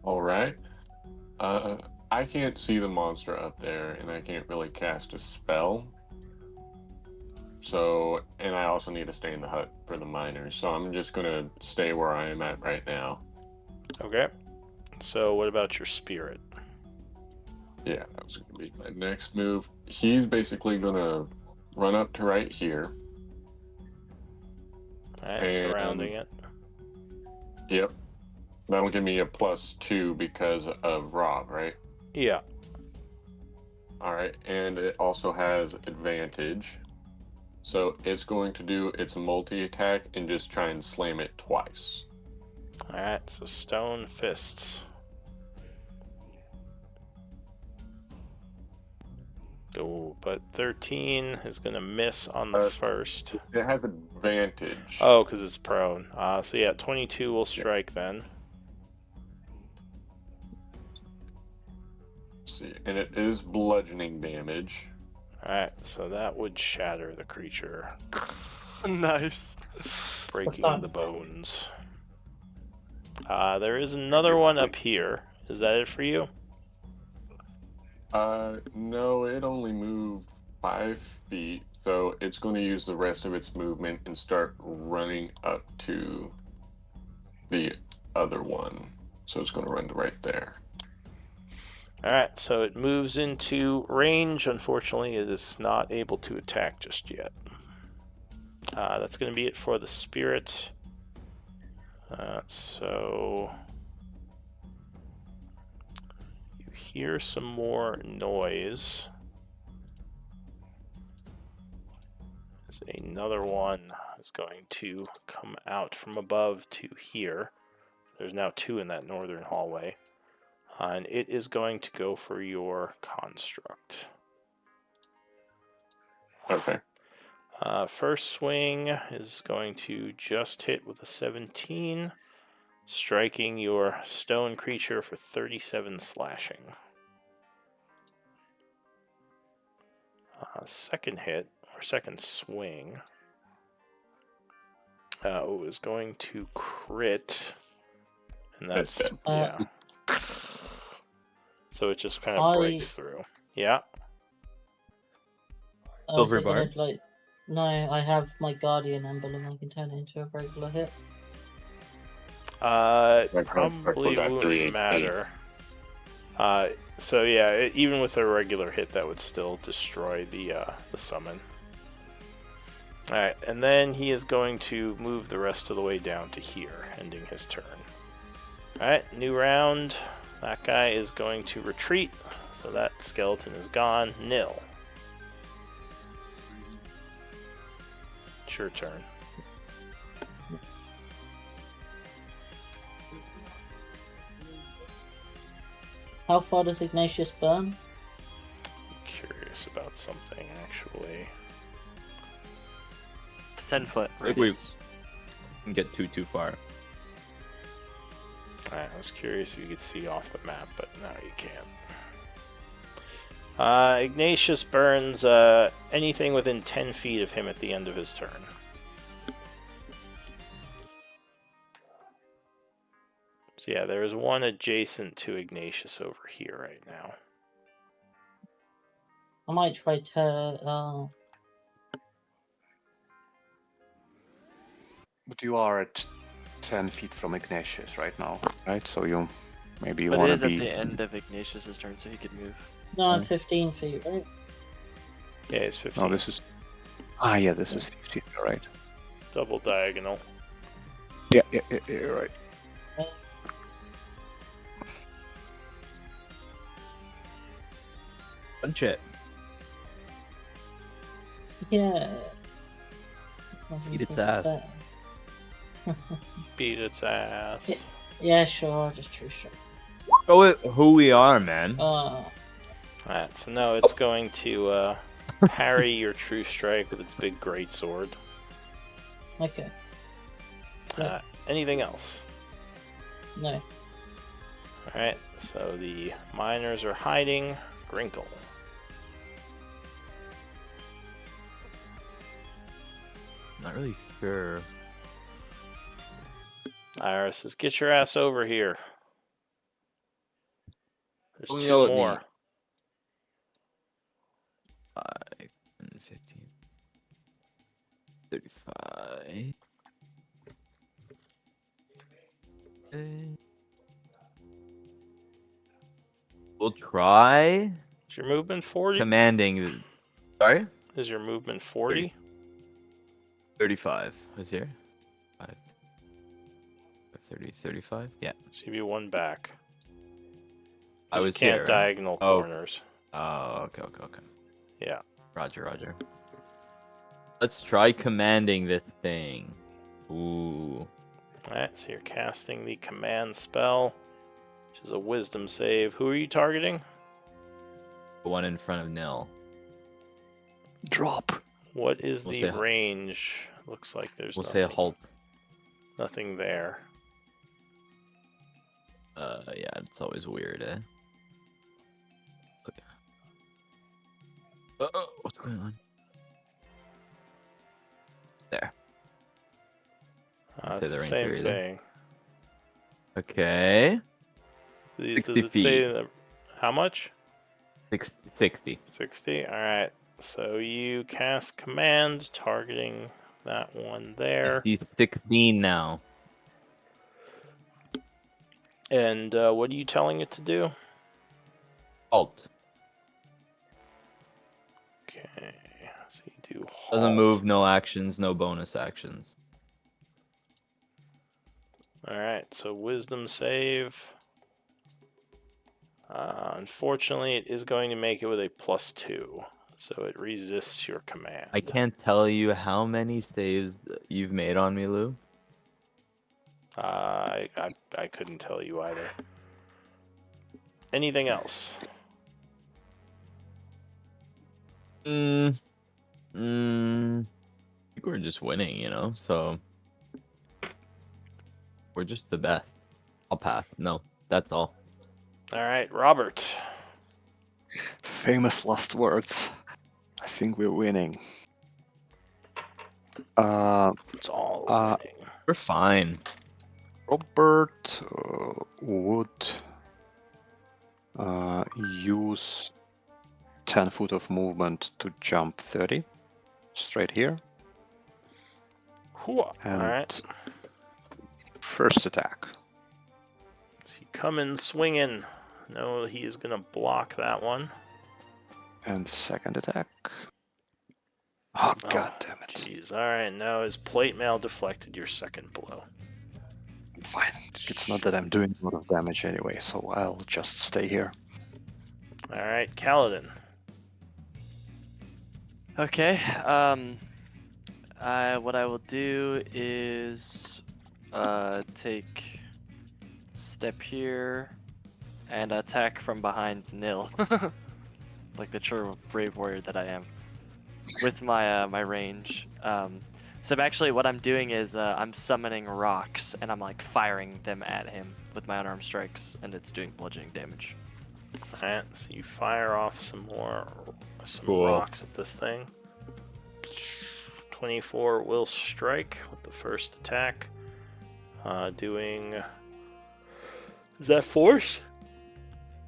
All right. I can't see the monster up there, and I can't really cast a spell. So, and I also need to stay in the hut for the miners. So I'm just gonna stay where I am at right now. Okay. So what about your spirit? Yeah, that was gonna be my next move. He's basically gonna run up to right here. Alright, And- surrounding it. Yep. That'll give me a +2 because of Rob, right? Yeah. All right, and it also has advantage. So it's going to do its multi-attack and just try and slam it twice. Alright, so stone fists. Oh, but 13 is going to miss on the first. It has advantage. Oh, because it's prone. So yeah, 22 will strike then. Let's see, and it is bludgeoning damage. Alright, so that would shatter the creature, Nice. breaking the bones. There is another one up here. Is that it for you? No, it only moved 5 feet, so it's going to use the rest of its movement and start running up to the other one. So it's going to run to right there. Alright, so it moves into range. Unfortunately, it is not able to attack just yet. That's going to be it for the spirit. So you hear some more noise. There's another one is going to come out from above to here. There's now 2 in that northern hallway. And it is going to go for your construct. Okay. First swing is going to just hit with a 17, striking your stone creature for 37 slashing. Second hit, or second swing, is going to crit. And that's, That's yeah. So it just kind of breaks through. Yeah. Silver it gonna, bar? like, no, I have my guardian emblem. I can turn it into a regular hit. Probably was at wouldn't 3 matter. So yeah, even with a regular hit, that would still destroy the summon. All right, and then he is going to move the rest of the way down to here, ending his turn. All right, new round. That guy is going to retreat, so that skeleton is gone. Nil. It's your turn. How far does Ignatius burn? Curious curious about something, actually. 10-foot think we- radius. Can get too far. Alright, I was curious if you could see off the map, but no, you can't. Ignatius burns anything within 10 feet of him at the end of his turn. So yeah, there is one adjacent to Ignatius over here right now. I might try to. But you are at 10 feet from Ignatius right now, right? So you maybe But it want is to at be. the end of Ignatius's turn, so he could move. No, I'm Okay. 15 feet, right? Yeah, it's 15. No, this is. Ah, yeah, this is 15. You're right. Double diagonal. Yeah, you're right. Punch it. Yeah. Eat its ass. Beat its ass. Yeah, sure, just true strike. Show it who we are, man. Alright, so no, it's going to parry your true strike with its big great sword. Okay. Anything else? No. Alright, so the miners are hiding. Grinkle. Not really sure. Iris says, get your ass over here. There's Don't two yell at me. more. 5, 15, 35. We'll try Is your movement 40? commanding. Sorry? Is your movement 40? 35 was here. 5, 30, 35? Yeah. So give you one back. I 'Cause was you can't here. Right? diagonal Oh. corners. Oh, okay. Yeah. Roger. Let's try commanding this thing. Ooh. Alright, so you're casting the command spell, which is a wisdom save. Who are you targeting? The one in front of Nil. Drop. What is We'll the say- range? Looks like there's We'll nothing, say halt. nothing there. Yeah, it's always weird, eh? Okay. What's going on? There. Say It's the the range same there either. thing. Okay. Does 60 it say feet. how much? 60. 60. Alright. So you cast command targeting that one there. He's 16 now. And what are you telling it to do? Halt. Okay. So you do halt. Doesn't move, no actions, no bonus actions. Alright, so wisdom save. Unfortunately, it is going to make it with a +2. So it resists your command. I can't tell you how many saves you've made on me, Lou. I couldn't tell you either. Anything else? I think we're just winning, you know, so we're just the best. I'll pass. No, that's all. Alright, Robert. Famous last words. I think we're winning. Uh, It's all Uh, winning. We're fine. Robert would use 10 foot of movement to jump 30 straight here. And Alright. first attack. So you come in swinging. No, he is going to block that one. And second attack. Oh, god damn it. Jeez. Alright, now his plate mail deflected your second blow. Fine. It's not that I'm doing a lot of damage anyway, so I'll just stay here. Alright, Kaladin. Okay. What I will do is take step here and attack from behind Nil. like the true brave warrior that I am, with my my range. So actually, what I'm doing is I'm summoning rocks and I'm like firing them at him with my unarmed strikes, and it's doing bludgeoning damage. Alright, so you fire off some Cool. rocks at this thing. 24 will strike with the first attack. Doing. Is that force?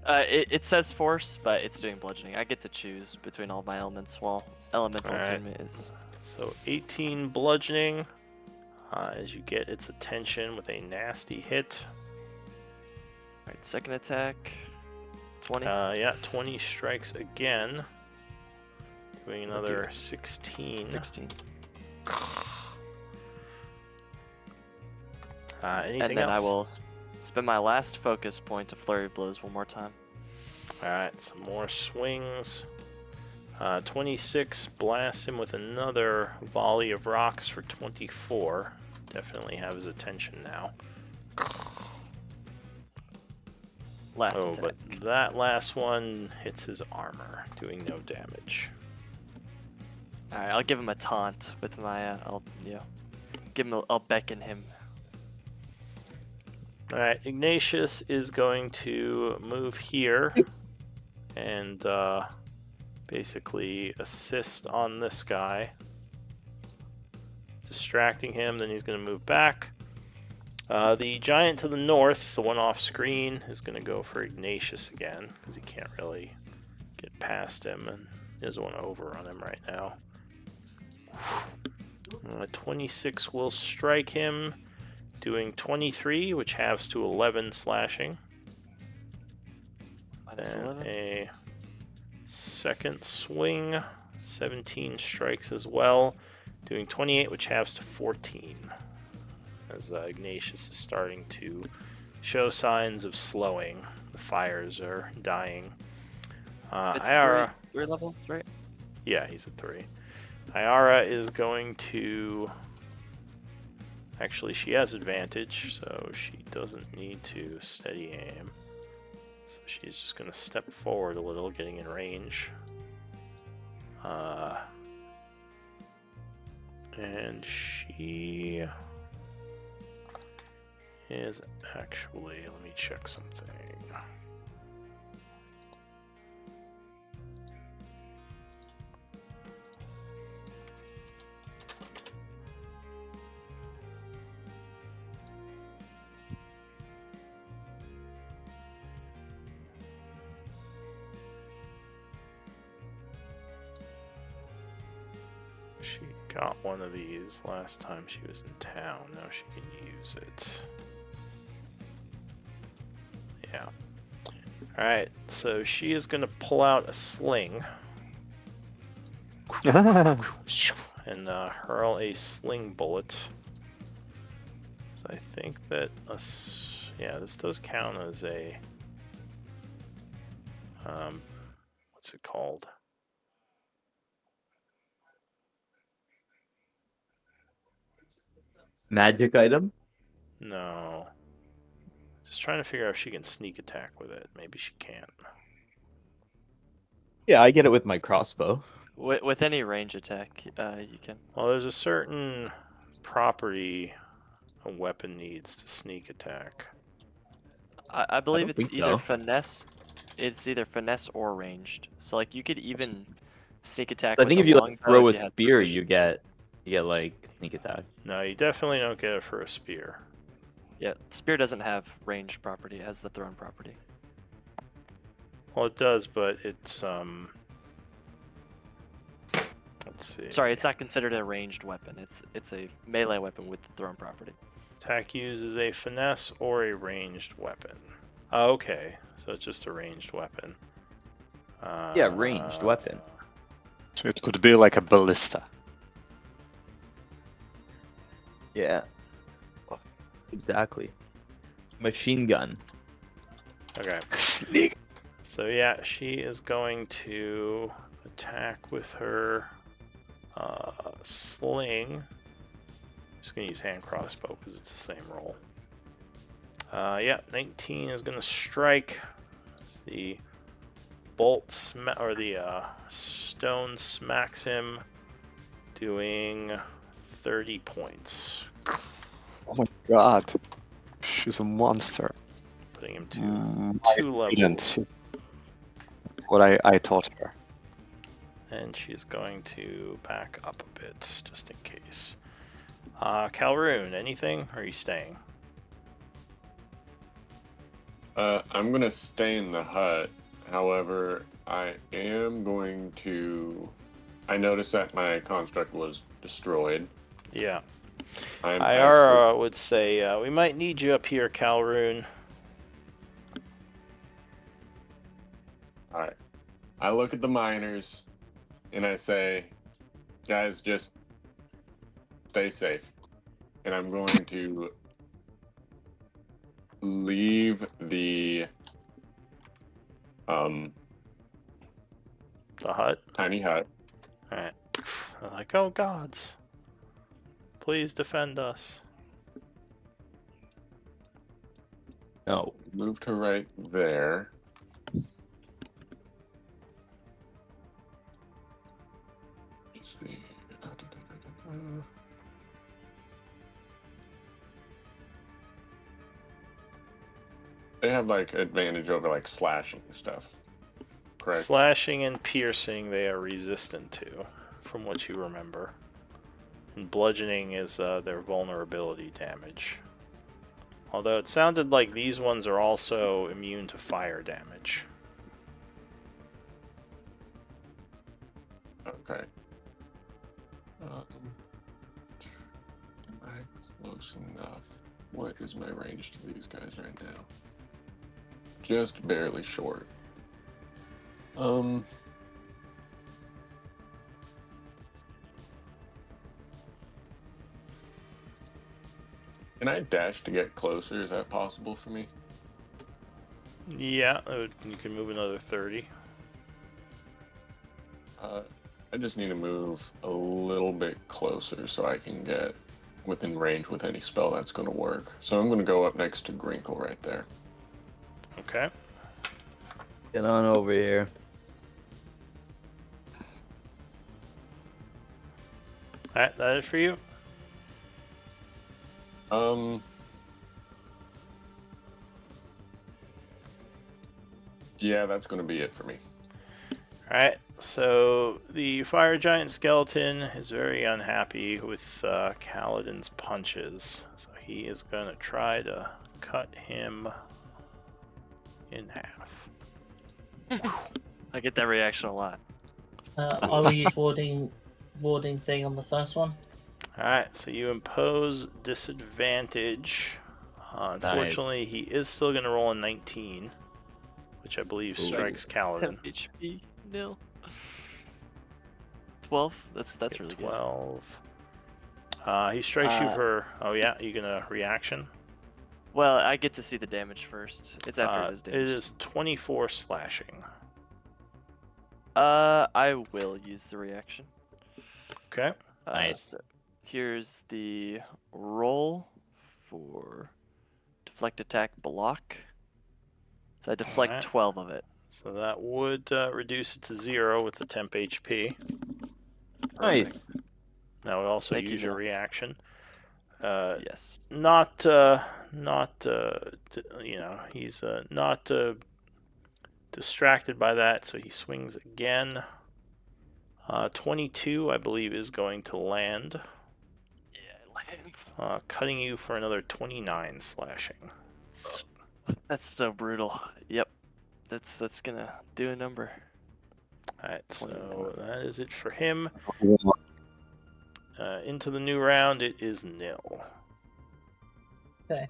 It says force, but it's doing bludgeoning. I get to choose between all my elements while elemental Alright. attunement is. So 18 bludgeoning as you get its attention with a nasty hit. Alright, second attack. 20. Yeah, 20 strikes again. Doing another it. 16. 16. Anything And then else? I will spend my last focus point to flurry of blows one more time. Alright, some more swings. 26, blast him with another volley of rocks for 24. Definitely have his attention now. Last Oh, attack. but that last one hits his armor, doing no damage. Alright, I'll give him a taunt with my. I'll I'll beckon him. Alright, Ignatius is going to move here and basically assist on this guy, distracting him. Then he's going to move back. The giant to the north, the one off screen, is going to go for Ignatius again because he can't really get past him and he doesn't want to overrun him right now. 26 will strike him, doing 23, which halves to 11 slashing. Minus And 11. a second swing, 17 strikes as well, doing 28, which halves to 14. As Ignatius is starting to show signs of slowing. The fires are dying. It's Ayara, three levels, right? yeah, he's at 3. Ayara is going to... Actually, she has advantage, so she doesn't need to steady aim. So she's just going to step forward a little, getting in range. And she is actually... Let me check something. She got one of these last time she was in town. Now she can use it. Yeah. Alright, so she is going to pull out a sling and hurl a sling bullet. So I think that this does count as a what's it called? Magic item? No. Just trying to figure out if she can sneak attack with it. Maybe she can't. Yeah, I get it with my crossbow. With any range attack, you can. Well, there's a certain property a weapon needs to sneak attack. I believe don't it's think either so. finesse. It's either finesse or ranged. So like you could even sneak attack. I with think a if you longbow like throw if a you had spear, proficiency. you get like sneak attack. No, you definitely don't get it for a spear. Yeah, spear doesn't have ranged property. It has the thrown property. Well, it does, but it's let's see. Sorry, it's not considered a ranged weapon. It's a melee weapon with the thrown property. Attack uses a finesse or a ranged weapon. Oh, okay, so it's just a ranged weapon. Yeah, ranged weapon. So it could be like a ballista. Yeah. Exactly. Machine gun. Okay. Sneak. So yeah, she is going to attack with her sling. I'm just gonna use hand crossbow because it's the same roll. Yeah, 19 is gonna strike. As the bolt or the stone smacks him, doing 30 points, Oh my god. She's a monster. putting him to My 2 student. levels. That's what I taught her. And she's going to back up a bit, just in case. Calroon, anything? Or are you staying? I'm gonna stay in the hut. However, I am going to. I noticed that my construct was destroyed. Yeah. I'm Iara would say, we might need you up here, Calroon. All right. I look at the miners, and I say, "Guys, just stay safe." And I'm going to leave the The hut. tiny hut. Alright. They're like, oh gods. Please defend us. No. Move to right there. Let's see. They have like advantage over like slashing and stuff. Correct. Slashing and piercing they are resistant to, from what you remember. And bludgeoning is their vulnerability damage. Although it sounded like these ones are also immune to fire damage. Okay. Am I close enough? What is my range to these guys right now? Just barely short. Can I dash to get closer? Is that possible for me? Yeah, you can move another 30. I just need to move a little bit closer so I can get within range with any spell that's going to work. So I'm going to go up next to Grinkle right there. Okay. Get on over here. Alright, that is for you. Yeah, that's going to be it for me. Alright, so the fire giant skeleton is very unhappy with Kaladin's punches. So he is going to try to cut him in half. I get that reaction a lot. I will use warding thing on the first one. Alright, so you impose disadvantage. Unfortunately, he is still going to roll a 19, which I believe strikes Kaladin. 10 HP, nil. 12. That's really 12. He strikes you for. Oh yeah, you gonna reaction? good. Well, I get to see the damage first. It's after it is It damaged. is 24 slashing. I will use the reaction. Okay. Nice. So here's the roll for deflect attack block. So I deflect Alright. 12 of it. So that would reduce it to 0 with the temp HP. Nice. Now we also Thank you, use your Neil. reaction. Yes. Not he's not distracted by that, so he swings again. 22, I believe, is going to land. Yeah, it lands. Cutting you for another 29 slashing. That's so brutal. Yep. That's gonna do a number. Alright, so 29. that is it for him. Into the new round, it is nil. Okay.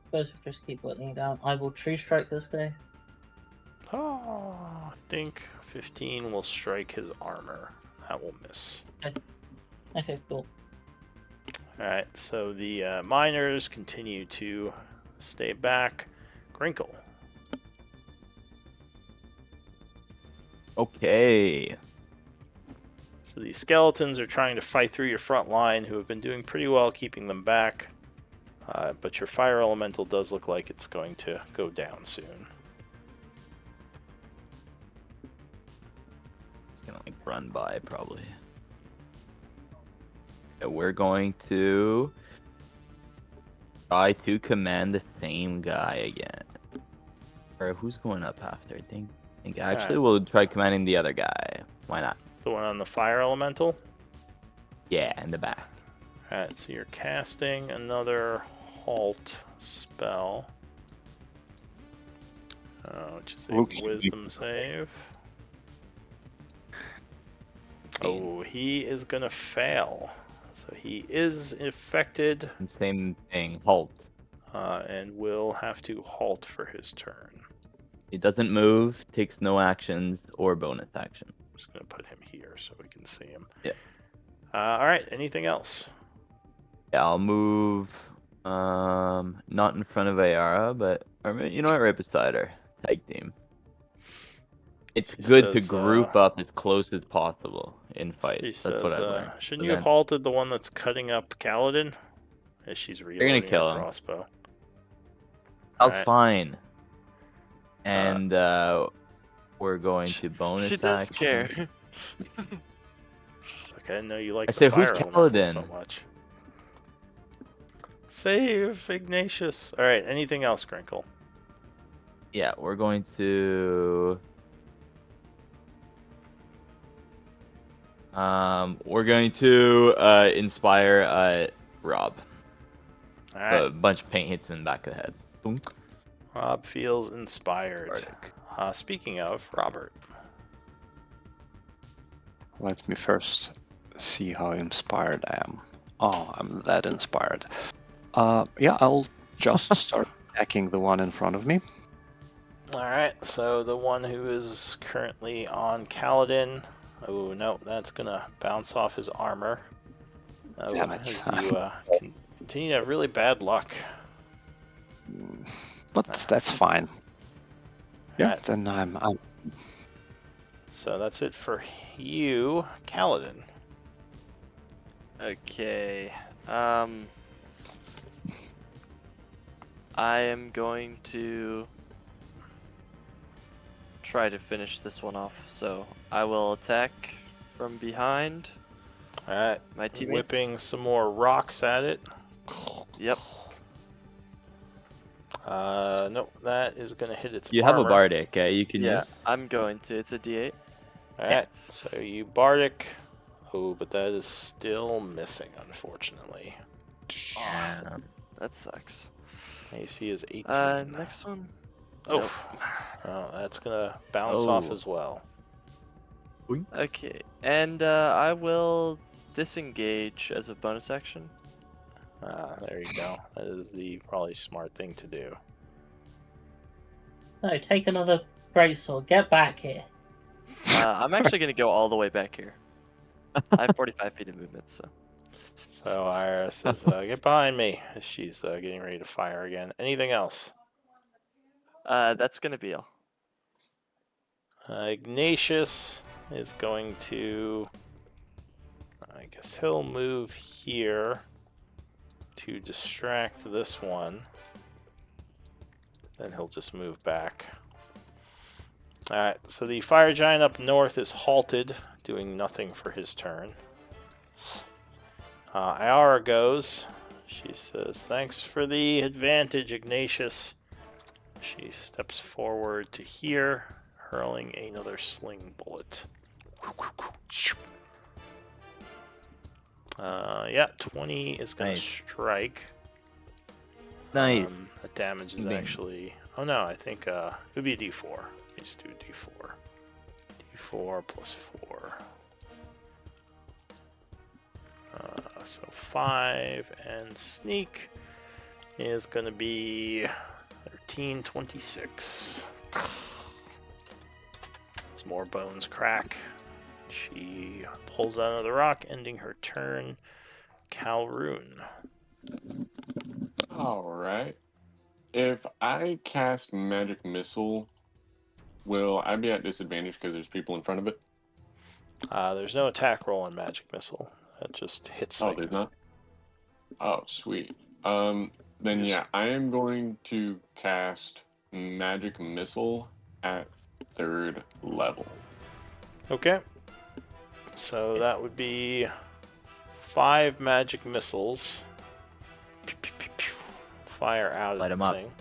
Suppose we just keep whittling down. I will true strike this guy. I think 15 will strike his armor. That will miss. Okay, cool. Alright, so the miners continue to stay back. Grinkle. Okay. So these skeletons are trying to fight through your front line, who have been doing pretty well keeping them back. But your fire elemental does look like it's going to go down soon. It's gonna like run by probably. Yeah, we're going to try to command the same guy again. Or who's going up after? I think actually we'll try commanding the other guy. Why not? The one on the fire elemental? Yeah, in the back. Alright, so you're casting another halt spell. Which is a Okay. wisdom save. Oh, he is gonna fail. So he is affected Same thing. Halt. and will have to halt for his turn. He doesn't move, takes no actions or bonus action. I'm just gonna put him here so we can see him. Yeah. Alright, anything else? Yeah, I'll move. Not in front of Ayara, but you know what? Right beside her. Tag team. It's She good to says, group up as close as possible in fights. She That's says, what I learned. shouldn't So you have then- halted the one that's cutting up Kaladin? As she's reloading her kill him. crossbow. That's Alright. fine. And we're going to bonus She does action. care. Like, I didn't know you liked I the said, who's fire elemental so Kaladin? much. Save Ignatius. Alright, anything else, Crinkle? Yeah, we're going to. Inspire Rob. Alright, A bunch of paint hits in the back of the head. Boom. Rob feels inspired. Bardic. Speaking of, Robert. Let me first see how inspired I am. Oh, I'm that inspired. Yeah, I'll just start attacking the one in front of me. Alright, so the one who is currently on Kaladin. Oh, no, that's gonna bounce off his armor. Oh, Damn it. as you continue to have really bad luck. But that's fine. Yeah, Alright, then I'm so that's it for you, Kaladin. Okay. I am going to try to finish this one off. So I will attack from behind Alright, my teammates. whipping some more rocks at it. Yep. Nope, that is gonna hit its You have a armor. Bardic, you can Yeah, use. I'm going to. It's a D8. Alright, so you Bardic. Oh, but that is still missing, unfortunately. Yeah. That sucks. AC is 18. Next one. Oh, Nope. oh, that's gonna bounce off Oh. as well. Okay, and I will disengage as a bonus action. There you go. That is the probably smart thing to do. No, take another greatsword. Get back here. I'm actually going to go all the way back here. I have 45 feet of movement, so. So Ira says, "Get behind me!" As she's getting ready to fire again. Anything else? That's going to be all. Ignatius is going to. I guess he'll move here to distract this one. Then he'll just move back. Alright, so the fire giant up north is halted, doing nothing for his turn. Iara goes. She says, "Thanks for the advantage, Ignatius." She steps forward to here, hurling another sling bullet. Yeah, 20 is going to Nice. strike. Nice. That damage is Bing. actually... Oh no, I think it would be a d4. Let's do d4. d4 plus 4. So 5, and sneak is going to be 13, 26. Some more bones crack. She pulls out another rock, ending her turn. Calroon. Alright. If I cast Magic Missile, will I be at disadvantage because there's people in front of it? There's no attack roll on Magic Missile. That just hits Oh, things. there's not? Oh, sweet. Then Yes. yeah, I am going to cast Magic Missile at 3rd level. Okay. So that would be 5 magic missiles. Fire out Light at 'em the up. thing.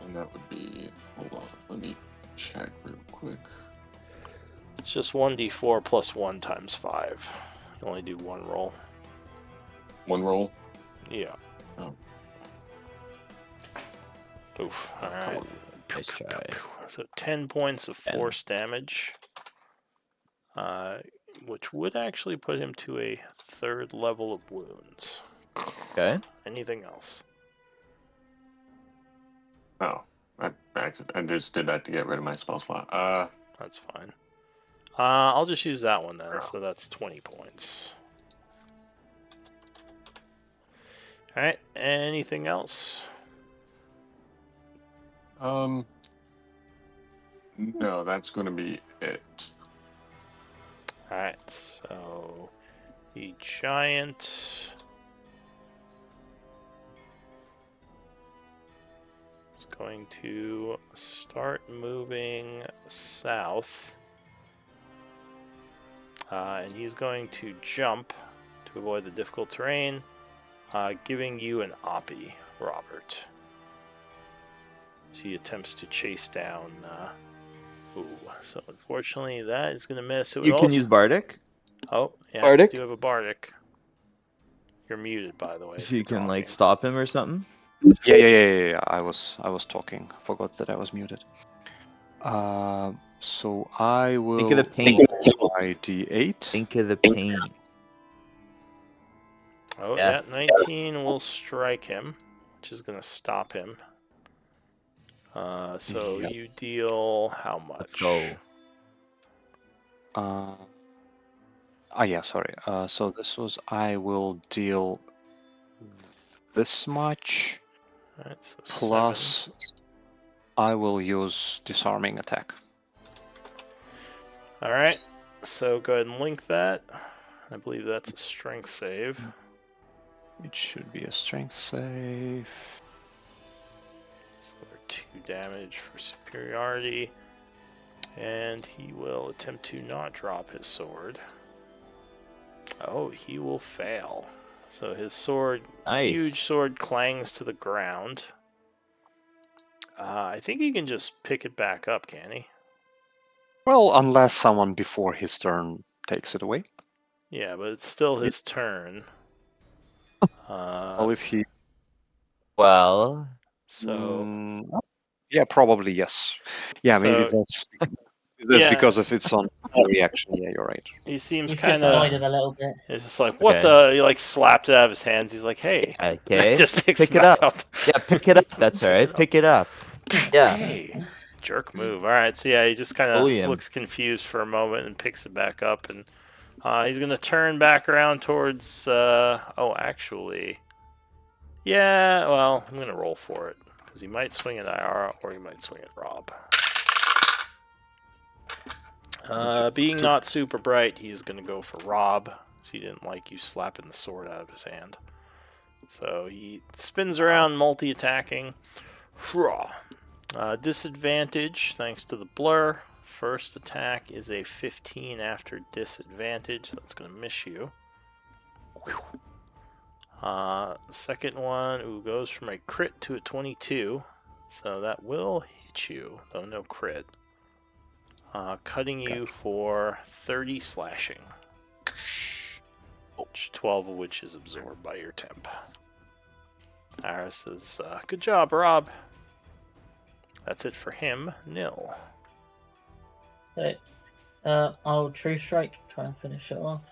And that would be, hold on, let me check real quick. It's just 1d4 plus 1 times 5. You only do 1 roll. 1 roll. Yeah. Oh. Oof. Alright. Nice try. So 10 points of 10. force damage. Which would actually put him to a 3rd level of wounds. Okay. Anything else? Oh, I just did that to get rid of my spell slot. That's fine. I'll just use that one then. So that's 20 points. Alright, anything else? No, that's going to be it. Alright, so the giant is going to start moving south. And he's going to jump to avoid the difficult terrain, giving you an Oppie, Robert. As he attempts to chase down. So unfortunately, that is going to miss. It would You can also... use Bardic. Oh, yeah, Bardic? you do have a Bardic. You're muted, by the way. If If you you're can like talking. stop him or something. Yeah. I was talking. Forgot that I was muted. So I will Think of the pain. my D8. Think of the pain. Oh, Yeah. yeah, 19 will strike him, which is going to stop him. So Yep. you deal how much? Let's go. Yeah, sorry. So this was I will deal this much Alright, so 7. plus I will use disarming attack. Alright, so go ahead and link that. I believe that's a strength save. It should be a strength save. So we're 2 damage for superiority. And he will attempt to not drop his sword. Oh, he will fail. So his sword, Nice. huge sword, clangs to the ground. I think he can just pick it back up, can he? Well, unless someone before his turn takes it away. Yeah, but it's still his turn. Well, if he... Well, So, yeah, probably yes. Yeah, maybe So- that's Yeah. because if it's on reaction. Yeah, you're right. he seems He's kind just avoided of. a little bit. It's just like, what Okay. the? He like slapped it out of his hands. He's like, hey. okay. Just picks Pick it it back up. up. Yeah, pick it up. That's Pick alright. it up. Pick it up. Yeah. Hey. Jerk move. All right. So yeah, he just kind Bully of him. looks confused for a moment and picks it back up, and he's gonna turn back around towards. Actually, yeah. Well, I'm gonna roll for it because he might swing at Iara or he might swing at Rob. Being not super bright, he's gonna go for Rob. So he didn't like you slapping the sword out of his hand. So he spins around, multi-attacking. Disadvantage thanks to the blur. First attack is a 15 after disadvantage. That's going to miss you. Second one goes from a crit to a 22. So that will hit you, though no crit. Cutting you for 30 slashing. 12 of which is absorbed by your temp. Ara says, good job, Rob. That's it for him. Nil. So, I'll True Strike, try and finish it off.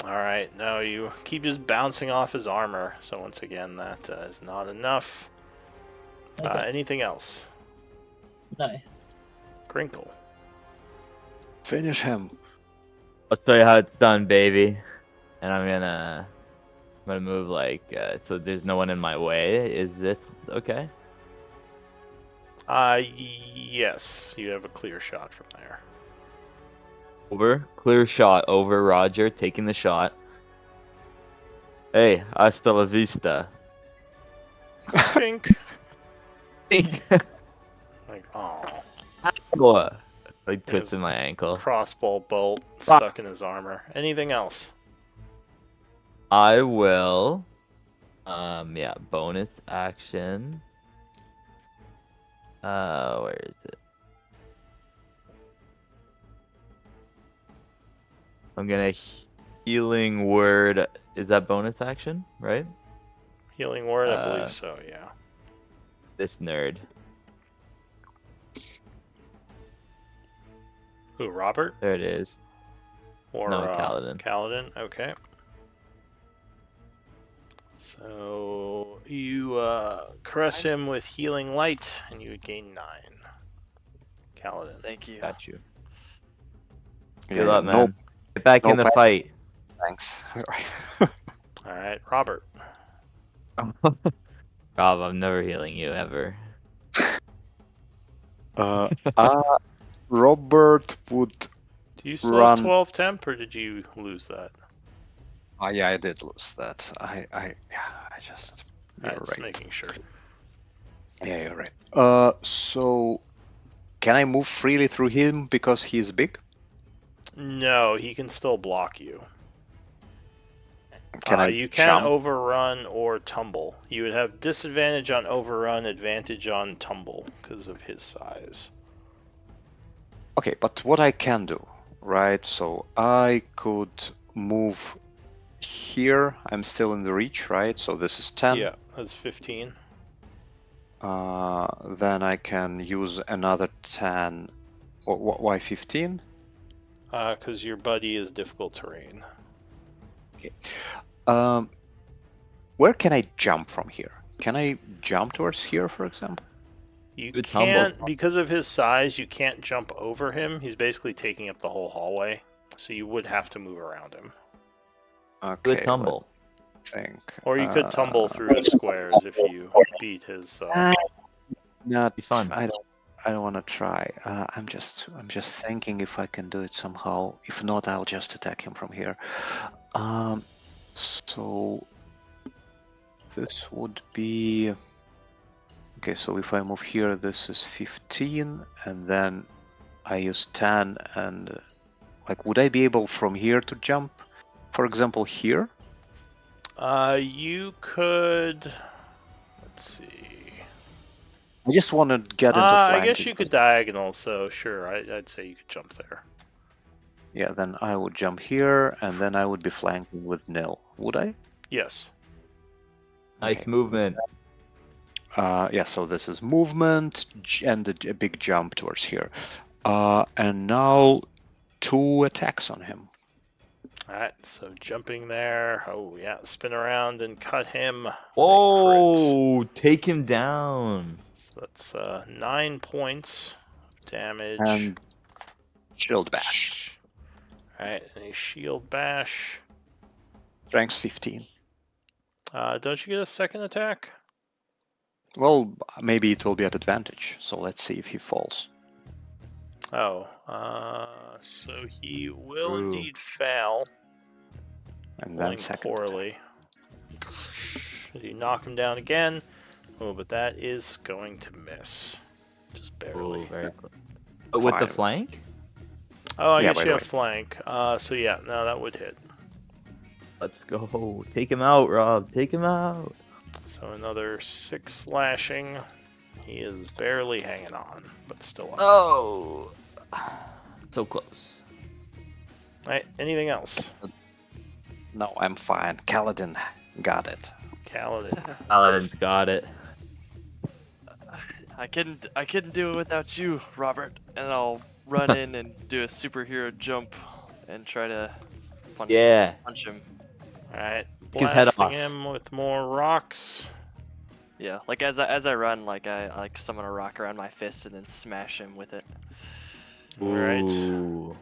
Alright, now you keep just bouncing off his armor. So once again, that is not enough. Okay. Anything else? No. Crinkle. Finish him. I'll tell you how it's done, baby. And I'm gonna move like so there's no one in my way. Is this okay? Yes, you have a clear shot from there. Over, clear shot over Roger, taking the shot. Hey, hasta la vista. Pink. Like, Like, oh. twisted my ankle. Crossbow bolt stuck in his armor. Anything else? I will. Yeah, bonus action. Where is it? I'm gonna healing word. Is that bonus action, right? Healing word, I believe so, yeah. This nerd. Who, Robert? There it is. Or No, Kaladin. Kaladin, okay. So you caress him with healing light, and you would gain 9. Kaladin. Thank you. Got you. Yeah, Good luck, no man. Get back no in the pack. fight. thanks. All right, Robert. Rob, I'm never healing you ever. Uh, Robert would. Do you still have Run. 12 temp, or did you lose that? Yeah, I did lose that. I just. You're All right, just right. making sure. Yeah, you're right. So can I move freely through him because he's big? No, he can still block you. Can I You can jump? overrun or tumble. You would have disadvantage on overrun, advantage on tumble because of his size. Okay, but what I can do, right? So I could move here. I'm still in the reach, right? So this is 10. Yeah, that's 15. Then I can use another 10. Why 15? Because your buddy is difficult terrain. Okay. Where can I jump from here? Can I jump towards here, for example? You Good tumble. can't, because of his size, you can't jump over him. He's basically taking up the whole hallway, so you would have to move around him. Okay. Good tumble. Let's think. Or you could tumble through the squares if you beat his. Not. Be fun. I don't want to try. I'm just thinking if I can do it somehow. If not, I'll just attack him from here. So this would be. Okay, so if I move here, this is 15, and then I use 10, and like, would I be able from here to jump? For example, here? You could. Let's see. I just want to get into I flanking. guess you could diagonal, so sure, I'd say you could jump there. Yeah, then I would jump here, and then I would be flanking with nil. Would I? Yes. Nice Okay. movement. Yeah, so this is movement and a big jump towards here. And now 2 attacks on him. Alright, so jumping there. Oh, yeah, spin around and cut him. Crit. Oh, take him down. So that's 9 points of damage. And shield bash. Alright, and a shield bash. Strength 15. Don't you get a second attack? Well, maybe it will be at advantage, so let's see if he falls. Oh, so he will Ooh. indeed fail. And Rolling then second poorly. You knock him down again. Oh, but that is going to miss. Just barely. Ooh, very close. But with the Fine. flank? Oh, I Yeah, guess by you the have way. flank. So yeah, no, that would hit. Let's go. Take him out, Rob. Take him out. So another 6 slashing. He is barely hanging on, but still up. Oh. So close. Right, anything else? No, I'm fine. Kaladin got it. Kaladin. Paladin's got it. I couldn't do it without you, Robert. And I'll run in and do a superhero jump and try to punch him. Alright, His head blasting off. him with more rocks. Yeah, like as I run, like I summon a rock around my fist and then smash him with it. Alright. Ooh.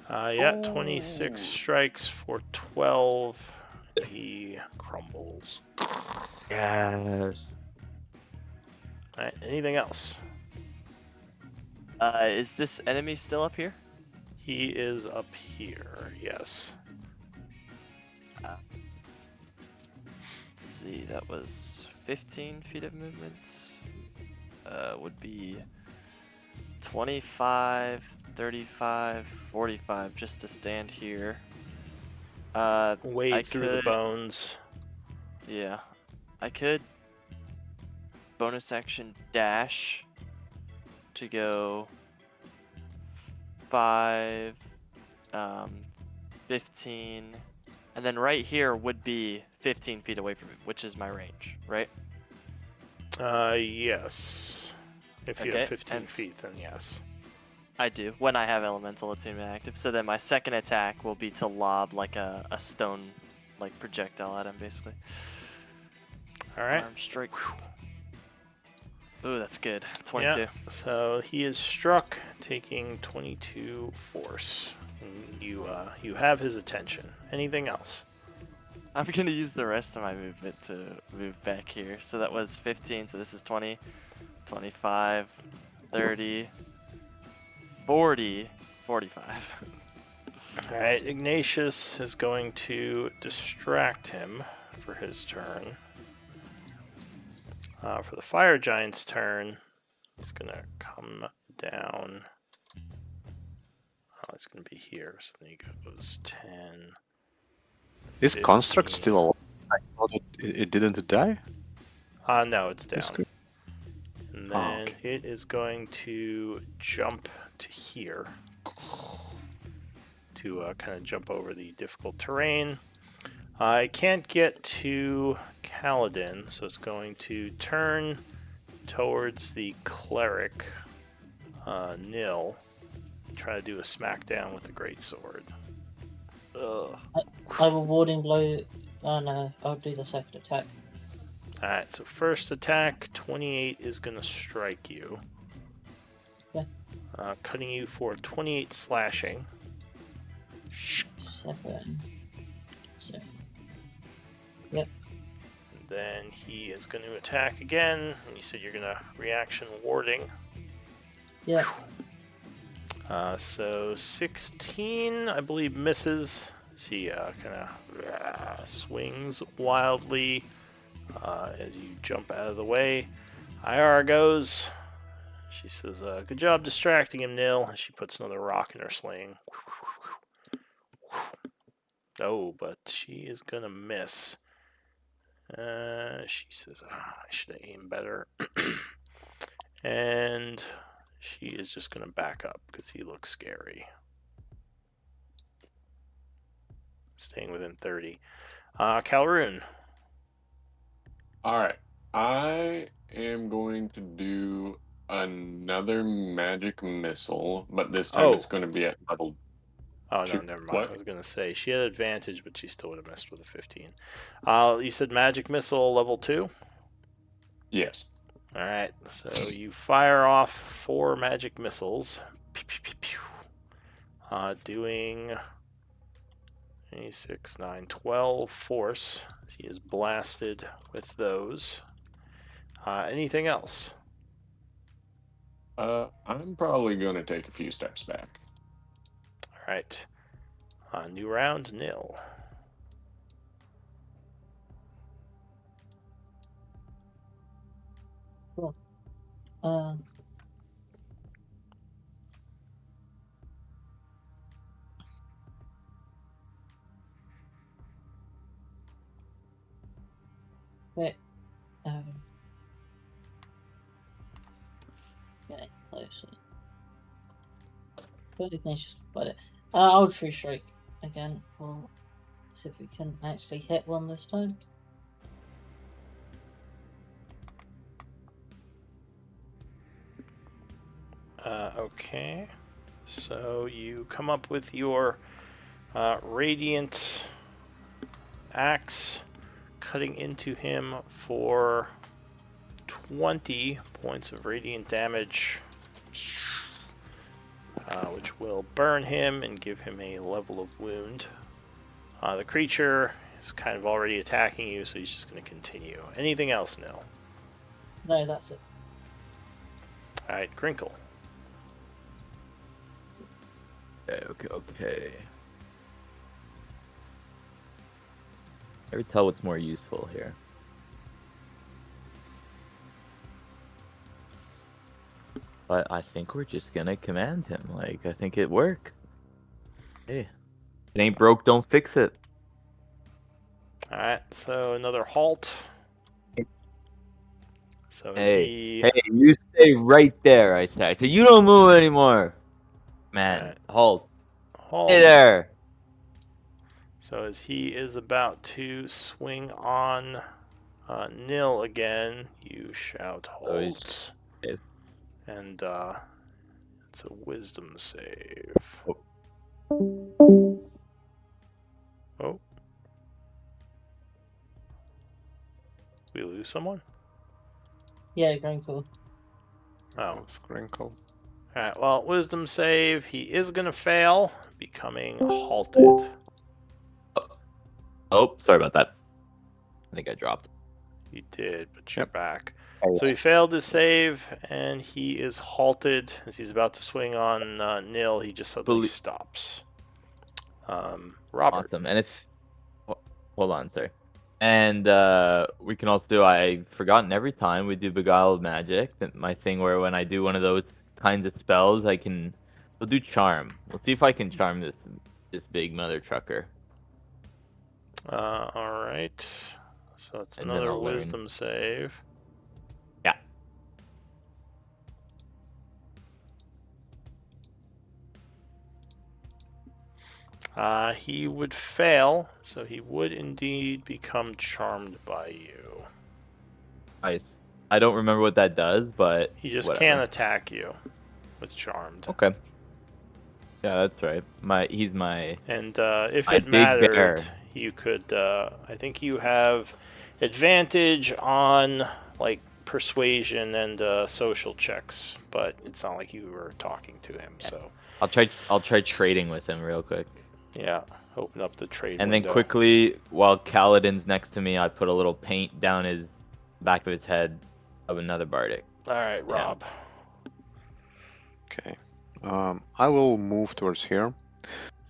Yeah, 26 strikes for 12. He crumbles. Yes. Alright, anything else? Is this enemy still up here? He is up here, yes. see, that was 15 feet of movement. Would be 25, 35, 45 just to stand here. I Wade through the could- bones. Yeah. I could bonus action dash to go 5, 15, and then right here would be 15 feet away from me, which is my range, right? Yes. If you Okay, have 15 and feet, then yes. I do, when I have Elemental Attunement active. So then my second attack will be to lob like a stone like projectile at him, basically. All right. Arm strike. Ooh, that's good. 22. Yeah. So he is struck, taking 22 force. And you have his attention. Anything else? I'm gonna use the rest of my movement to move back here. So that was 15, so this is 20, 25, 30, 40, 45. All right. Ignatius is going to distract him for his turn. For the fire giant's turn, he's gonna come down. Oh, it's gonna be here. So then he goes 10. Is 15. construct still alive? I thought it didn't die. No, it's That's down. good. And Oh, then okay. it is going to jump to here to kind of jump over the difficult terrain. I can't get to Kaladin, so it's going to turn towards the cleric, Nil, and try to do a smackdown with the greatsword. Ugh. I will warding blow. Oh no, I'll do the second attack. Alright, so first attack, 28 is going to strike you. Okay. Cutting you for 28 slashing. 7. So, And then he is going to attack again. And you said you're going to reaction warding. yeah, So 16, I believe, misses. As he kind of swings wildly as you jump out of the way. Iara goes. She says, good job distracting him, Nil. And she puts another rock in her sling. Oh, but she is going to miss. She says, I should have aimed better. And she is just going to back up because he looks scary. Staying within 30. Calroon. All right. I am going to do another magic missile, but this time it's going to be at level. Oh, no, Two. never mind. What? I was going to say she had advantage, but she still would have missed with a 15. You said magic missile level 2? Yes. All right. So you fire off 4 magic missiles. Doing 6, 9, 12 force. He is blasted with those. Anything else? I'm probably going to take a few steps back. All right. New round, Nil. um, wait, getting closer. Ignatius got it. I'll true strike again. We'll see if we can actually hit one this time. Okay. So you come up with your radiant axe, cutting into him for 20 points of radiant damage, which will burn him and give him a level of wound. The creature is kind of already attacking you, so he's just going to continue. Anything else, Nil? No, that's it. All right, Crinkle. Okay. Never tell what's more useful here. But I think we're just gonna command him. Like, I think it worked. Hey, if it ain't broke, don't fix it. Alright, so another halt. So is Hey, he... hey, you stay right there, I say. So you don't move anymore. Man, Alright, halt. Hey halt. there. So as he is about to swing on Nil again, you shout So halt. he's- And it's a wisdom save. Oh. We lose someone? Yeah, Grinkle. Oh. Sprinkle. Alright, well, wisdom save. He is going to fail, becoming halted. Oh, sorry about that. I think I dropped. You did, but you're Yep. back. Oh, So he failed his save, and he is halted. As he's about to swing on Nil, he just suddenly stops. Robert. Awesome. And it's... Hold on, sorry. And we can also do... I've forgotten every time we do Beguiled Magic. My thing where when I do one of those kinds of spells, I can... We'll do Charm. We'll see if I can charm this big mother trucker. Alright. So that's And then another I'll learn. wisdom save. Yeah. He would fail, so he would indeed become charmed by you. I don't remember what that does, but He just whatever. can't attack you with charmed. Okay. Yeah, that's right. He's my... And if my it big mattered, bear. you could. I think you have advantage on like persuasion and social checks, but it's not like you were talking to him. Yeah. So I'll try trading with him real quick. yeah, open up the trade And window. then quickly, while Kaladin's next to me, I put a little paint down his back of his head of another bardic. All right, Rob. Okay. I will move towards here.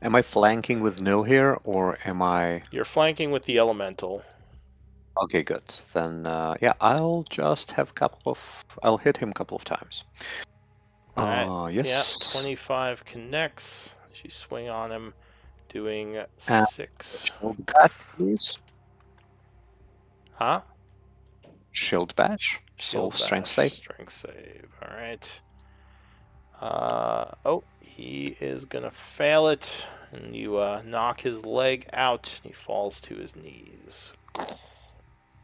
Am I flanking with Nil here, or am I... You're flanking with the elemental. Okay, good. Then, yeah, I'll just have a couple of... I'll hit him a couple of times. All right. Yes. Yeah, 25 connects. You swing on him, doing 6. Shield bash, please. Huh? Shield bash. Shield So strength bash, save. Strength save. All right. Oh, he is gonna fail it, and you knock his leg out. He falls to his knees.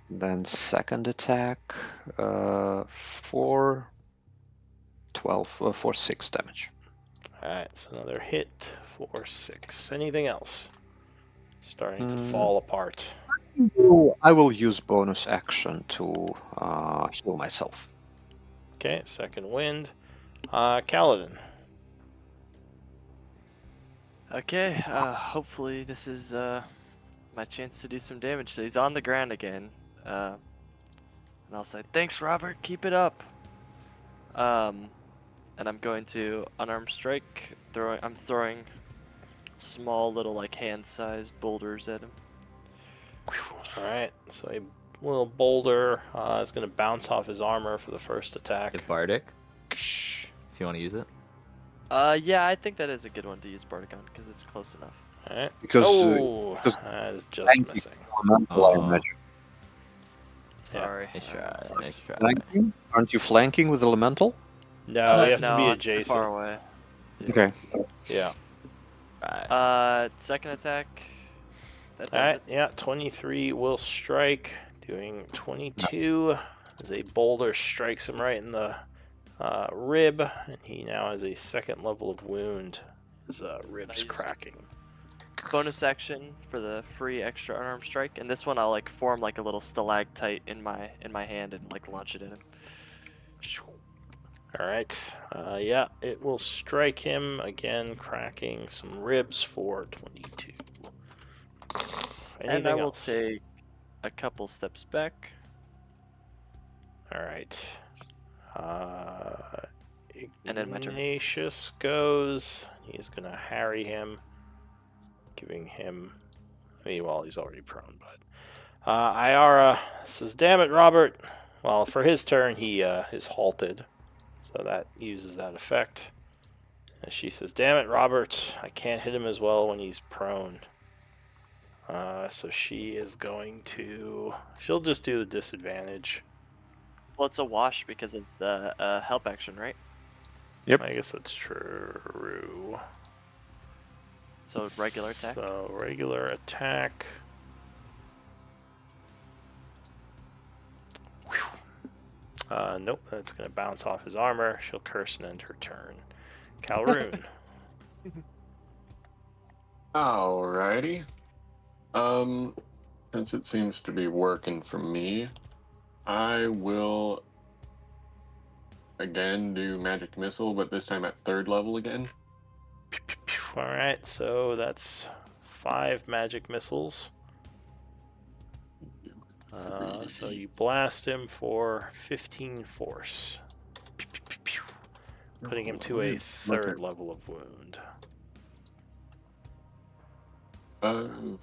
Then second attack, 4, 12, for 6 damage. All right, so another hit for 6. Anything else? Starting to Mm. fall apart. I will use bonus action to heal myself. Okay, second wind. Kaladin. Okay, hopefully this is my chance to do some damage. So he's on the ground again. And I'll say, thanks, Robert, keep it up. And I'm going to unarmed strike. I'm throwing small little like hand-sized boulders at him. All right, so a little boulder is going to bounce off his armor for the first attack. If bardic, if you want to use it. Yeah, I think that is a good one to use Bardic on because it's close enough. All right. Because That is just thank you. missing. Elemental, Sorry. Nice that try. sucks. Nice try. Flanking? Aren't you flanking with elemental? No, you have to no, be I'm too adjacent. far away. Yeah. Okay. Yeah. Right. Second attack. That All does right. it. Yeah, 23 will strike, doing 22 as a boulder strikes him right in the rib, and he now has a second level of wound. His ribs Nice. cracking. Bonus action for the free extra unarmed strike, and this one I'll like form like a little stalactite in my hand and like launch it at him. All right. Yeah, it will strike him again, cracking some ribs for 22. And I will else? take a couple steps back. All right. And then my turn. Ignatius goes. He's going to harry him, giving him... well, he's already prone, but... Iara says, damn it, Robert. Well, for his turn, he is halted. So that uses that effect. And she says, "Damn it, Robert! I can't hit him as well when he's prone." So she is going to. She'll just do the disadvantage. Well, it's a wash because of the help action, right? Yep. I guess that's true. So regular attack. So regular attack. Nope, that's going to bounce off his armor. She'll curse and end her turn. Calroon. Alrighty. Since it seems to be working for me, I will again do magic missile, but this time at 3rd level again. Alright, so that's 5 magic missiles. So you blast him for 15 force, putting him to a 3rd level of wound. I'm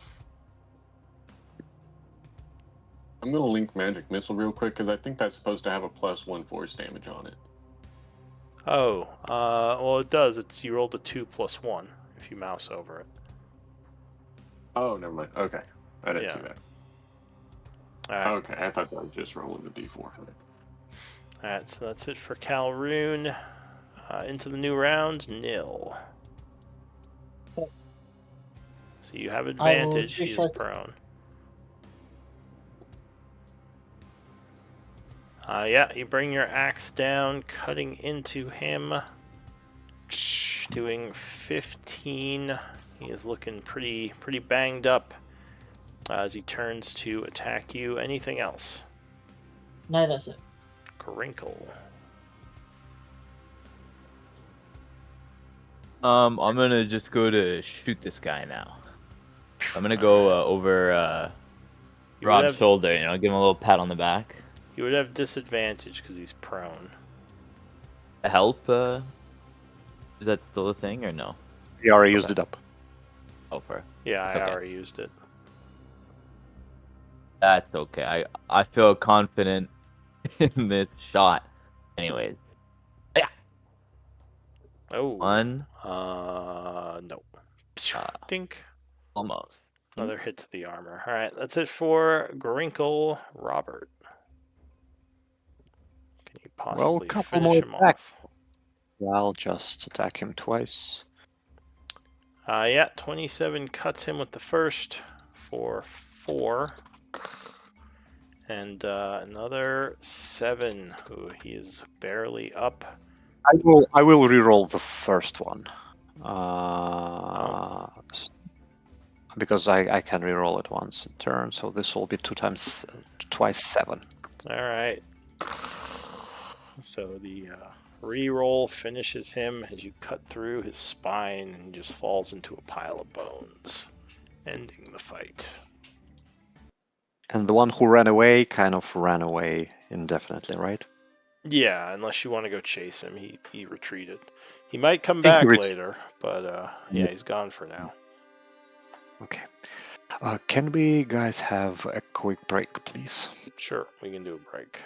gonna link magic missile real quick because I think that's supposed to have a +1 force damage on it. Oh, well it does. It's you rolled a 2 plus 1 if you mouse over it. Oh, never mind. Okay, I didn't see Yeah. that. Alright. Okay, I thought that was just rolling the d4. Alright, so that's it for Calroon. Into the new round, Nil. So you have advantage. He is prone. Yeah, you bring your axe down, cutting into him. Doing 15. He is looking pretty banged up as he turns to attack you. Anything else? No, that's it. Crinkle. I'm gonna just go to shoot this guy now. I'm gonna go over Rob's shoulder, give him a little pat on the back. You would have disadvantage because he's prone. Help? Is that still a thing or no? We already used it up. Oh, for Yeah, I okay. already used it. That's okay. I feel confident in this shot. Anyways. Yeah. Oh. 1. No. Dink. Almost. Another hit to the armor. All right, that's it for Grinkle Robert. Can you possibly finish him off? I'll just attack him twice. Yeah, 27 cuts him with the first for 4. And another 7. Ooh, he is barely up. I will re-roll the first one. Because I can re-roll it once a turn, so this will be twice 7. All right. So the re-roll finishes him as you cut through his spine and he just falls into a pile of bones, ending the fight. And the one who ran away kind of ran away indefinitely, right? Yeah, unless you want to go chase him. He retreated. He might come back later, but yeah, he's gone for now. Okay. Can we guys have a quick break, please? Sure, we can do a break.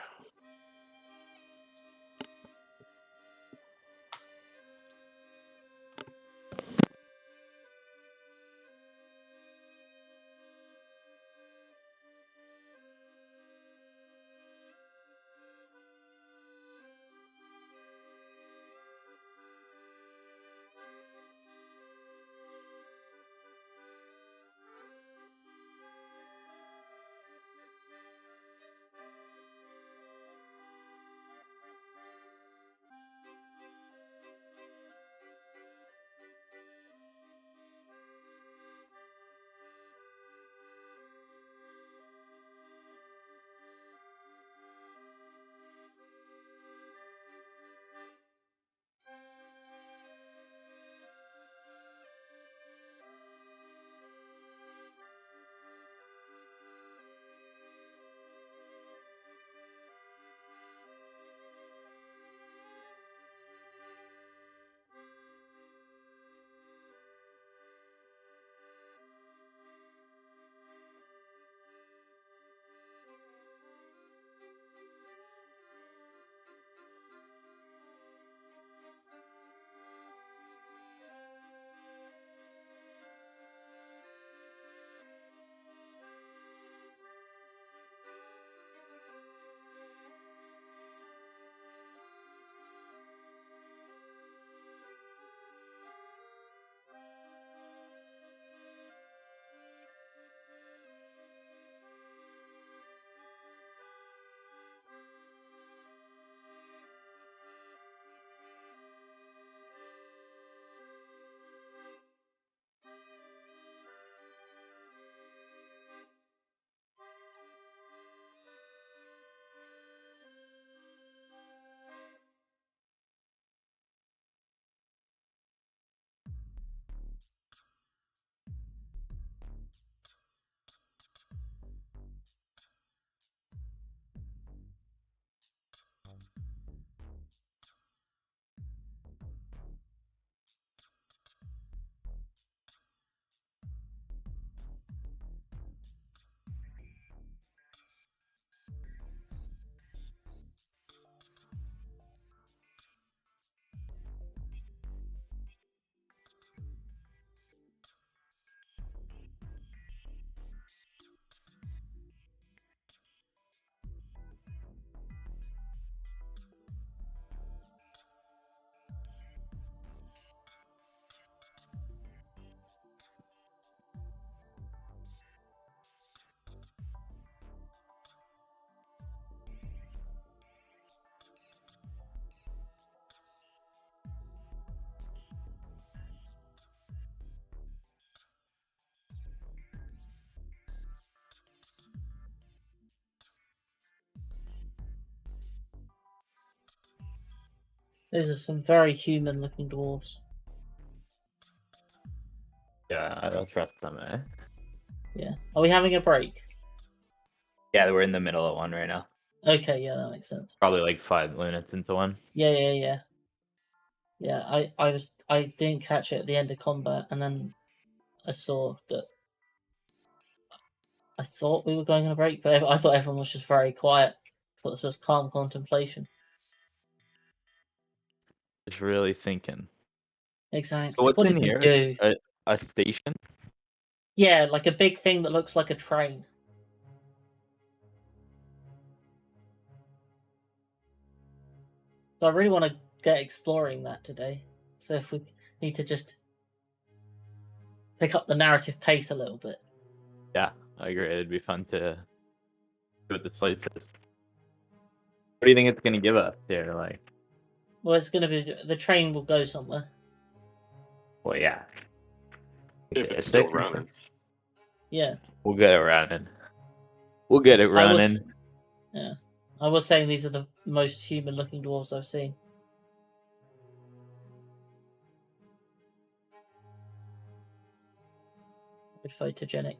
Those are some very human-looking dwarves. Yeah, I don't trust them, eh? Yeah. Are we having a break? Yeah, we're in the middle of one right now. Okay, yeah, that makes sense. Probably like 5 minutes into one. Yeah. Yeah, I didn't catch it at the end of combat, and then I saw that. I thought we were going on a break, but I thought everyone was just very quiet. I thought this was calm contemplation. Just really thinking. Exactly. So what's What in did we here? do? A station? Yeah, like a big thing that looks like a train. So I really want to get exploring that today. So if we need to just pick up the narrative pace a little bit. Yeah, I agree. It'd be fun to see what this place is. What do you think it's gonna give us here? Like, Well, it's going to be the train will go somewhere. well, yeah. If it's still running. Yeah, We'll get it running. We'll get it I running. was. Yeah, I was saying these are the most human-looking dwarves I've seen. Very photogenic.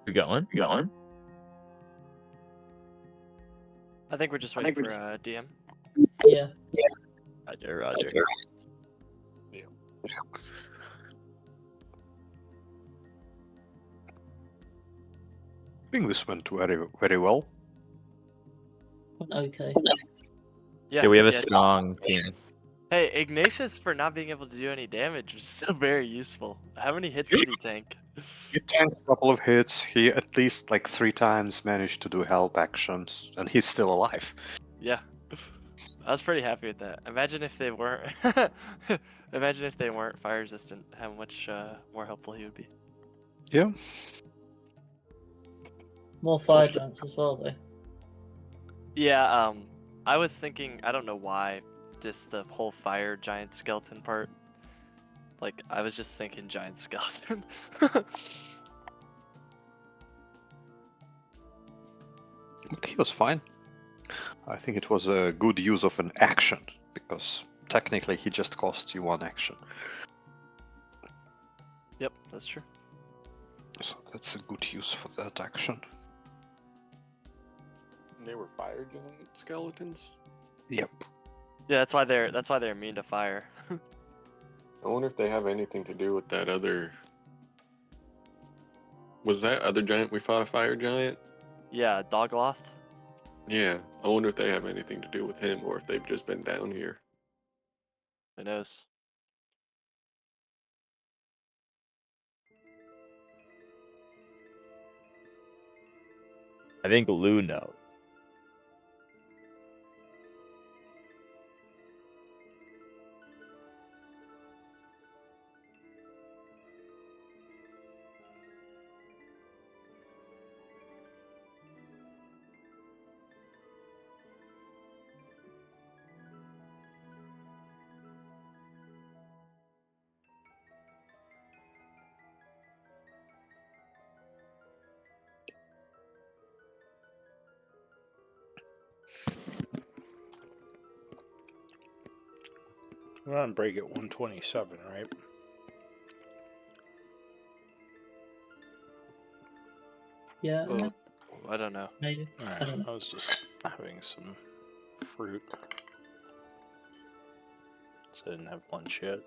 You're going? I think we're just waiting for DM. Yeah. Roger. I think this went very, very well. Okay. Yeah, Yeah, we have a strong team. Hey, Ignatius, for not being able to do any damage, was still very useful. How many hits did he tank? He tanked a couple of hits. He at least like 3 times managed to do help actions, and he's still alive. Yeah. I was pretty happy with that. Imagine if they weren't. Imagine if they weren't fire resistant. How much more helpful he would be. Yeah. More fire giants as well, though. Yeah. I was thinking. I don't know why. Just the whole fire giant skeleton part. Like I was just thinking giant skeleton. He was fine. I think it was a good use of an action, because technically he just cost you 1 action. Yep, that's true. So that's a good use for that action. They were fire giant skeletons. Yep. Yeah, that's why they're immune to fire. I wonder if they have anything to do with that other. Was that other giant we fought a fire giant? Yeah, Dogloth. Yeah, I wonder if they have anything to do with him or if they've just been down here. Who knows? I think Lou knows. We're on break at 127, right? Yeah. Oh, I don't know. Maybe. I Alright, don't know. I was just having some fruit. So I didn't have lunch yet.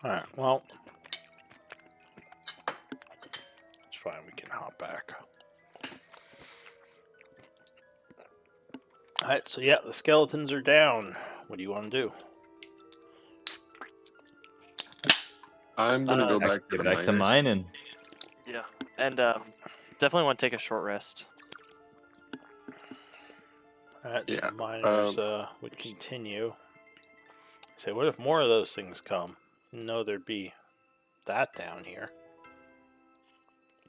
Alright, well. It's fine, we can hop back. Alright, so yeah, the skeletons are down. What do you want to do? I'm gonna go Uh, back to Get the back to miners. mining. Yeah, and definitely want to take a short rest. Alright, so Yeah, the miners would continue. Say, what if more of those things come? No, there'd be that down here.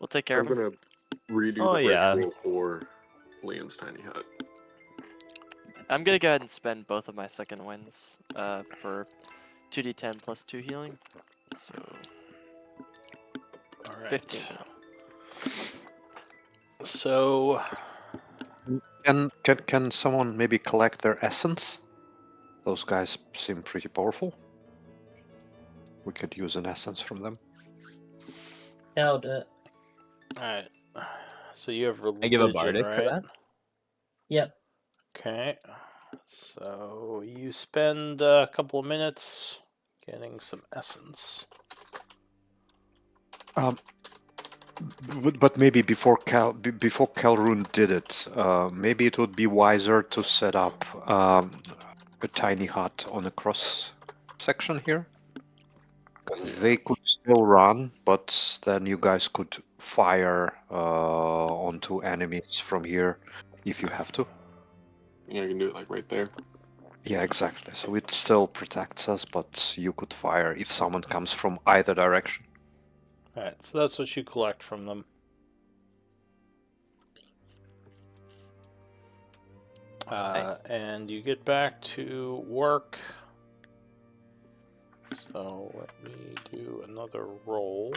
We'll take care I'm of him. gonna redo Oh, the yeah. ritual for Liam's tiny hut. I'm gonna go ahead and spend both of my second wins for 2d10 plus 2 healing. So Alright. 15. So Can someone maybe collect their essence? Those guys seem pretty powerful. We could use an essence from them. Yeah, I'll do it. alright. So you have religion, I give a bardic for right? that. Yep. Okay. So you spend a couple of minutes getting some essence. But maybe before Calrune did it, maybe it would be wiser to set up a tiny hut on the cross section here, because they could still run, but then you guys could fire onto enemies from here if you have to. Yeah, I can do it like right there. Yeah, exactly. So it still protects us, but you could fire if someone comes from either direction. Alright, so that's what you collect from them. And you get back to work. So let me do another roll.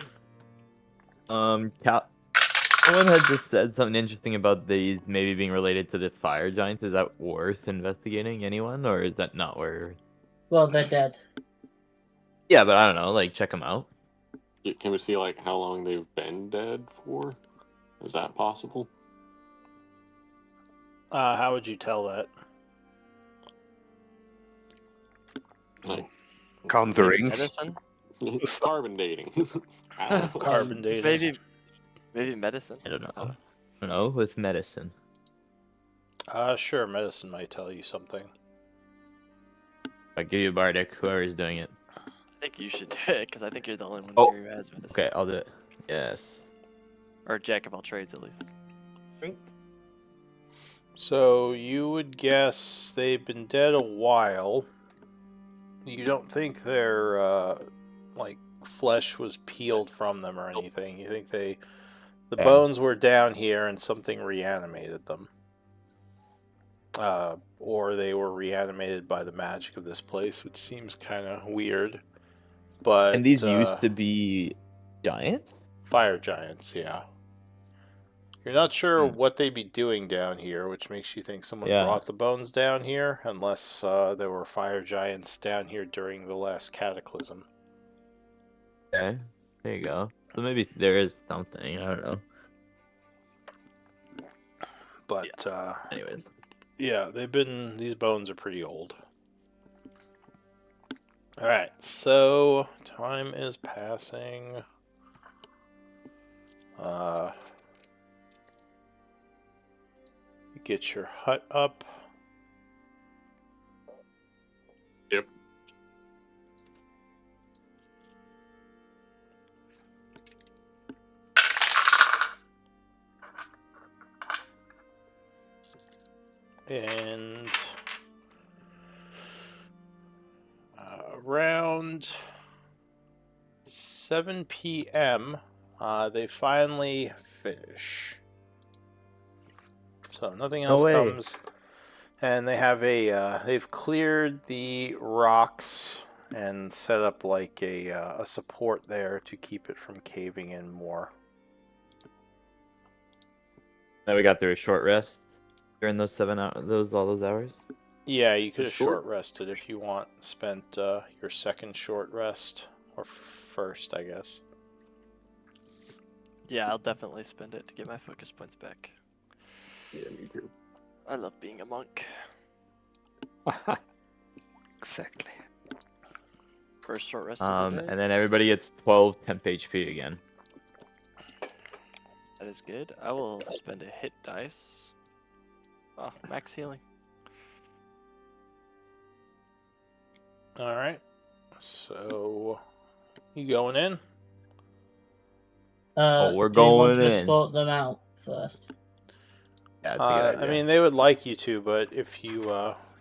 Cal Someone had just said something interesting about these maybe being related to the fire giants. Is that worth investigating, anyone, or is that not worth? Well, they're dead. Yeah, but I don't know. Like, check them out. Can we see like how long they've been dead for? Is that possible? How would you tell that? Like Count the Maybe rings. medicine. carbon dating. I don't know. Carbon dating. Maybe medicine. I don't know. I don't know with medicine. Sure, medicine might tell you something. I'll give you Bardic, whoever is doing it. I think you should do it because I think you're the only one Oh, here who has medicine. Okay, I'll do it. Yes. Or jack of all trades, at least. So you would guess they've been dead a while. You don't think their like flesh was peeled from them or anything. You think the Yeah. bones were down here and something reanimated them. Or they were reanimated by the magic of this place, which seems kind of weird. But And these used to be giants? fire giants, yeah. You're not sure what they'd be doing down here, which makes you think someone Yeah. brought the bones down here, unless there were fire giants down here during the last cataclysm. Okay, there you go. So maybe there is something, I don't know. But Anyways. yeah, these bones are pretty old. Alright, so time is passing. You get your hut up. Yep. And around 7 p.m., they finally finish. So nothing No else way. comes, and they have they've cleared the rocks and set up like a support there to keep it from caving in more. Now we got through a short rest during those all those hours. Yeah, you could have Short? short rested if you want. Spent your second short rest, or first, I guess. Yeah, I'll definitely spend it to get my focus points back. Yeah, me too. I love being a monk. Exactly. First short rest of the day. And then everybody gets 12 temp HP again. That is good. I will spend a hit dice. Oh, max healing. All right. So, you going in? We're Do you want going to in. escort them out first? Yeah, that's a good idea. I mean, they would like you to, but if you,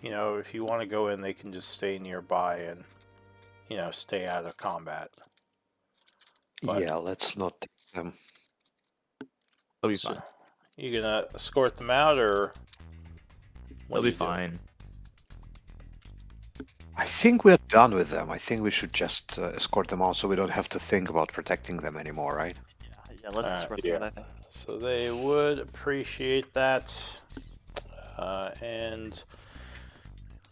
if you want to go in, they can just stay nearby and, stay out of combat. But- Yeah, let's not take them. They'll be So, fine. you gonna escort them out, or what They'll are be you doing? fine. I think we're done with them. I think we should just escort them out so we don't have to think about protecting them anymore, right? Yeah, let's escort them out, I think. So they would appreciate that, and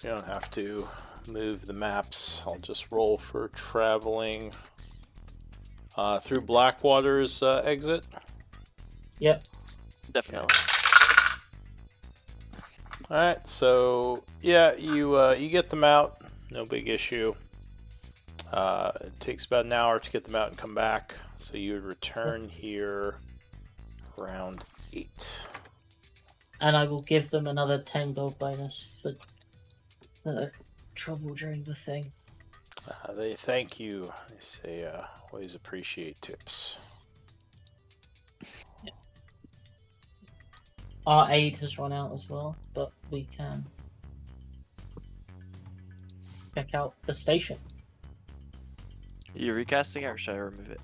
you don't have to move the maps. I'll just roll for traveling through Blackwater's exit. Yep. Definitely. All right, so yeah, you get them out, no big issue. It takes about an hour to get them out and come back, so you would return here around 8. And I will give them another 10 gold bonus for trouble during the thing. They thank you. They say always appreciate tips. Our aid has run out as well, but we can check out the station. Are you recasting it or should I remove it?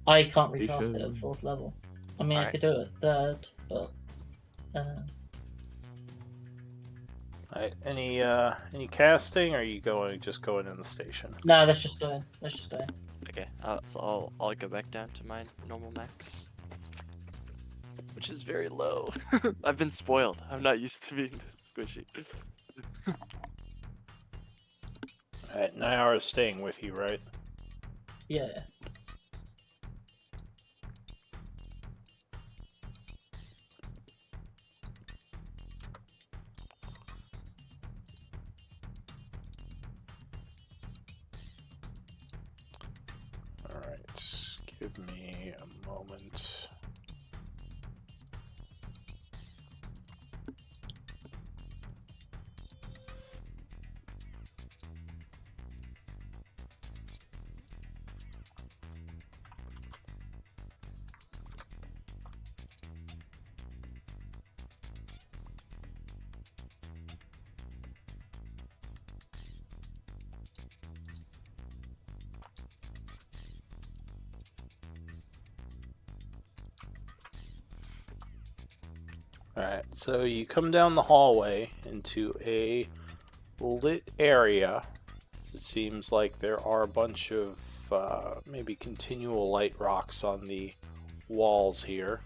I can't recast it at Station. 4th level. I mean, I Alright. could do it at 3rd, but All right, any casting, or are you just going in the station? no, let's just go in. Let's just go in. Okay, so I'll go back down to my normal max. which is very low. I've been spoiled. I'm not used to being this squishy. Alright, Nyara is staying with you, right? Yeah. Alright, give me a moment. Alright, so you come down the hallway into a lit area. It seems like there are a bunch of maybe continual light rocks on the walls here.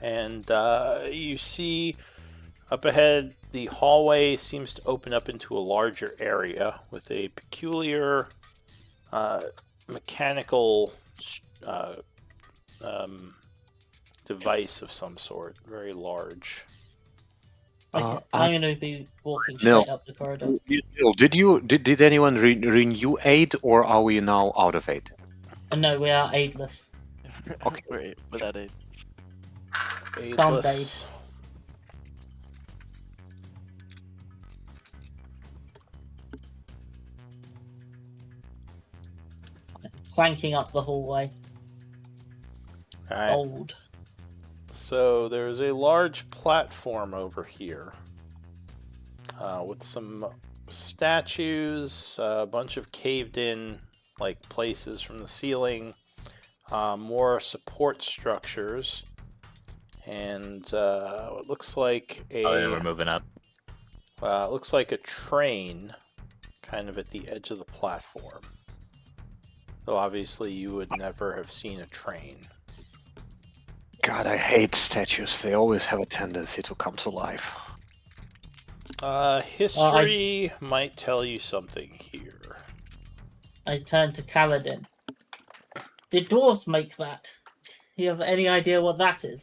And you see up ahead, the hallway seems to open up into a larger area with a peculiar mechanical uh, device of some sort, very large. Okay, I'm going to be walking No. straight up the corridor. Did anyone renew aid, or are we now out of aid? No, we are aidless. Okay. Wait, without aid. Sans Aidless. Clanking up the hallway. Alright, Old. so there's a large platform over here with some statues, a bunch of caved in like places from the ceiling, more support structures, and it looks like Oh, yeah, we're moving up. it looks like a train kind of at the edge of the platform. Though obviously you would never have seen a train. God, I hate statues. They always have a tendency to come to life. History might tell you something here. I turn to Kaladin. Did dwarves make that? Do you have any idea what that is?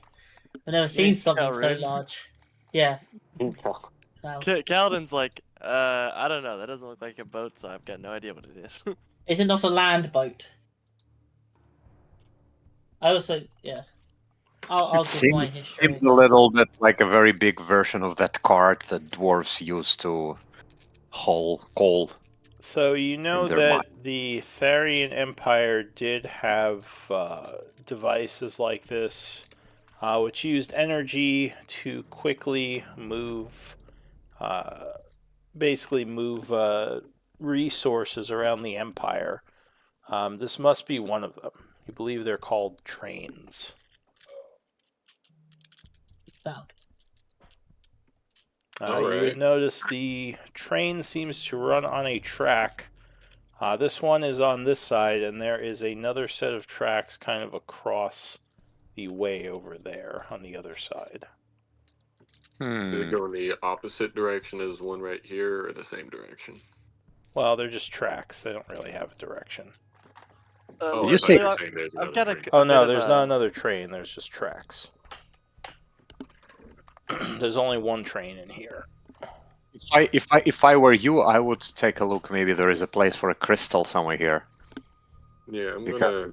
I've never seen something so Kalrin? large. Yeah. Kaladin's like, I don't know. That doesn't look like a boat, so I've got no idea what it is. Is it not a land boat? I also, yeah. I'll It give my history. seems a little bit like a very big version of that cart that dwarves use to haul coal. So you know their that the Tharian Empire did have devices like this, which used energy to quickly move, basically move resources around the Empire. This must be one of them. You believe they're called trains. Found. You Alright. would notice the train seems to run on a track. This one is on this side, and there is another set of tracks kind of across the way over there on the other side. Does it go in the opposite direction as one right here, or the same direction? Well, they're just tracks. They don't really have a direction. Oh, you I thought say- you were saying there's I've another got a train. Oh bit no, of there's a- not another train. There's just tracks. There's only one train in here. If I were you, I would take a look. Maybe there is a place for a crystal somewhere here. Yeah, I'm Because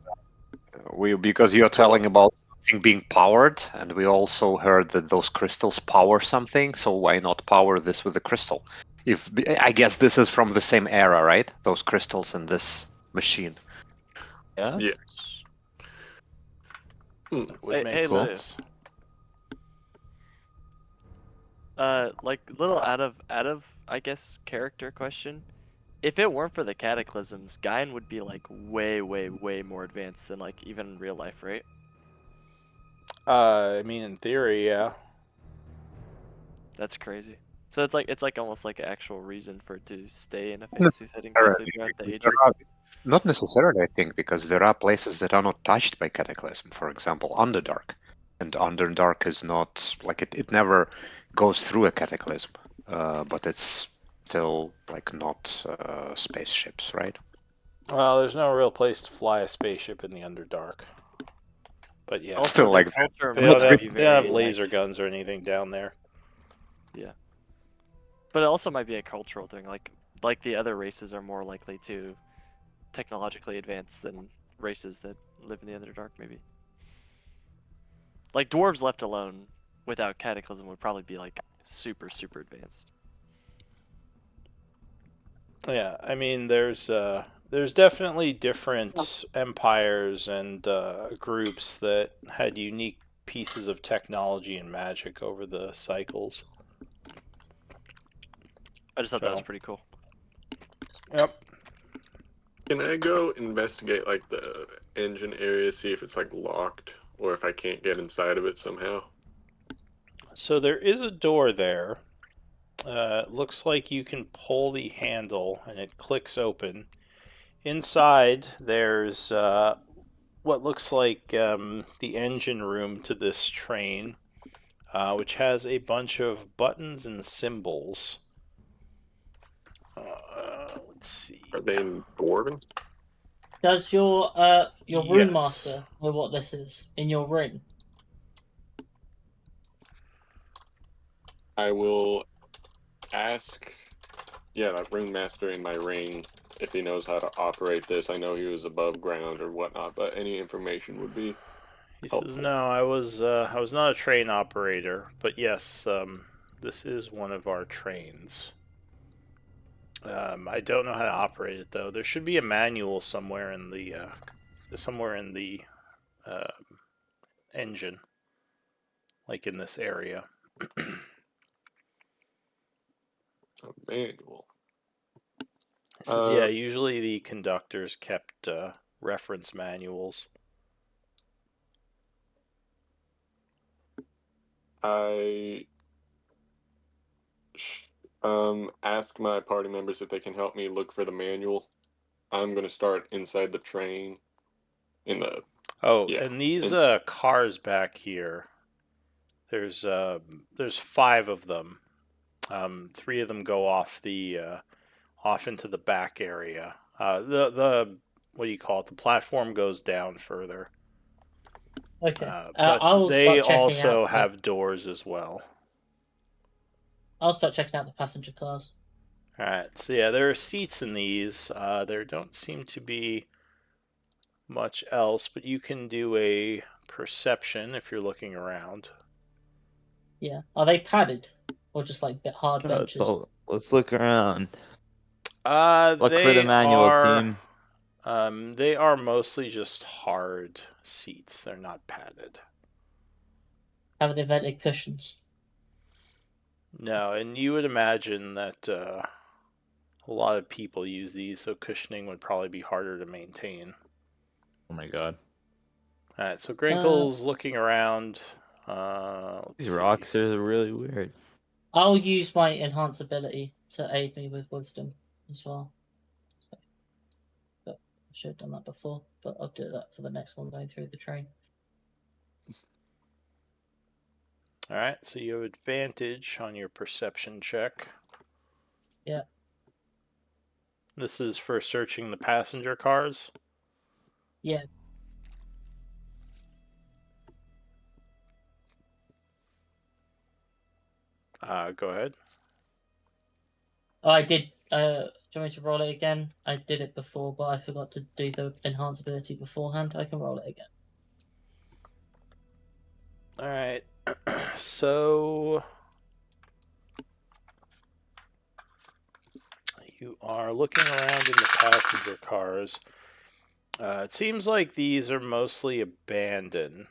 gonna. because you're telling about something being powered, and we also heard that those crystals power something. So why not power this with a crystal? I guess this is from the same era, right? Those crystals in this machine. Yeah. Yes. That would make Hey, Lou. sense. Like little out of I guess character question. If it weren't for the cataclysms, Gaian would be like way more advanced than like even in real life, right? I mean, in theory, yeah. That's crazy. So it's like almost like an actual reason for it to stay in a fantasy setting basically throughout the ages. Not necessarily, I think, because there are places that are not touched by Cataclysm. For example, Underdark. And Underdark is not, like, it never goes through a Cataclysm, but it's still, like, not spaceships, right? Well, there's no real place to fly a spaceship in the Underdark. But yeah, Also, Still, their like, culture they might don't be have very, laser like, guns or anything down there. yeah. But it also might be a cultural thing. Like the other races are more likely to technologically advance than races that live in the Underdark, maybe. Like dwarves left alone without Cataclysm would probably be like super, super advanced. Yeah, I mean, there's definitely different empires and groups that had unique pieces of technology and magic over the cycles. I just thought that was So, pretty cool. yep. Can I go investigate like the engine area, see if it's like locked or if I can't get inside of it somehow? So there is a door there. It looks like you can pull the handle and it clicks open. Inside, there's what looks like the engine room to this train, which has a bunch of buttons and symbols. Let's see. Are they in Dwarven? Does your rune Yes. master know what this is in your ring? I will ask, yeah, that rune master in my ring if he knows how to operate this. I know he was above ground or whatnot, but any information would be He says, helpful. "No, I was not a train operator, but yes, this is one of our trains. I don't know how to operate it though. There should be a manual somewhere in the uh, engine, like in this area." A manual. He says, "Yeah, usually the conductors kept reference manuals." I ask my party members if they can help me look for the manual. I'm gonna start inside the train in the Oh, yeah. and these And cars back here, there's five of them. Three of them go off into the back area. The what do you call it? The platform goes down further, Okay. but I'll they start checking out also the. have doors as well. I'll start checking out the passenger cars. All right, so yeah, there are seats in these. There don't seem to be much else, but you can do a perception if you're looking around. Yeah. Are they padded or just like bit hard benches? Let's look around. Look for the They manual are team. they are mostly just hard seats. They're not padded. Have invented cushions. No, and you would imagine that a lot of people use these, so cushioning would probably be harder to maintain. Oh my god. All right, so Uh, Grinkle's looking around. Let's These see. rocks are really weird. I'll use my enhance ability to aid me with wisdom as well. But I should have done that before, but I'll do that for the next one going through the train. All right, so you have advantage on your perception check. Yeah. This is for searching the passenger cars. Yeah. Go ahead. Oh, I did. Do you want me to roll it again? I did it before, but I forgot to do the enhance ability beforehand. I can roll it again. All right. So you are looking around in the passenger cars. It seems like these are mostly abandoned.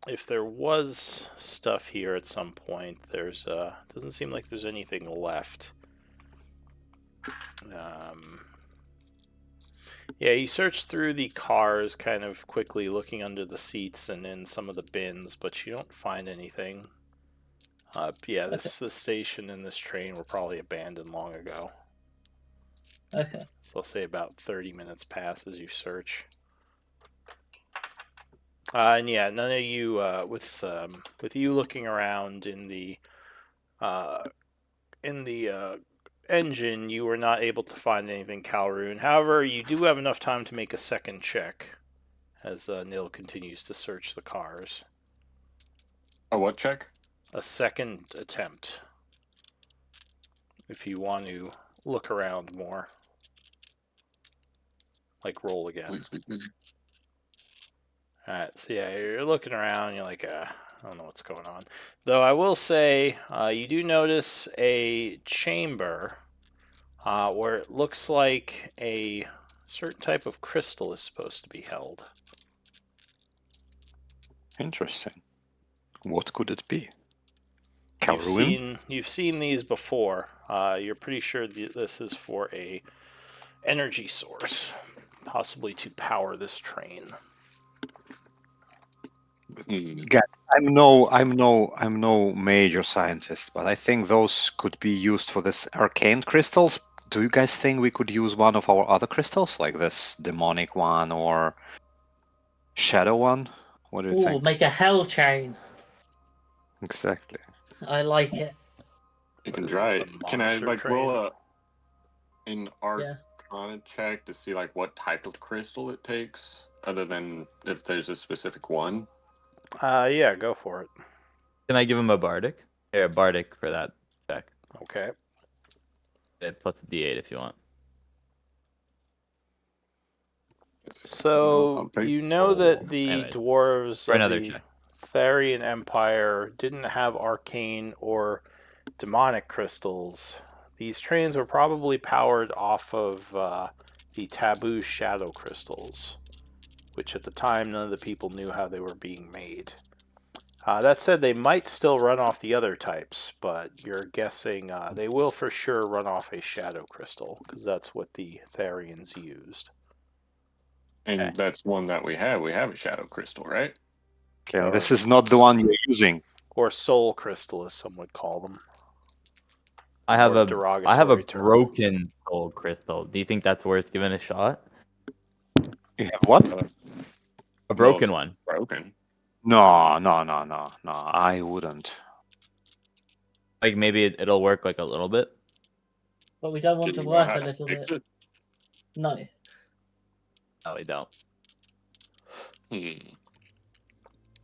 If there was stuff here at some point, there's doesn't seem like there's anything left. Yeah, you search through the cars kind of quickly, looking under the seats and in some of the bins, but you don't find anything. Yeah, this station and this train were probably abandoned long ago. Okay. So I'll say about 30 minutes pass as you search. And yeah, none of you with you looking around in the engine, you were not able to find anything Calroon. However, you do have enough time to make a second check as Nil continues to search the cars. A what check? A second attempt, if you want to look around more. Like roll again. Please be busy. Alright, so yeah, you're looking around, you're like, I don't know what's going on. Though I will say, you do notice a chamber where it looks like a certain type of crystal is supposed to be held. Interesting. What could it be? You've Calruin? seen these before. You're pretty sure this is for a energy source, possibly to power this train. God, I'm no major scientist, but I think those could be used for this arcane crystals. Do you guys think we could use one of our other crystals, like this demonic one or shadow one? What do you Ooh, think? make a hell chain. Exactly. I like it. You can What is try this, it. a Can I monster like roll train? an Yeah. Arcana check to see like what type of crystal it takes, other than if there's a specific one? Yeah, go for it. Can I give him a bardic? Here, a bardic for that check. Okay. Plus a D8 if you want. So take you know that the Anyways, dwarves for of another the check. Therian Empire didn't have arcane or demonic crystals. These trains were probably powered off of the taboo shadow crystals, which at the time none of the people knew how they were being made. That said, they might still run off the other types, but you're guessing they will for sure run off a shadow crystal, because that's what the Therians used. And Okay. that's one that we have. We have a shadow crystal, right? Okay, and Or this is not the one you're using. Or soul crystal, as some would call them. I have Or a derogatory term. broken soul crystal. Do you think that's worth giving a shot? You have what? A Well, broken it's one. broken. No. I wouldn't. Like maybe it'll work like a little bit. But we don't want Do to you know work how a to little fix bit. it? No. No, we don't.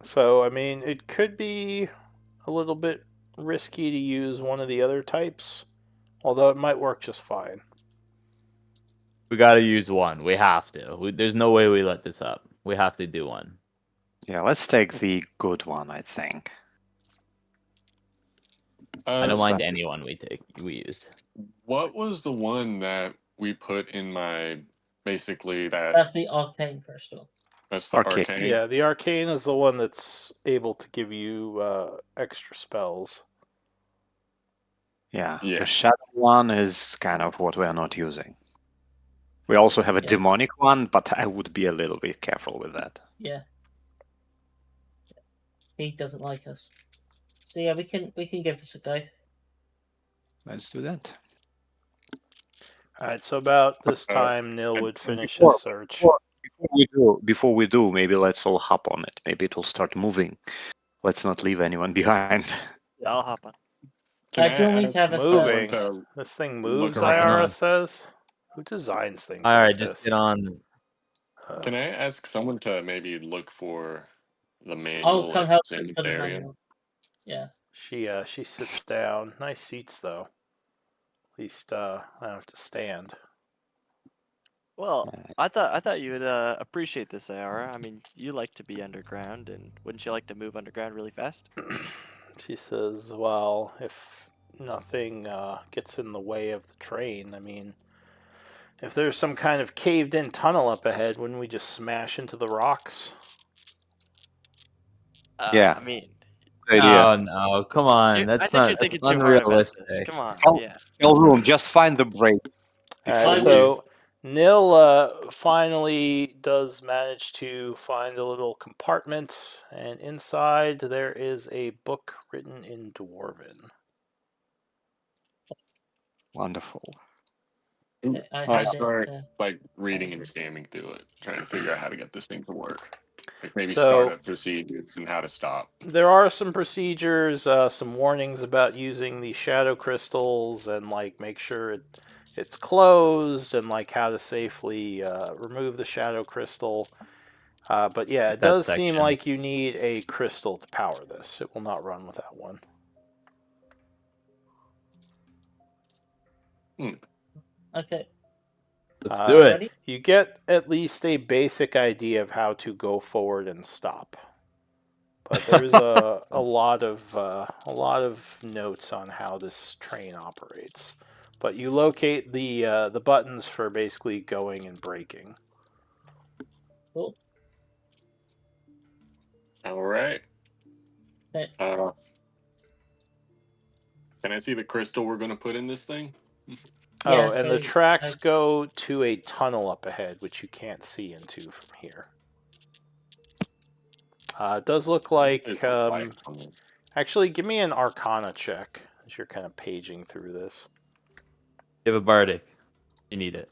So, I mean, it could be a little bit risky to use one of the other types, although it might work just fine. We gotta use one. We have to. There's no way we let this up. We have to do one. Yeah, let's take the good one, I think. I don't So mind any one we use. what was the one that we put in my basically That's the arcane crystal. that's the Arcane. arcane? Yeah, the arcane is the one that's able to give you extra spells. Yeah, Yeah. the shadow one is kind of what we're not using. We also have a Yeah. demonic one, but I would be a little bit careful with that. Yeah. He doesn't like us. So yeah, we can give this a go. Let's do that. Alright, so about this Uh, time, Nil would And finish his search. before we do, maybe let's all hop on it. Maybe it will start moving. Let's not leave anyone behind. Yeah, I'll hop on. Can Do you want I me to ask have a someone Moving. to This thing look moves, Correct. Iara for? says. Who designs things All like right, just this? get on. Can I ask someone to maybe look for the I'll manual come and help send look for the Darian? manual. Yeah. She sits down. Nice seats though. At least I don't have to stand. Well, I thought you would appreciate this, Ayara. I mean, you like to be underground, and wouldn't you like to move underground really fast? She says, "Well, if nothing gets in the way of the train, I mean, if there's some kind of caved-in tunnel up ahead, wouldn't we just smash into the rocks?" Yeah. I mean, Good idea. Oh no, come on. I think you're That's thinking too hard about this. unrealistic. Come on, Tell, yeah. tell room, just find the break. All before right, I we- so Nil finally does manage to find a little compartment, and inside there is a book written in Dwarven. Wonderful. I I had start it. like reading and scamming through it, trying to figure out how to get this thing to work. Like maybe So- startup procedures and how to stop. There are some procedures, some warnings about using the shadow crystals, and like make sure it's closed, and like how to safely remove the shadow crystal. But yeah, it That does seem section. like you need a crystal to power this. It will not run without one. Okay. Let's do it. Ready? You get at least a basic idea of how to go forward and stop. But there's a lot of notes on how this train operates. But you locate the buttons for basically going and braking. Cool. All right. Okay. Can I see the crystal we're going to put in this thing? Oh, Yeah, and the so, tracks go to a tunnel up ahead, which you can't see into from here. It does look like. It's a light on it. Actually, give me an Arcana check as you're kind of paging through this. You have a bardic. You need it.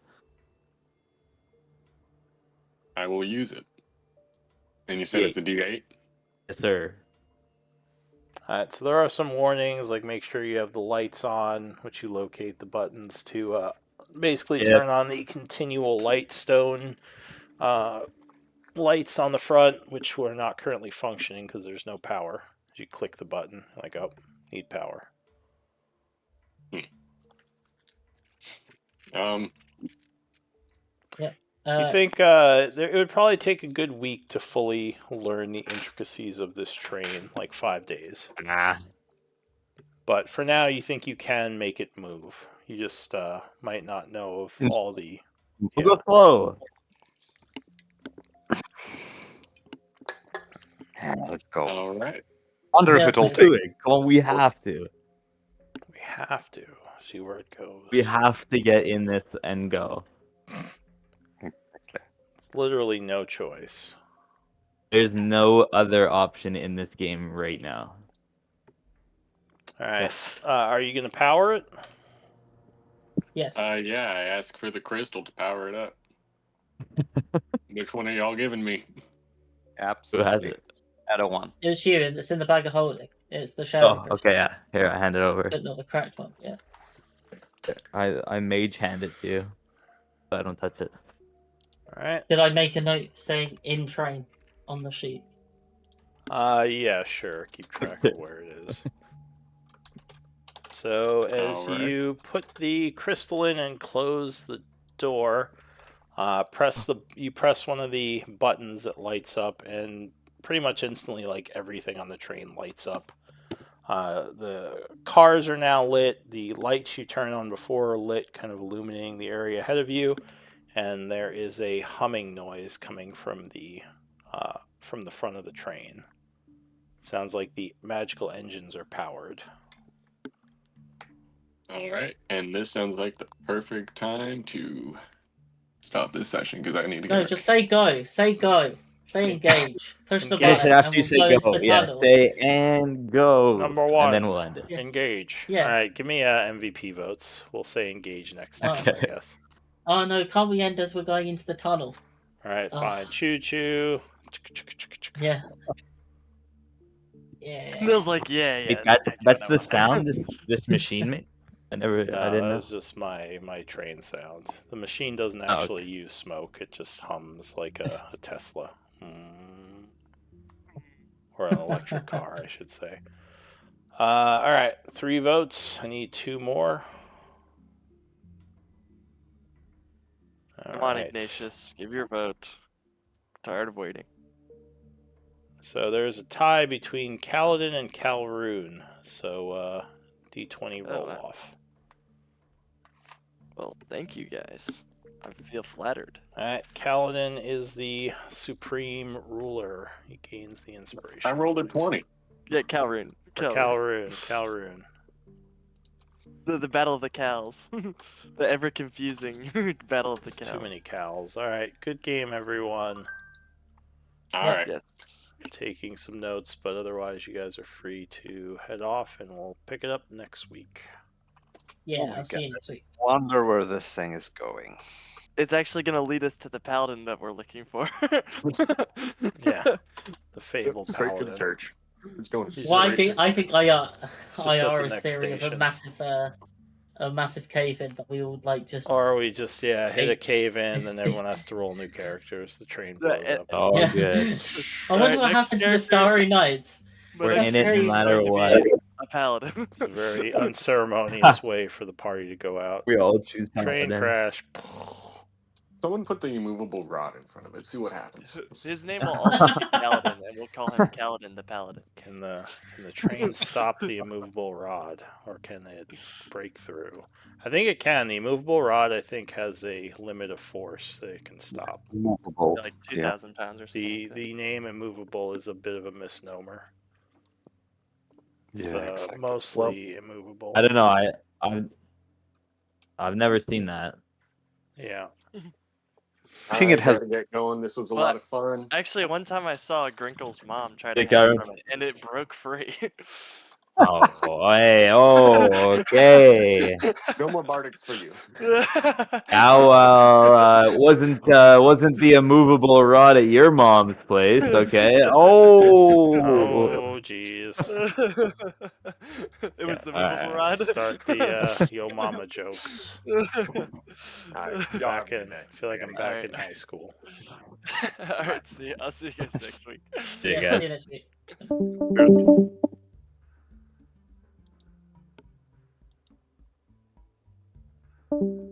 I will use it. And you said it's a D8? Yes, sir. Alright, so there are some warnings, like make sure you have the lights on, which you locate the buttons to basically Yep. turn on the continual light stone lights on the front, which were not currently functioning because there's no power. You click the button, like, oh, need power. You think it would probably take a good week to fully learn the intricacies of this train, like 5 days. Nah. But for now, you think you can make it move. You just might not know of all the. We'll go slow. Let's go. All right. Wonder Yeah, if it'll so- Do take. it. Come on, we have to. We have to see where it goes. We have to get in this and go. It's literally no choice. There's no other option in this game right now. All right. Yes. Are you going to power it? Yes. Yeah, I asked for the crystal to power it up. Which one are y'all giving me? Absolutely. it? Add a one. It's you. It's in the bag of holding. It's the shadow Oh, crystal, okay, yeah. Here, I hand it over. but not the cracked one. Yeah. I mage hand it to you, so I don't touch it. All right. Did I make a note saying in train on the sheet? Yeah, sure. Keep track of where it is. So as All right. you put the crystal in and close the door, you press one of the buttons that lights up, and pretty much instantly, like everything on the train lights up. The cars are now lit. The lights you turned on before are lit, kind of illuminating the area ahead of you. And there is a humming noise coming from the front of the train. It sounds like the magical engines are powered. All right. And this sounds like the perfect time to stop this session because I need to No, go. just say go. Say go. Say engage. Push the Engage. button, After and you we'll say go into go, the yeah, tunnel. say and go. Number one. And then we'll end it. Yeah. Engage. Yeah. All right, give me MVP votes. We'll say engage next time, I guess. Oh no! Can't we end as we're going into the tunnel? All right, Ugh. fine. Choo choo. Yeah. Yeah. Feels like yeah. Hey, that's the sound this machine made? I No, didn't that know. was just my train sound. The machine doesn't Oh, actually use smoke. It just hums like a Tesla. Or an electric car, I should say. All right, 3 votes. I need 2 more. Come on, Ignatius, give your vote. Tired of waiting. So there's a tie between Kaladin and Calroon. So D20 roll off. Well, thank you guys. I feel flattered. Alright, Kaladin is the supreme ruler. He gains the inspiration. I rolled a point. 20. Yeah, Calroon. Calroon. The Battle of the Cows. The ever confusing Battle of the Cows. Too many cows. Alright, good game, everyone. All right. Yes. Taking some notes, but otherwise, you guys are free to head off, and we'll pick it up next week. Yeah, my I'll see you God. next week. Wonder where this thing is going. It's actually gonna lead us to the paladin that we're looking for. Yeah, the fabled Straight to the paladin. church. It's going He's Well, just- I think It's just at the IR's next theory of station. a massive cave in that we all like just. Or we just hit a Eight. cave in, and everyone has to roll new characters. The train Yeah, blows up. Oh, Yeah. good. I wonder Alright, what next happened to the character. Starry Knights. My We're next in it no character is matter going to what. be a paladin. It's a very unceremonious way for the party to go out. We all choose Train paladin. crash. Someone put the immovable rod in front of it. See what happens. His name will also be Paladin, and we'll call him Kaladin the Paladin. Can the train stop the immovable rod, or can it break through? I think it can. The immovable rod, I think, has a limit of force that it can stop. Movable. Like Yeah. 2,000 pounds or something. The like that. the name immovable is a bit of a misnomer. It's Yeah, exactly. mostly immovable. I don't know. I've never seen that. Yeah. I think it has. Gotta get going. This was a Well, lot of fun. Actually, one time I saw Grinkle's mom try to Hey, hang Karen. from it, and it broke free. Oh, hey, oh, okay. No more Bardics for you. How wasn't the immovable rod at your mom's place? Okay. Oh. Oh, jeez. It was the alright. movable rod. Start the yo mama jokes. Y'all have Back a in, good night. I feel like I'm back Alright. in high school. All right, I'll see you guys next week. See you Yeah, guys. see you next week. Cheers.